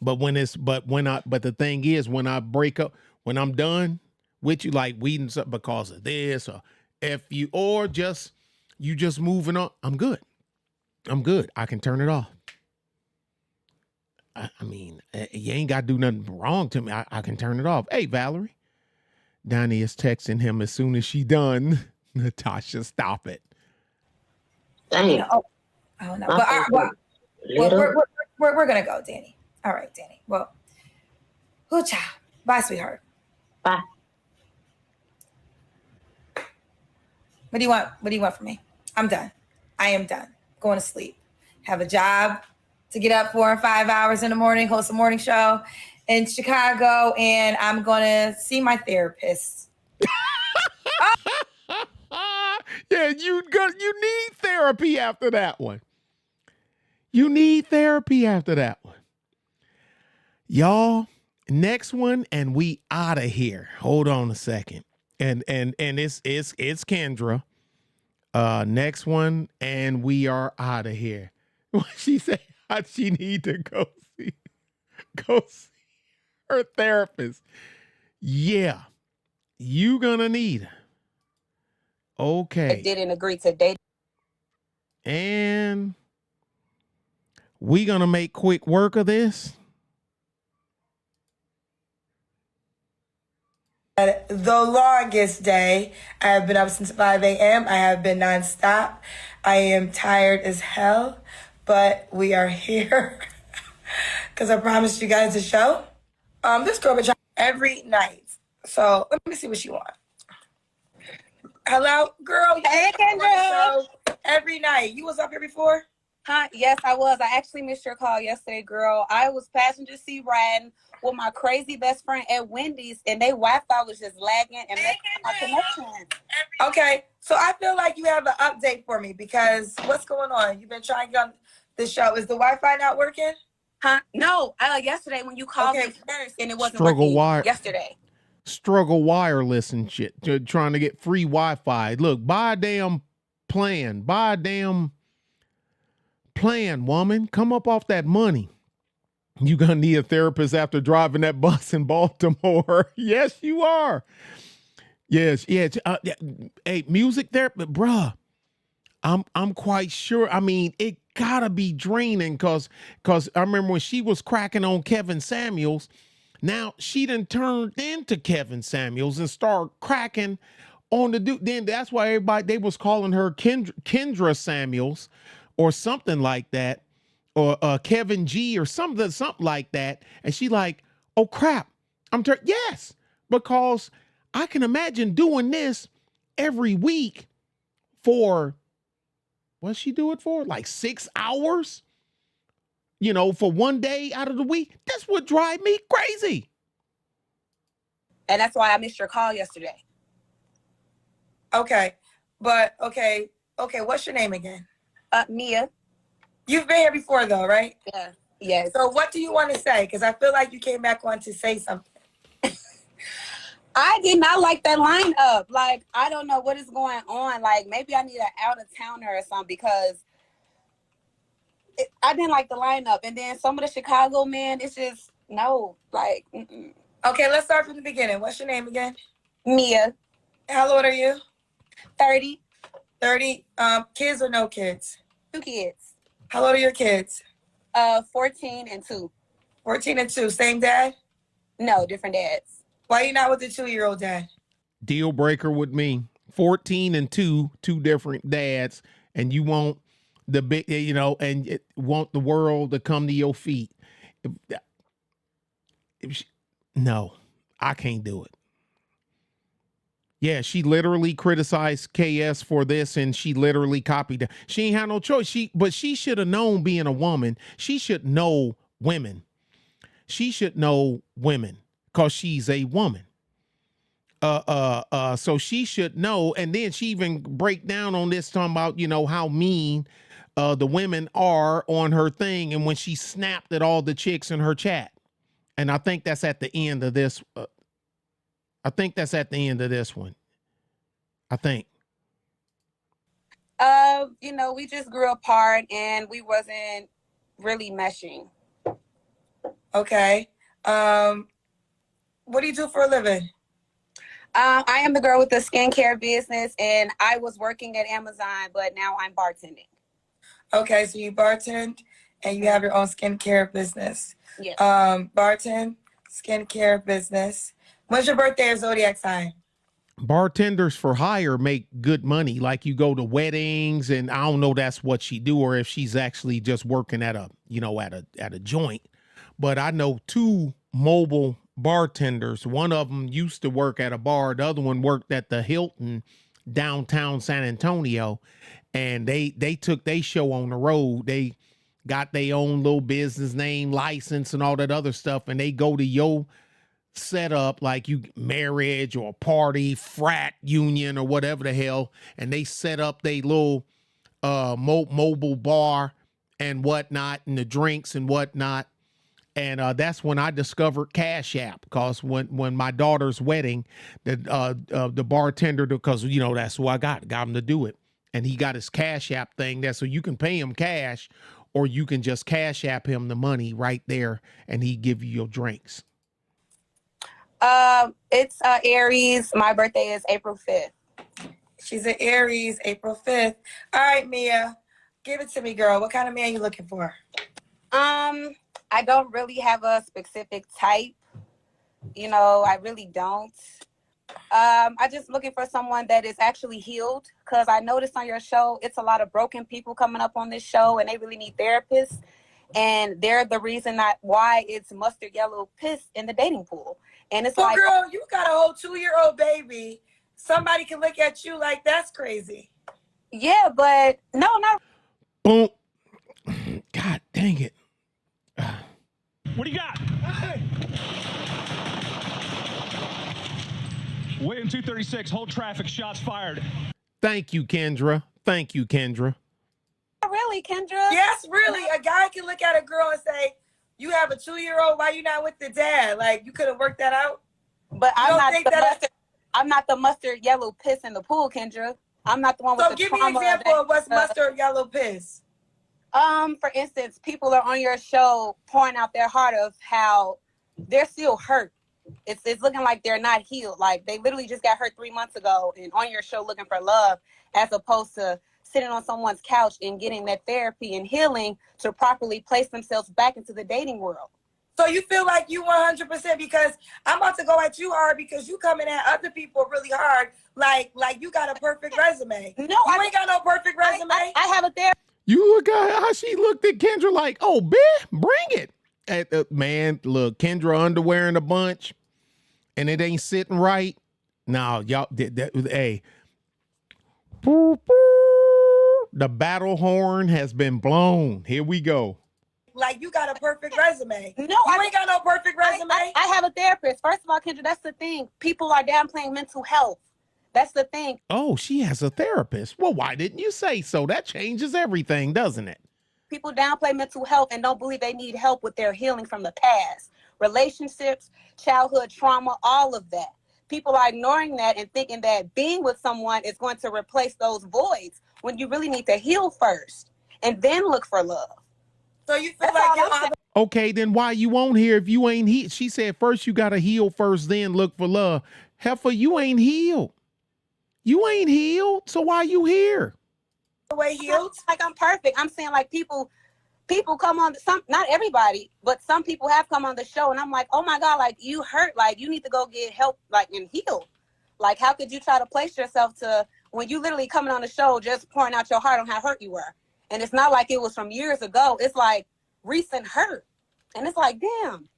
Speaker 1: the thing is, when I break up, when I'm done with you, like we because of this, or if you, or just you just moving on, I'm good. I'm good. I can turn it off. I mean, you ain't got to do nothing wrong to me. I can turn it off. Hey, Valerie. Donnie is texting him as soon as she done. Natasha, stop it.
Speaker 9: Dang.
Speaker 10: I don't know. But we're going to go, Danny. All right, Danny. Well, hoo-cha. Bye, sweetheart.
Speaker 9: Bye.
Speaker 10: What do you want? What do you want from me? I'm done. I am done. Going to sleep. Have a job to get up 4 and 5 hours in the morning, host a morning show in Chicago, and I'm going to see my therapist.
Speaker 1: Yeah, you need therapy after that one. You need therapy after that one. Y'all, next one, and we out of here. Hold on a second. And it's Kendra. Next one, and we are out of here. She said she need to go see her therapist. Yeah, you gonna need her. Okay.
Speaker 13: I didn't agree to date.
Speaker 1: And we gonna make quick work of this.
Speaker 10: The longest day. I have been up since 5 a.m. I have been nonstop. I am tired as hell, but we are here because I promised you guys a show. This girl been trying every night. So let me see what she wants. Hello, girl.
Speaker 13: Hey, Kendra.
Speaker 10: Every night. You was up here before?
Speaker 13: Huh? Yes, I was. I actually missed your call yesterday, girl. I was passenger seat riding with my crazy best friend at Wendy's, and they Wi-Fi was just lagging and messing my connection.
Speaker 10: Okay, so I feel like you have an update for me because what's going on? You've been trying to get on the show. Is the Wi-Fi not working?
Speaker 13: Huh? No. Yesterday when you called me first, and it wasn't
Speaker 1: Struggle
Speaker 13: working yesterday.
Speaker 1: Struggle wireless and shit. Trying to get free Wi-Fi. Look, buy a damn plan. Buy a damn plan, woman. Come up off that money. You gonna need a therapist after driving that bus in Baltimore. Yes, you are. Yes. Hey, music therapy, bruh. I'm quite sure. I mean, it gotta be draining because I remember when she was cracking on Kevin Samuels. Now she done turned into Kevin Samuels and started cracking on the dude. Then that's why they was calling her Kendra Samuels or something like that, or Kevin G or something like that. And she like, oh crap, yes, because I can imagine doing this every week for what's she do it for? Like 6 hours? You know, for one day out of the week. This would drive me crazy.
Speaker 13: And that's why I missed your call yesterday.
Speaker 10: Okay. But okay, what's your name again?
Speaker 13: Mia.
Speaker 10: You've been here before though, right?
Speaker 13: Yeah. Yes.
Speaker 10: So what do you want to say? Because I feel like you came back on to say something.
Speaker 13: I did not like that lineup. Like, I don't know what is going on. Like, maybe I need an out-of-towner or something because I didn't like the lineup. And then some of the Chicago men, it's just, no. Like, mm-mm.
Speaker 10: Okay, let's start from the beginning. What's your name again?
Speaker 13: Mia.
Speaker 10: How old are you?
Speaker 13: 30.
Speaker 10: 30. Kids or no kids?
Speaker 13: 2 kids.
Speaker 10: How old are your kids?
Speaker 13: 14 and 2.
Speaker 10: 14 and 2. Same dad?
Speaker 13: No, different dads.
Speaker 10: Why are you not with the 2-year-old dad?
Speaker 1: Deal breaker with me. 14 and 2 different dads, and you want the big, you know, and want the world to come to your feet. No, I can't do it. Yeah, she literally criticized KS for this, and she literally copied it. She ain't had no choice. But she should have known, being a woman, she should know women. She should know women because she's a woman. So she should know. And then she even break down on this, talking about, you know, how mean the women are on her thing, and when she snapped at all the chicks in her chat. And I think that's at the end of this. I think that's at the end of this one. I think.
Speaker 13: You know, we just grew apart and we wasn't really meshing.
Speaker 10: Okay. What do you do for a living?
Speaker 13: I am the girl with the skincare business, and I was working at Amazon, but now I'm bartending.
Speaker 10: Okay, so you bartend and you have your own skincare business.
Speaker 13: Yes.
Speaker 10: Bartend, skincare business. When's your birthday or zodiac sign?
Speaker 1: Bartenders for hire make good money. Like you go to weddings, and I don't know that's what she do, or if she's actually just working at a, you know, at a joint. But I know 2 mobile bartenders. One of them used to work at a bar. The other one worked at the Hilton downtown San Antonio. And they took their show on the road. They got their own little business name, license, and all that other stuff. And they go to your setup, like you marriage or party, frat union or whatever the hell. And they set up their little mobile bar and whatnot, and the drinks and whatnot. And that's when I discovered Cash App, because when my daughter's wedding, the bartender, because, you know, that's who I got him to do it. And he got his Cash App thing there, so you can pay him cash, or you can just Cash App him the money right there, and he give you your drinks.
Speaker 13: It's Aries. My birthday is April 5th.
Speaker 10: She's an Aries, April 5th. All right, Mia, give it to me, girl. What kind of man you looking for?
Speaker 13: I don't really have a specific type. You know, I really don't. I just looking for someone that is actually healed, because I noticed on your show, it's a lot of broken people coming up on this show, and they really need therapists. And they're the reason why it's mustard yellow piss in the dating pool. And it's like,
Speaker 10: girl, you got a whole 2-year-old baby. Somebody can look at you like that's crazy.
Speaker 13: Yeah, but no, not.
Speaker 1: Boom. God dang it.
Speaker 6: What do you got? Waiting 236, hold traffic, shots fired.
Speaker 1: Thank you, Kendra. Thank you, Kendra.
Speaker 13: Really, Kendra?
Speaker 10: Yes, really. A guy can look at a girl and say, you have a 2-year-old, why you not with the dad? Like, you could have worked that out?
Speaker 13: But I'm not the mustard yellow piss in the pool, Kendra. I'm not the one with the
Speaker 10: trauma. So give me an example of what's mustard yellow piss.
Speaker 13: For instance, people are on your show pouring out their heart of how they're still hurt. It's looking like they're not healed. Like they literally just got hurt 3 months ago and on your show looking for love, as opposed to sitting on someone's couch and getting that therapy and healing to properly place themselves back into the dating world.
Speaker 10: So you feel like you 100%, because I'm about to go at you hard because you coming at other people really hard. Like you got a perfect resume.
Speaker 13: No,
Speaker 10: you ain't got no perfect resume.
Speaker 13: I have a therapist.
Speaker 1: You look at how she looked at Kendra like, oh, bitch, bring it. Man, look, Kendra underwear in a bunch, and it ain't sitting right. Now, y'all, hey, the battle horn has been blown. Here we go.
Speaker 10: Like you got a perfect resume.
Speaker 13: No,
Speaker 10: you ain't got no perfect resume.
Speaker 13: I have a therapist. First of all, Kendra, that's the thing. People are downplaying mental health. That's the thing.
Speaker 1: Oh, she has a therapist. Well, why didn't you say so? That changes everything, doesn't it?
Speaker 13: People downplay mental health and don't believe they need help with their healing from the past. Relationships, childhood trauma, all of that. People are ignoring that and thinking that being with someone is going to replace those voids when you really need to heal first and then look for love.
Speaker 10: So you feel like
Speaker 1: okay, then why you on here if you ain't healed? She said first you got to heal first, then look for love. Heifer, you ain't healed. You ain't healed, so why you here?
Speaker 10: The way healed?
Speaker 13: Like I'm perfect. I'm saying like people come on, not everybody, but some people have come on the show and I'm like, oh my God, like you hurt, like you need to go get help, like and heal. Like how could you try to place yourself to when you literally coming on the show just pouring out your heart on how hurt you were? And it's not like it was from years ago. It's like recent hurt. And it's like, damn.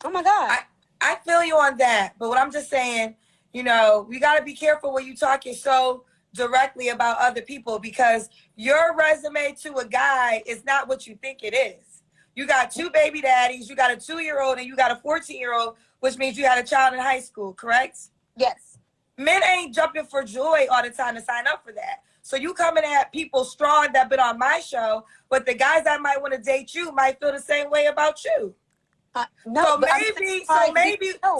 Speaker 13: Oh my God.
Speaker 10: I feel you on that. But what I'm just saying, you know, we got to be careful when you talking so directly about other people, because your resume to a guy is not what you think it is. You got 2 baby daddies, you got a 2-year-old, and you got a 14-year-old, which means you had a child in high school, correct?
Speaker 13: Yes.
Speaker 10: Men ain't jumping for joy all the time to sign up for that. So you coming at people strong that been on my show, but the guys that might want to date you might feel the same way about you.
Speaker 13: No,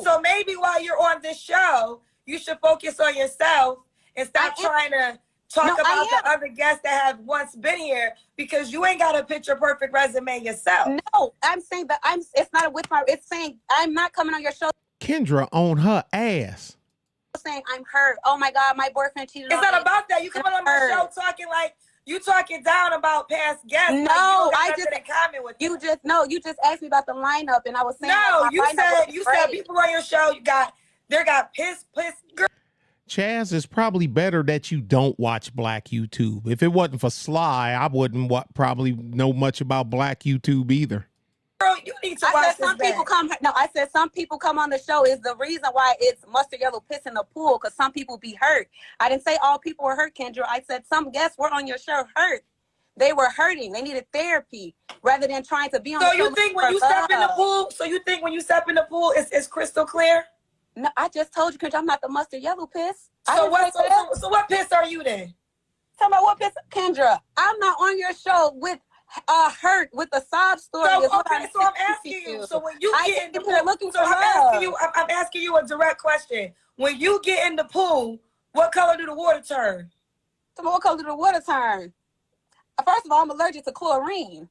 Speaker 10: so maybe while you're on this show, you should focus on yourself and stop trying to talk about the other guests that have once been here, because you ain't got a picture perfect resume yourself.
Speaker 13: No, I'm saying that it's not with my. It's saying I'm not coming on your show.
Speaker 1: Kendra on her ass.
Speaker 13: Saying I'm hurt. Oh my God, my boyfriend cheated on me.
Speaker 10: It's not about that. You coming on my show talking like you talking down about past guests.
Speaker 13: No,
Speaker 10: like you
Speaker 13: just asked me about the lineup, and I was saying
Speaker 10: you said people on your show. They got pissed girl.
Speaker 1: Chaz, it's probably better that you don't watch Black YouTube. If it wasn't for Sly, I wouldn't probably know much about Black YouTube either.
Speaker 10: Girl, you need to watch
Speaker 13: some people come. No, I said some people come on the show is the reason why it's mustard yellow piss in the pool, because some people be hurt. I didn't say all people were hurt, Kendra. I said some guests were on your show hurt. They were hurting. They needed therapy rather than trying to be on the show.
Speaker 10: So you think when you step in the pool? So you think when you step in the pool, it's crystal clear?
Speaker 13: No, I just told you, Kendra, I'm not the mustard yellow piss.
Speaker 10: So what piss are you then?
Speaker 13: Tell me what piss, Kendra. I'm not on your show with hurt with a sob story.
Speaker 10: So I'm asking you. So when you get in the pool, I'm asking you a direct question. When you get in the pool, what color do the water turn?
Speaker 13: So what color do the water turn? First of all, I'm allergic to chlorine.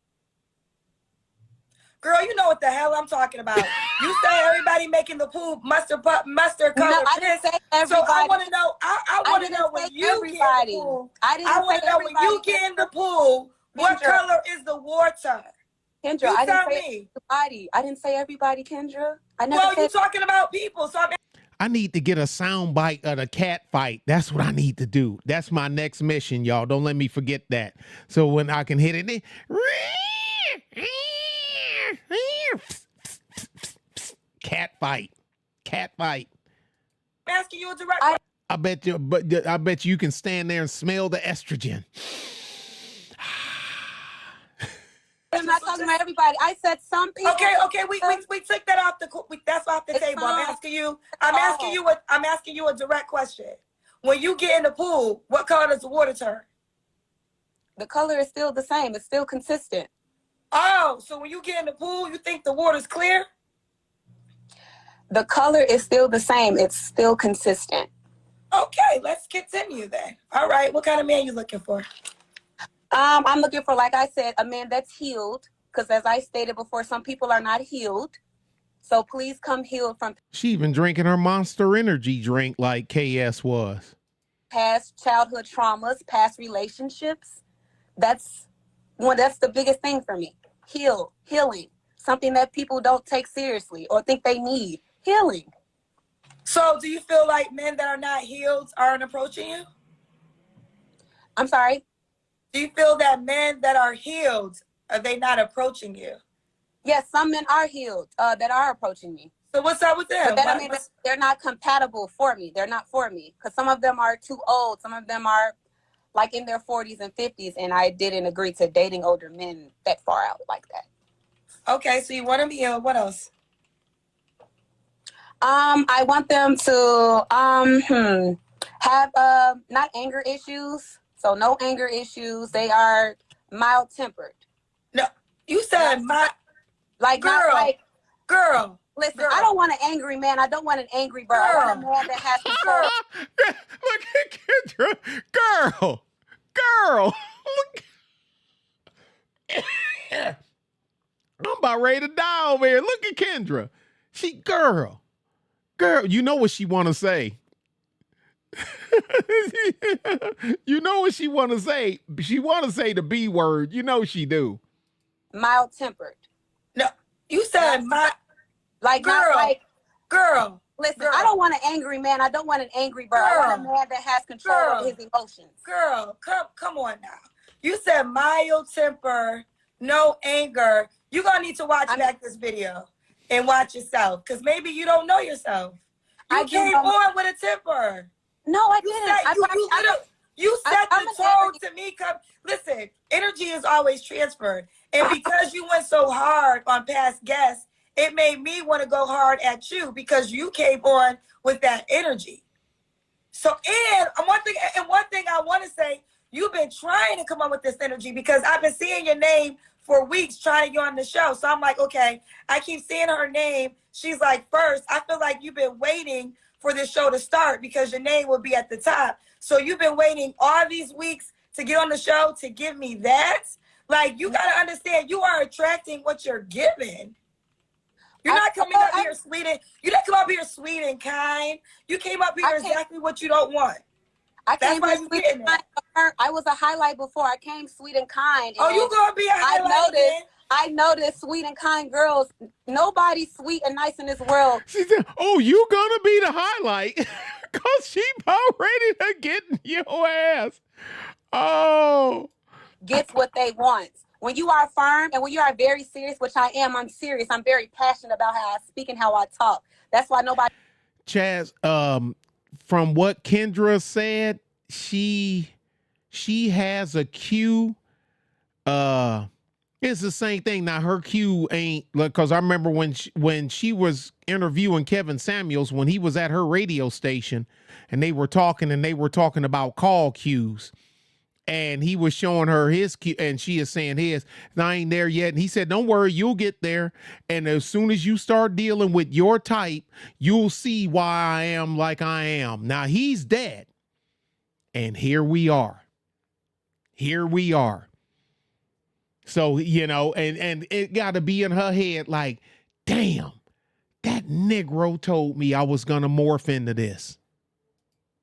Speaker 10: Girl, you know what the hell I'm talking about. You say everybody making the pool mustard color
Speaker 13: I didn't say everybody.
Speaker 10: So I want to know. I want to know when you get in the pool. I want to know when you get in the pool. What color is the water?
Speaker 13: Kendra, I didn't say everybody. I didn't say everybody, Kendra.
Speaker 10: You're talking about people, so
Speaker 1: I need to get a sound bite of the cat fight. That's what I need to do. That's my next mission, y'all. Don't let me forget that. So when I can hit it, cat fight.
Speaker 10: I'm asking you a direct.
Speaker 1: I bet you can stand there and smell the estrogen.
Speaker 13: I'm not talking about everybody. I said some people.
Speaker 10: Okay. We took that off that's off the table. I'm asking you a direct question. When you get in the pool, what color does the water turn?
Speaker 13: The color is still the same. It's still consistent.
Speaker 10: Oh, so when you get in the pool, you think the water's clear?
Speaker 13: The color is still the same. It's still consistent.
Speaker 10: Okay, let's continue then. All right, what kind of man you looking for?
Speaker 13: I'm looking for, like I said, a man that's healed. Because as I stated before, some people are not healed. So please come healed from.
Speaker 1: She even drinking her Monster Energy drink like KS was.
Speaker 13: Past childhood traumas, past relationships. That's the biggest thing for me. Healing. Something that people don't take seriously or think they need. Healing.
Speaker 10: So do you feel like men that are not healed aren't approaching you?
Speaker 13: I'm sorry?
Speaker 10: Do you feel that men that are healed, are they not approaching you?
Speaker 13: Yes, some men are healed that are approaching me.
Speaker 10: So what's up with them?
Speaker 13: But that means they're not compatible for me. They're not for me. Because some of them are too old. Some of them are like in their 40s and 50s. And I didn't agree to dating older men that far out like that.
Speaker 10: Okay, so you want them healed. What else?
Speaker 13: I want them to have not anger issues. So no anger issues. They are mild tempered.
Speaker 10: No, you said girl.
Speaker 13: Listen, girl. I don't want an angry man. I don't want an angry bird. I want a man that has control.
Speaker 1: Look at Kendra. Girl. I'm about ready to die over here. Look at Kendra. Girl. You know what she want to say. You know what she want to say. She want to say the B word. You know she do.
Speaker 13: Mild tempered.
Speaker 10: No, you said girl.
Speaker 13: Listen, girl. I don't want an angry man. I don't want an angry bird. I want a man that has control of his emotions.
Speaker 10: Girl, come on now. You said mild temper, no anger. You're gonna need to watch back this video and watch yourself, because maybe you don't know yourself. You came on with a temper.
Speaker 13: No, I didn't.
Speaker 10: You set the tone to me. Listen, energy is always transferred. And because you went so hard on past guests, it made me want to go hard at you because you came on with that energy. So, and one thing I want to say, you've been trying to come up with this energy because I've been seeing your name for weeks trying to get on the show. So I'm like, okay, I keep seeing her name. She's like, first, I feel like you've been waiting for this show to start because your name will be at the top. So you've been waiting all these weeks to get on the show to give me that? Like, you got to understand, you are attracting what you're giving. You're not coming up here sweet and, you didn't come up here sweet and kind. You came up here exactly what you don't want.
Speaker 13: I came here sweet and kind. I was a highlight before. I came sweet and kind.
Speaker 10: Oh, you gonna be a highlight?
Speaker 13: I noticed sweet and kind girls. Nobody's sweet and nice in this world.
Speaker 1: She said, "Oh, you gonna be the highlight?" Cause she about ready to get in your ass. Oh,
Speaker 13: gets what they want. When you are firm and when you are very serious, which I am, I'm serious. I'm very passionate about how I speak and how I talk. That's why nobody.
Speaker 1: Chaz, from what Kendra said, she has a cue. It's the same thing. Now her cue ain't like, cause I remember when she was interviewing Kevin Samuels when he was at her radio station, and they were talking about call cues. And he was showing her his cue, and she is saying his. And I ain't there yet. And he said, "Don't worry, you'll get there. And as soon as you start dealing with your type, you'll see why I am like I am." Now he's dead. And here we are. Here we are. So, you know, and it got to be in her head like, damn, that Negro told me I was going to morph into this.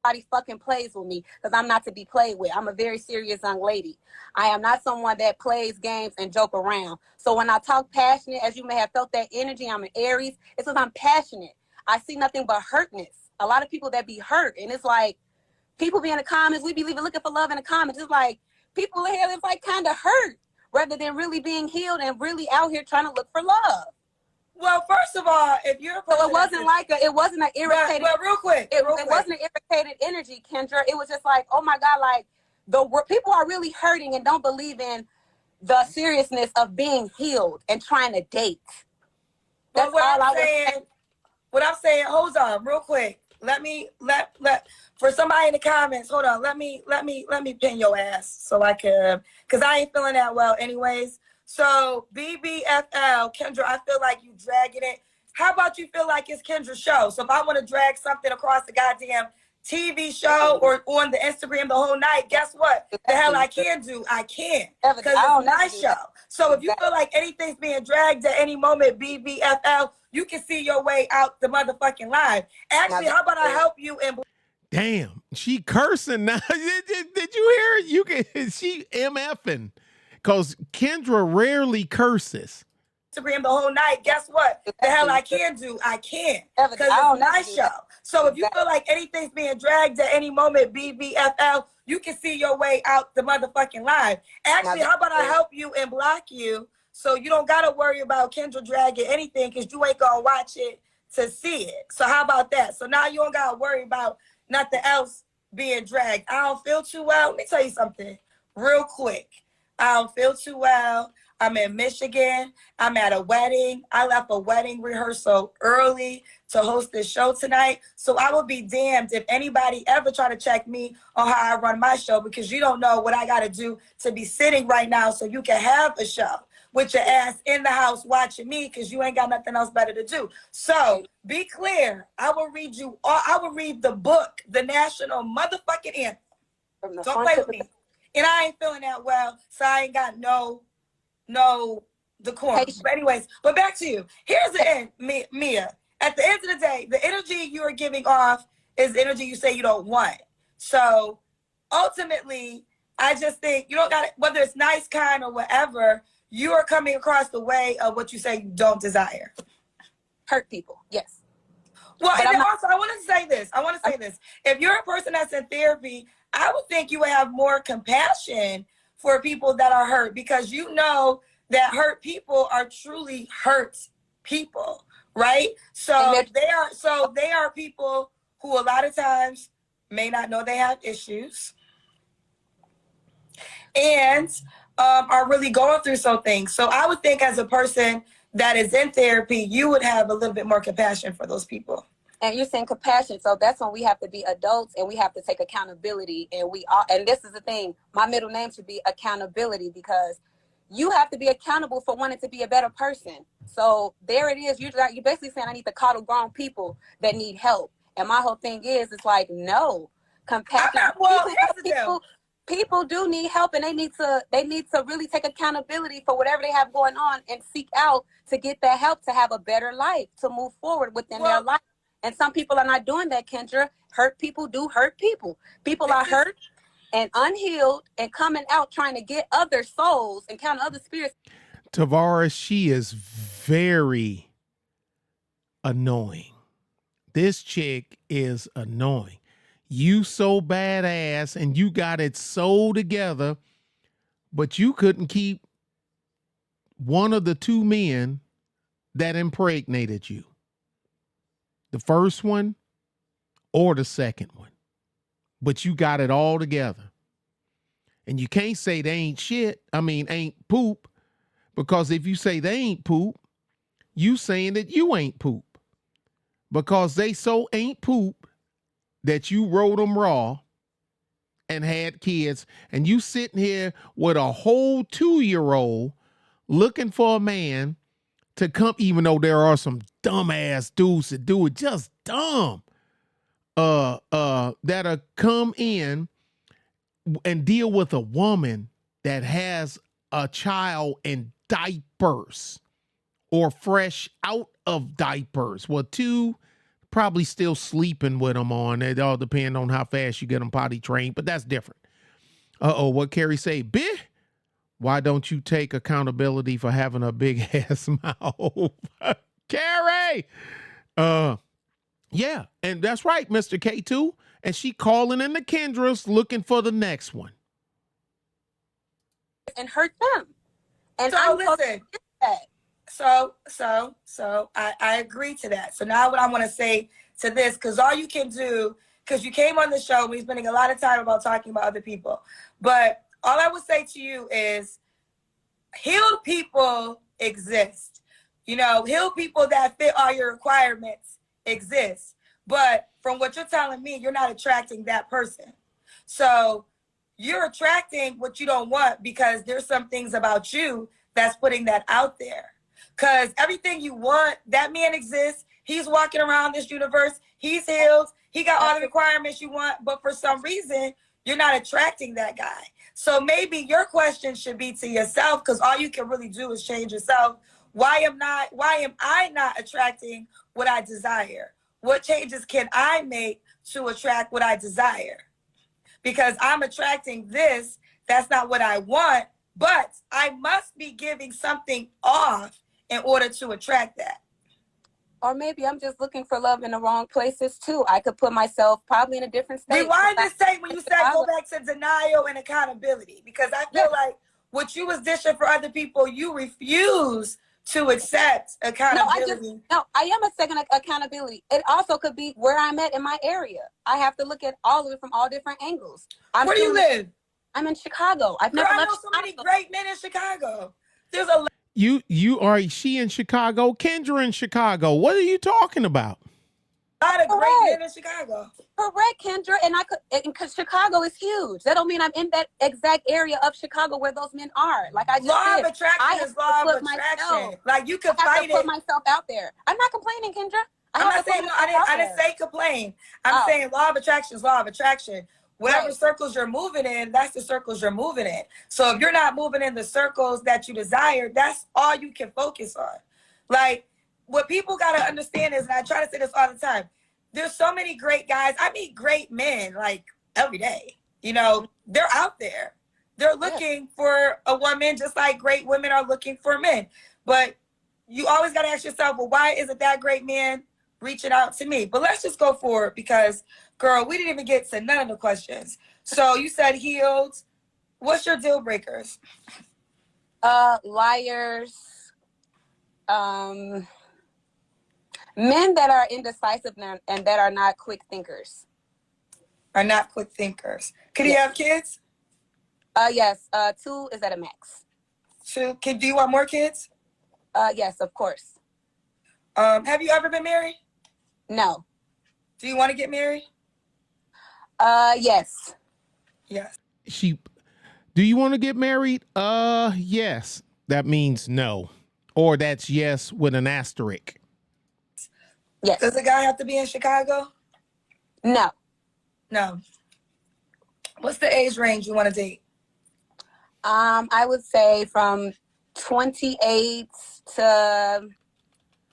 Speaker 13: Nobody fucking plays with me because I'm not to be played with. I'm a very serious young lady. I am not someone that plays games and joke around. So when I talk passionate, as you may have felt that energy, I'm an Aries. It's because I'm passionate. I see nothing but hurtness. A lot of people that be hurt. And it's like, people be in the comments, we be looking for love in the comments. It's like, people in here that's like kind of hurt rather than really being healed and really out here trying to look for love.
Speaker 10: Well, first of all, if you're
Speaker 13: so it wasn't an irritated.
Speaker 10: But real quick,
Speaker 13: it wasn't an irritated energy, Kendra. It was just like, oh my God, like people are really hurting and don't believe in the seriousness of being healed and trying to date. That's
Speaker 10: what I'm saying, hold on, real quick. Let for somebody in the comments, hold on. Let me pin your ass so I can, because I ain't feeling that well anyways. So BBFL, Kendra, I feel like you dragging it. How about you feel like it's Kendra's show? So if I want to drag something across the goddamn TV show or on the Instagram the whole night, guess what? The hell I can do? I can. Because it's my show. So if you feel like anything's being dragged at any moment, BBFL, you can see your way out the motherfucking line. Actually, how about I help you in...
Speaker 1: Damn, she cursing now. Did you hear it? She MFing. Because Kendra rarely curses.
Speaker 10: Instagram the whole night, guess what? The hell I can do? I can. Because it's my show. So if you feel like anything's being dragged at any moment, BBFL, you can see your way out the motherfucking line. Actually, how about I help you and block you so you don't got to worry about Kendra dragging anything because you ain't going to watch it to see it. So how about that? So now you don't got to worry about nothing else being dragged. I don't feel too well. Let me tell you something real quick. I don't feel too well. I'm in Michigan. I'm at a wedding. I left a wedding rehearsal early to host this show tonight. So I will be damned if anybody ever try to check me on how I run my show, because you don't know what I got to do to be sitting right now so you can have a show with your ass in the house watching me because you ain't got nothing else better to do. So be clear. I will read the book, the national motherfucking anthem. Don't play with me. And I ain't feeling that well, so I ain't got no decorum. But anyways, but back to you. Here's the end, Mia. At the end of the day, the energy you are giving off is the energy you say you don't want. So ultimately, I just think you don't got it, whether it's nice, kind, or whatever, you are coming across the way of what you say you don't desire.
Speaker 13: Hurt people, yes.
Speaker 10: Well, but and then also, I want to say this. If you're a person that's in therapy, I would think you would have more compassion for people that are hurt, because you know that hurt people are truly hurt people, right? So they are people who a lot of times may not know they have issues and are really going through some things. So I would think as a person that is in therapy, you would have a little bit more compassion for those people.
Speaker 13: And you're saying compassion. So that's when we have to be adults and we have to take accountability. And and this is the thing, my middle name should be accountability, because you have to be accountable for wanting to be a better person. So there it is. You're basically saying I need to coddle grown people that need help. And my whole thing is, it's like, no, compassion. People do need help, and they need to really take accountability for whatever they have going on and seek out to get that help to have a better life, to move forward within their life. And some people are not doing that, Kendra. Hurt people do hurt people. People are hurt and unhealed and coming out trying to get other souls and count other spirits.
Speaker 1: Tavares, she is very annoying. This chick is annoying. You so badass and you got it so together, but you couldn't keep one of the two men that impregnated you. The first one or the second one. But you got it all together. And you can't say they ain't shit. I mean, ain't poop. Because if you say they ain't poop, you saying that you ain't poop. Because they so ain't poop that you rode them raw and had kids. And you sitting here with a whole 2-year-old looking for a man to come, even though there are some dumbass dudes that do it just dumb, that'll come in and deal with a woman that has a child in diapers or fresh out of diapers. Well, 2 probably still sleeping with them on. It all depends on how fast you get them potty trained, but that's different. What Carrie say? Bitch, why don't you take accountability for having a big ass mouth? Carrie! Yeah, and that's right, Mr. K2. And she calling in the Kendras looking for the next one.
Speaker 10: And hurt them. And so listen, so I agree to that. So now what I want to say to this, because all you can do, because you came on the show, we're spending a lot of time about talking about other people. But all I would say to you is healed people exist. You know, healed people that fit all your requirements exist. But from what you're telling me, you're not attracting that person. So you're attracting what you don't want because there's some things about you that's putting that out there. Because everything you want, that man exists. He's walking around this universe. He's healed. He got all the requirements you want. But for some reason, you're not attracting that guy. So maybe your question should be to yourself, because all you can really do is change yourself. Why am I not attracting what I desire? What changes can I make to attract what I desire? Because I'm attracting this, that's not what I want, but I must be giving something off in order to attract that.
Speaker 13: Or maybe I'm just looking for love in the wrong places too. I could put myself probably in a different state.
Speaker 10: Rewind this tape when you said go back to denial and accountability, because I feel like what you was dishing for other people, you refuse to accept accountability.
Speaker 13: I am a second accountability. It also could be where I'm at in my area. I have to look at all of it from all different angles.
Speaker 10: Where do you live?
Speaker 13: I'm in Chicago.
Speaker 10: I know so many great men in Chicago. There's a
Speaker 1: she in Chicago, Kendra in Chicago. What are you talking about?
Speaker 10: A lot of great men in Chicago.
Speaker 13: Correct, Kendra. And because Chicago is huge. That don't mean I'm in that exact area of Chicago where those men are. Like I just
Speaker 10: law of attraction is law of attraction. Like you can fight it.
Speaker 13: Put myself out there. I'm not complaining, Kendra.
Speaker 10: I didn't say complain. I'm saying law of attraction is law of attraction. Whatever circles you're moving in, that's the circles you're moving in. So if you're not moving in the circles that you desire, that's all you can focus on. Like, what people got to understand is, and I try to say this all the time, there's so many great guys. I meet great men, like, every day. You know, they're out there. They're looking for a woman just like great women are looking for men. But you always got to ask yourself, well, why isn't that great man reaching out to me? But let's just go for it because, girl, we didn't even get to none of the questions. So you said healed. What's your deal breakers?
Speaker 13: Liars. Men that are indecisive and that are not quick thinkers.
Speaker 10: Are not quick thinkers. Could he have kids?
Speaker 13: Yes. 2 is at a max.
Speaker 10: 2. Do you want more kids?
Speaker 13: Yes, of course.
Speaker 10: Have you ever been married?
Speaker 13: No.
Speaker 10: Do you want to get married?
Speaker 13: Yes.
Speaker 10: Yes.
Speaker 1: Do you want to get married? Yes. That means no. Or that's yes with an asterisk.
Speaker 13: Yes.
Speaker 10: Does the guy have to be in Chicago?
Speaker 13: No.
Speaker 10: No. What's the age range you want to date?
Speaker 13: I would say from 28 to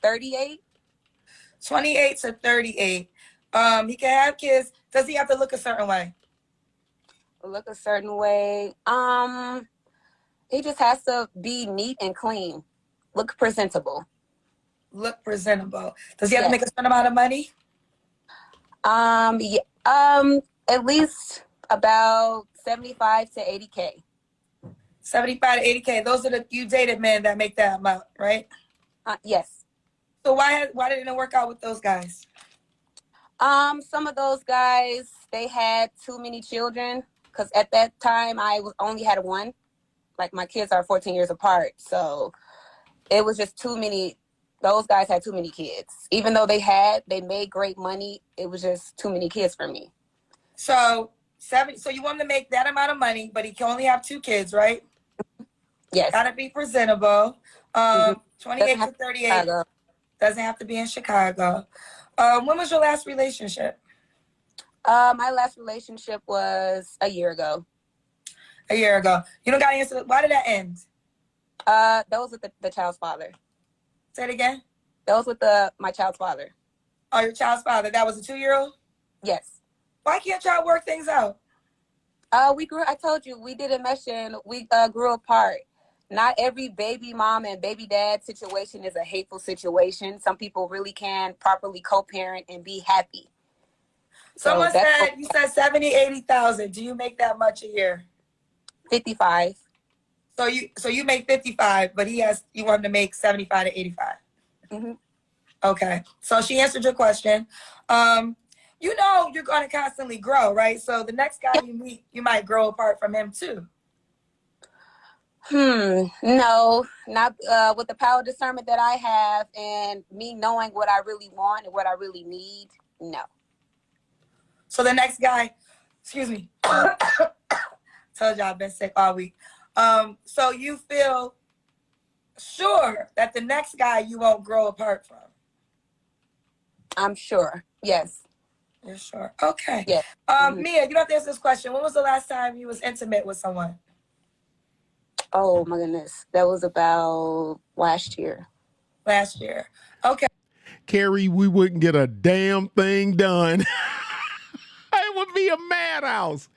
Speaker 13: 38.
Speaker 10: 28 to 38. He can have kids. Does he have to look a certain way?
Speaker 13: Look a certain way. He just has to be neat and clean. Look presentable.
Speaker 10: Look presentable. Does he have to make a certain amount of money?
Speaker 13: At least about 75 to 80K.
Speaker 10: 75 to 80K. Those are you dated men that make that amount, right?
Speaker 13: Yes.
Speaker 10: So why didn't it work out with those guys?
Speaker 13: Some of those guys, they had too many children. Because at that time, I only had one. Like, my kids are 14 years apart. So it was just too many. Those guys had too many kids. Even though they made great money, it was just too many kids for me.
Speaker 10: So you want him to make that amount of money, but he can only have 2 kids, right?
Speaker 13: Yes.
Speaker 10: Gotta be presentable. 28 to 38. Doesn't have to be in Chicago. When was your last relationship?
Speaker 13: My last relationship was a year ago.
Speaker 10: A year ago. You don't got to answer. Why did that end?
Speaker 13: That was with the child's father.
Speaker 10: Say it again.
Speaker 13: That was with my child's father.
Speaker 10: Oh, your child's father. That was a 2-year-old?
Speaker 13: Yes.
Speaker 10: Why can't y'all work things out?
Speaker 13: I told you, we didn't mesh and we grew apart. Not every baby mom and baby dad situation is a hateful situation. Some people really can properly co-parent and be happy.
Speaker 10: Someone said, you said 70, 80,000. Do you make that much a year?
Speaker 13: 55.
Speaker 10: So you make 55, but you want him to make 75 to 85.
Speaker 13: Mm-hmm.
Speaker 10: Okay. So she answered your question. You know you're going to constantly grow, right? So the next guy you meet, you might grow apart from him too.
Speaker 13: No, not with the power of discernment that I have and me knowing what I really want and what I really need. No.
Speaker 10: So the next guy, excuse me, told y'all I've been sick all week. So you feel sure that the next guy you won't grow apart from?
Speaker 13: I'm sure. Yes.
Speaker 10: You're sure? Okay.
Speaker 13: Yeah.
Speaker 10: Mia, you don't have to answer this question. When was the last time you was intimate with someone?
Speaker 13: Oh my goodness. That was about last year.
Speaker 10: Last year. Okay.
Speaker 1: Carrie, we wouldn't get a damn thing done. It would be a madhouse.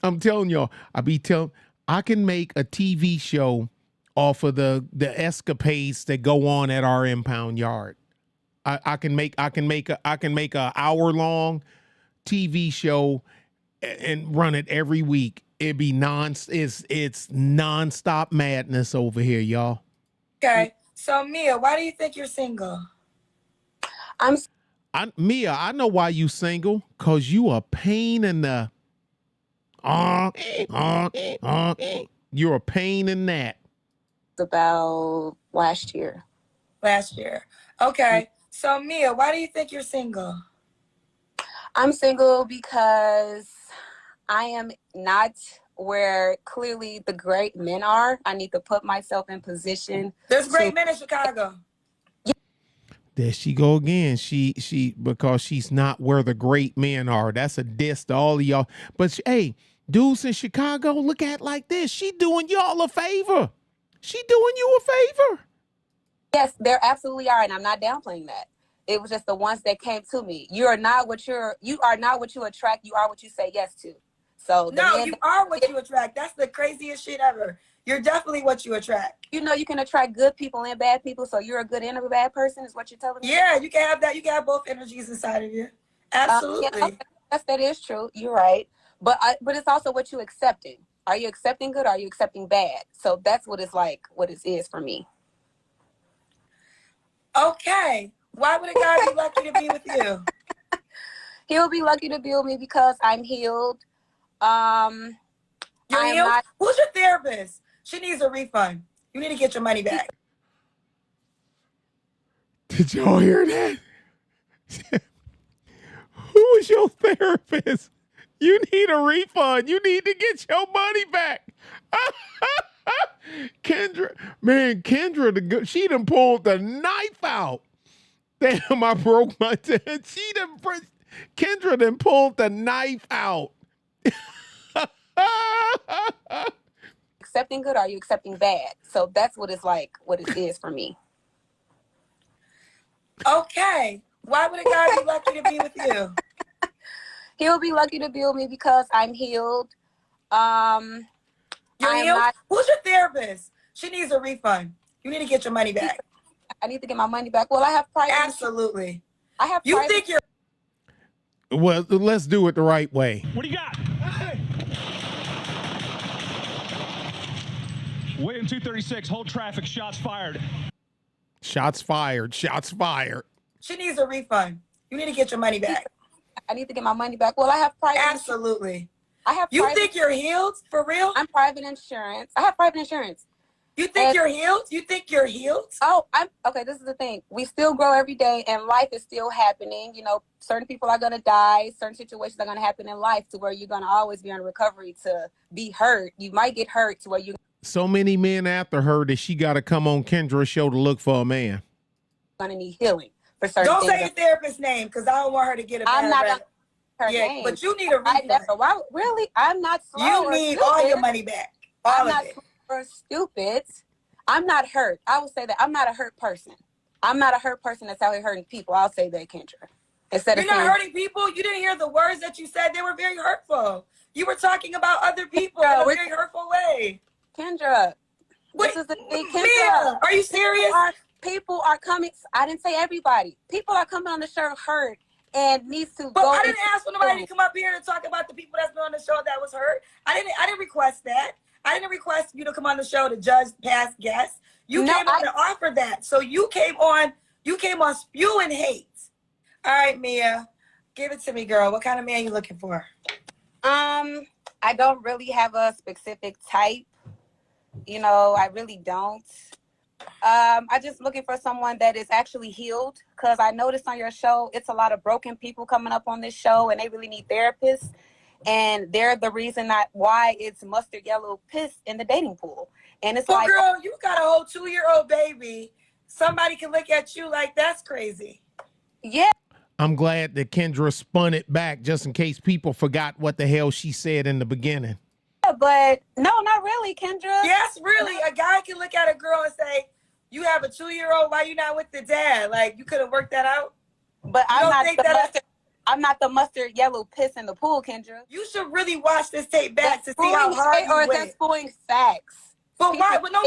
Speaker 1: I'm telling y'all, I can make a TV show off of the escapades that go on at our impound yard. I can make a hour-long TV show and run it every week. It'd be it's nonstop madness over here, y'all.
Speaker 10: Okay. So Mia, why do you think you're single?
Speaker 1: Mia, I know why you single, cause you a pain in the you're a pain in that.
Speaker 13: About last year.
Speaker 10: Last year. Okay. So Mia, why do you think you're single?
Speaker 13: I'm single because I am not where clearly the great men are. I need to put myself in position.
Speaker 10: There's great men in Chicago.
Speaker 1: There she go again. She because she's not where the great men are. That's a diss to all of y'all. But hey, dudes in Chicago, look at it like this. She doing y'all a favor. She doing you a favor.
Speaker 13: Yes, there absolutely are, and I'm not downplaying that. It was just the ones that came to me. You are not what you attract. You are what you say yes to. So
Speaker 10: you are what you attract. That's the craziest shit ever. You're definitely what you attract.
Speaker 13: You know, you can attract good people and bad people. So you're a good and a bad person, is what you're telling me.
Speaker 10: Yeah, you can have that. You can have both energies inside of you. Absolutely.
Speaker 13: Yes, that is true. You're right. But it's also what you accepting. Are you accepting good? Or are you accepting bad? So that's what it's like. What it is for me.
Speaker 10: Okay. Why would a guy be lucky to be with you?
Speaker 13: He'll be lucky to be with me because I'm healed.
Speaker 10: You're healed? Who's your therapist? She needs a refund. You need to get your money back.
Speaker 1: Did y'all hear that? was your therapist. You need a refund. You need to get your money back. Kendra, man, Kendra, she done pulled the knife out. Damn, I broke my head. Kendra done pulled the knife out.
Speaker 13: Accepting good, or are you accepting bad? So that's what it's like, what it is for me.
Speaker 10: Okay. Why would a guy be lucky to be with you?
Speaker 13: He'll be lucky to be with me because I'm healed.
Speaker 10: You're healed? Who's your therapist? She needs a refund. You need to get your money back.
Speaker 13: I need to get my money back. Well, I have private.
Speaker 10: Absolutely.
Speaker 13: I have.
Speaker 10: You think you're?
Speaker 1: Well, let's do it the right way.
Speaker 6: What do you got? Weighing 236, hold traffic, shots fired.
Speaker 1: Shots fired. Shots fired.
Speaker 10: She needs a refund. You need to get your money back.
Speaker 13: I need to get my money back. Well, I have private.
Speaker 10: Absolutely.
Speaker 13: I have.
Speaker 10: You think you're healed for real?
Speaker 13: I'm private insurance. I have private insurance.
Speaker 10: You think you're healed? You think you're healed?
Speaker 13: Oh, I'm okay. This is the thing. We still grow every day, and life is still happening. You know, certain people are gonna die. Certain situations are gonna happen in life to where you're gonna always be on recovery to be hurt. You might get hurt to where you.
Speaker 1: So many men after her that she got to come on Kendra's show to look for a man.
Speaker 13: Gonna need healing for certain.
Speaker 10: Don't
Speaker 13: things.
Speaker 10: say your therapist's name because I don't want her to get a bad
Speaker 13: I'm not
Speaker 10: rep.
Speaker 13: her name.
Speaker 10: But you need a refund.
Speaker 13: Why, really? I'm not slow.
Speaker 10: You need all your money back. All of it.
Speaker 13: Or stupid. I'm not hurt. I would say that I'm not a hurt person. I'm not a hurt person that's out here hurting people. I'll say that, Kendra.
Speaker 10: You're not hurting people. You didn't hear the words that you said. They were very hurtful. You were talking about other people in a very hurtful way.
Speaker 13: Kendra,
Speaker 10: this
Speaker 13: is the thing. Kendra,
Speaker 10: Mia, are you serious?
Speaker 13: People are coming. I didn't say everybody. People are coming on the show hurt and needs to
Speaker 10: but
Speaker 13: go.
Speaker 10: I didn't ask for nobody to come up here and talk about the people that's been on the show that was hurt. I didn't request that. I didn't request you to come on the show to judge past guests. You came on and offered that. So you came on spewing hate. All right, Mia, give it to me, girl. What kind of man you looking for?
Speaker 13: I don't really have a specific type. You know, I really don't. I'm just looking for someone that is actually healed, because I noticed on your show, it's a lot of broken people coming up on this show, and they really need therapists. And they're the reason why it's mustard yellow piss in the dating pool. And it's like,
Speaker 10: girl, you got a whole 2-year-old baby. Somebody can look at you like that's crazy.
Speaker 13: Yeah.
Speaker 1: I'm glad that Kendra spun it back just in case people forgot what the hell she said in the beginning.
Speaker 13: Yeah, but no, not really, Kendra.
Speaker 10: Yes, really. A guy can look at a girl and say, you have a 2-year-old, why you not with the dad? Like, you could have worked that out?
Speaker 13: But I'm not the mustard yellow piss in the pool, Kendra.
Speaker 10: You should really watch this tape back to see how hard you went.
Speaker 13: That's spewing facts.
Speaker 10: But why? But no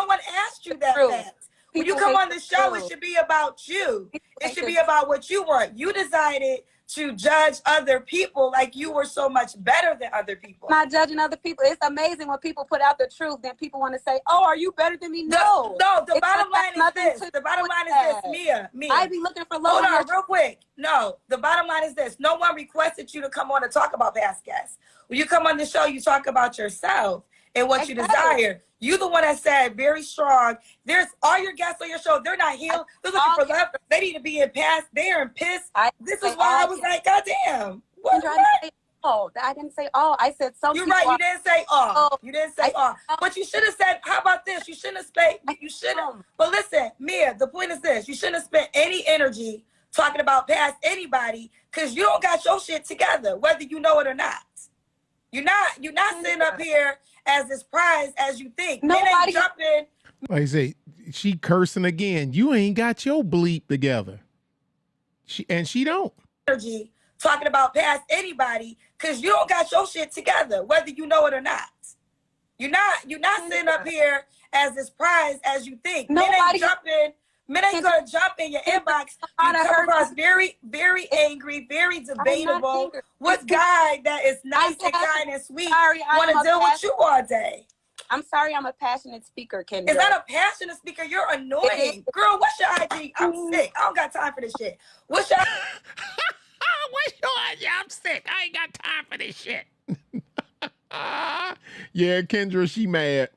Speaker 10: one asked you that fact. When you come on the show, it should be about you. It should be about what you want. You decided to judge other people like you were so much better than other people.
Speaker 13: I'm not judging other people. It's amazing when people put out the truth, then people want to say, oh, are you better than me? No.
Speaker 10: The bottom line is this. The bottom line is this, Mia.
Speaker 13: I be looking for love.
Speaker 10: Hold on, real quick. No, the bottom line is this. No one requested you to come on and talk about past guests. When you come on the show, you talk about yourself and what you desire. You the one that said very strong. There's all your guests on your show. They're not healed. They're looking for love. They need to be in past. They are in piss. This is why I was like, goddamn. What?
Speaker 13: I didn't say all. I said some.
Speaker 10: You're right. You didn't say all. You didn't say all. But you should have said, how about this? You shouldn't have spent. You should have. But listen, Mia, the point is this. You shouldn't have spent any energy talking about past anybody because you don't got your shit together, whether you know it or not. You're not sitting up here as this prize as you think. Nobody ain't jumping.
Speaker 1: Like I say, she cursing again. You ain't got your bleep together. She don't.
Speaker 10: Energy talking about past anybody because you don't got your shit together, whether you know it or not. You're not sitting up here as this prize as you think. Men ain't gonna jump in your inbox. You come across very, very angry, very debatable. What guy that is nice and kind and sweet want to deal with you all day?
Speaker 13: I'm sorry, I'm a passionate speaker, Kendra.
Speaker 10: It's not a passionate speaker. You're annoying. Girl, what's your IG? I'm sick. I don't got time for this shit. What's your
Speaker 1: What's your IG? I'm sick. I ain't got time for this shit. Yeah, Kendra, she mad.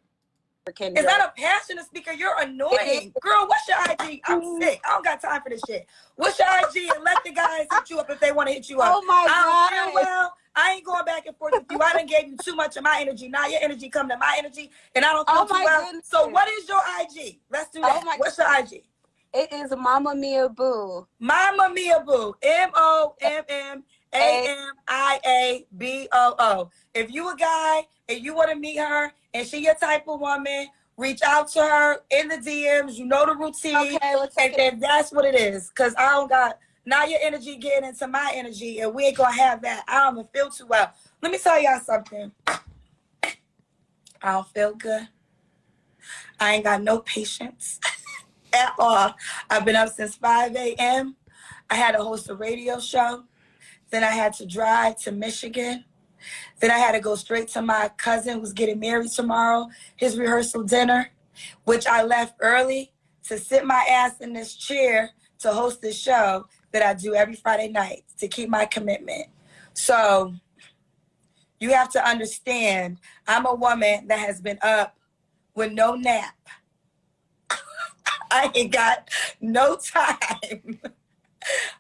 Speaker 13: Kendra.
Speaker 10: Is that a passionate speaker? You're annoying. Girl, what's your IG? I'm sick. I don't got time for this shit. What's your IG? And let the guys hit you up if they want to hit you up.
Speaker 13: Oh my
Speaker 10: I
Speaker 13: God.
Speaker 10: don't feel well. I ain't going back and forth with you. I done gave you too much of my energy. Now your energy come to my energy, and I don't feel too well.
Speaker 13: Goodness.
Speaker 10: So what is your IG? Let's do that. What's your IG?
Speaker 13: It is Mama Mia Boo.
Speaker 10: Mama Mia Boo. MOMMAIABOO. If you a guy and you want to meet her and she your type of woman, reach out to her in the DMs. You know the routine.
Speaker 13: Okay, let's take it.
Speaker 10: And that's what it is. Because I don't got now your energy getting into my energy, and we ain't gonna have that. I don't even feel too well. Let me tell y'all something. I don't feel good. I ain't got no patience at all. I've been up since 5 a.m. I had to host a radio show. Then I had to drive to Michigan. Then I had to go straight to my cousin who's getting married tomorrow, his rehearsal dinner, which I left early to sit my ass in this chair to host this show that I do every Friday night to keep my commitment. So you have to understand, I'm a woman that has been up with no nap. I ain't got no time.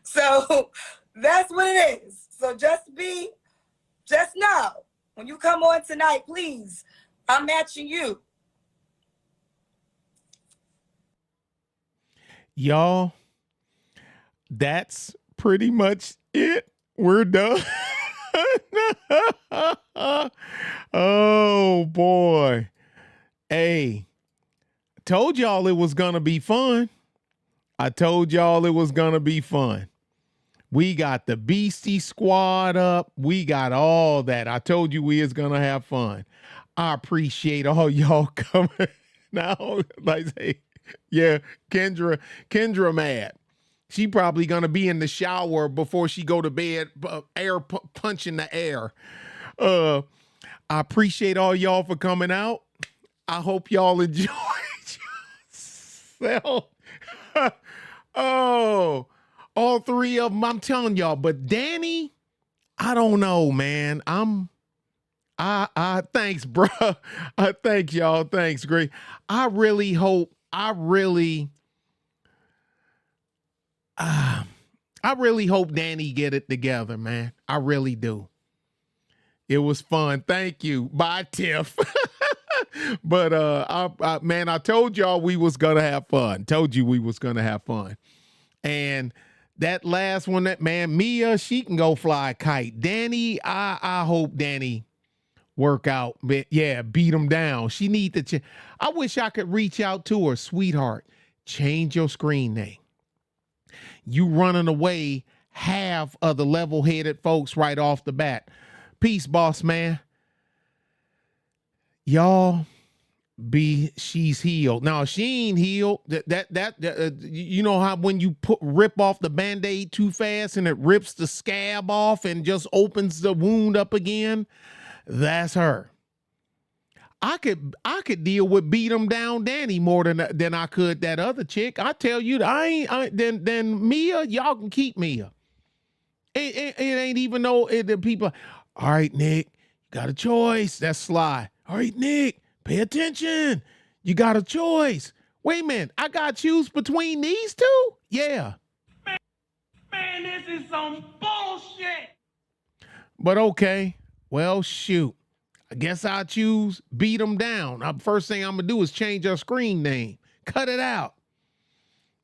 Speaker 10: So that's what it is. So just know, when you come on tonight, please, I'm matching you.
Speaker 1: Y'all, that's pretty much it. We're done. Oh, boy. Hey, told y'all it was going to be fun. I told y'all it was going to be fun. We got the Beastie squad up. We got all that. I told you we is going to have fun. I appreciate all y'all coming. Now, like say, yeah, Kendra mad. She probably going to be in the shower before she go to bed, punching the air. I appreciate all y'all for coming out. I hope y'all enjoyed yourself. Oh, all three of them, I'm telling y'all. But Danny, I don't know, man. Thanks, bro. Thanks, y'all. Thanks, great. I really hope Danny get it together, man. I really do. It was fun. Thank you. Bye, Tiff. But I told y'all we was gonna have fun. Told you we was gonna have fun. And that last one, Mia, she can go fly a kite. Danny, I hope Danny work out. But yeah, beat him down. She need to. I wish I could reach out to her, sweetheart. Change your screen name. You running away half of the level-headed folks right off the bat. Peace, boss man. Y'all, she's healed. Now she ain't healed. You know how when you rip off the Band-Aid too fast and it rips the scab off and just opens the wound up again? That's her. I could deal with beat him down Danny more than I could that other chick. I tell you, then Mia, y'all can keep Mia. It ain't even though the people. All right, Nick, you got a choice. That's Sly. All right, Nick, pay attention. You got a choice. Wait a minute, I got to choose between these two? Yeah.
Speaker 14: Man, this is some bullshit.
Speaker 1: But okay, well, shoot. I guess I'll choose beat them down. First thing I'm going to do is change her screen name. Cut it out.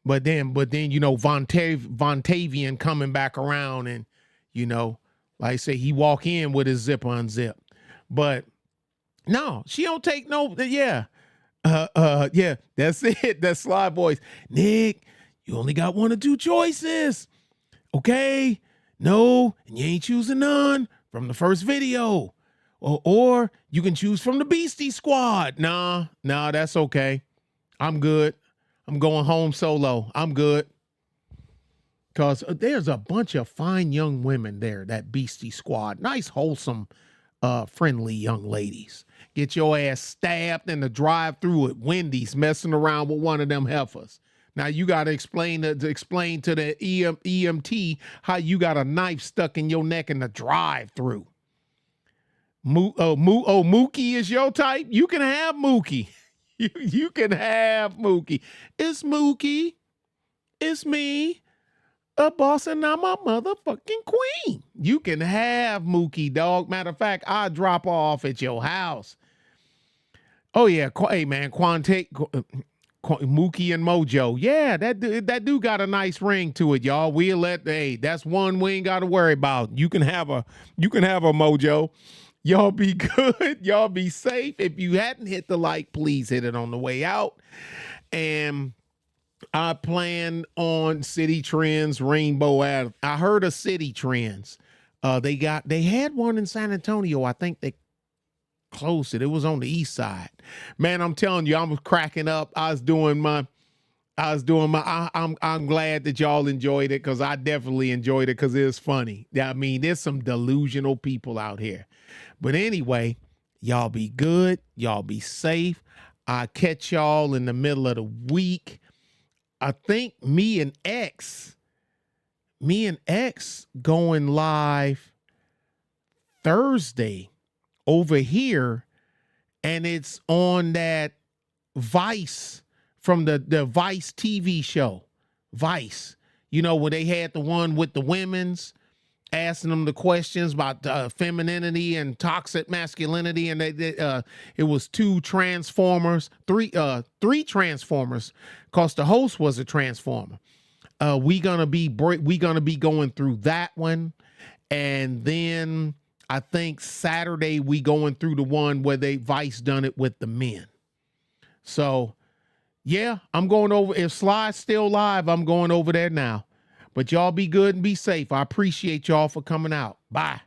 Speaker 1: But then, you know, Vontavian coming back around and, you know, like I say, he walk in with his zipper unzipped. But no, she don't take no, yeah. Yeah, that's it. That's Sly voice. Nick, you only got one or two choices. Okay? No, and you ain't choosing none from the first video. Or you can choose from the Beastie squad. Nah, that's okay. I'm good. I'm going home solo. I'm good. Because there's a bunch of fine young women there, that Beastie squad. Nice, wholesome, friendly young ladies. Get your ass stabbed in the drive-thru at Wendy's messing around with one of them heifers. Now you got to explain to the EMT how you got a knife stuck in your neck in the drive-thru. Mookie is your type? You can have Mookie. You can have Mookie. It's Mookie. It's me, a boss, and I'm a motherfucking queen. You can have Mookie, dog. Matter of fact, I'll drop off at your house. Oh, yeah. Hey, man, Mookie and Mojo. Yeah, that dude got a nice ring to it, y'all. Hey, that's one we ain't got to worry about. You can have a Mojo. Y'all be good. Y'all be safe. If you hadn't hit the like, please hit it on the way out. And I plan on City Trends Rainbow ad. I heard of City Trends. They had one in San Antonio. I think they closed it. It was on the east side. Man, I'm telling you, I'm cracking up. I'm glad that y'all enjoyed it, because I definitely enjoyed it, because it's funny. I mean, there's some delusional people out here. But anyway, y'all be good. Y'all be safe. I'll catch y'all in the middle of the week. I think me and X going live Thursday over here, and it's on that Vice, from the Vice TV show. Vice, you know, when they had the one with the women's, asking them the questions about femininity and toxic masculinity, and it was three Transformers, because the host was a Transformer. We gonna be going through that one, and then I think Saturday we going through the one where Vice done it with the men. So yeah, I'm going over. If Sly's still live, I'm going over there now. But y'all be good and be safe. I appreciate y'all for coming out. Bye.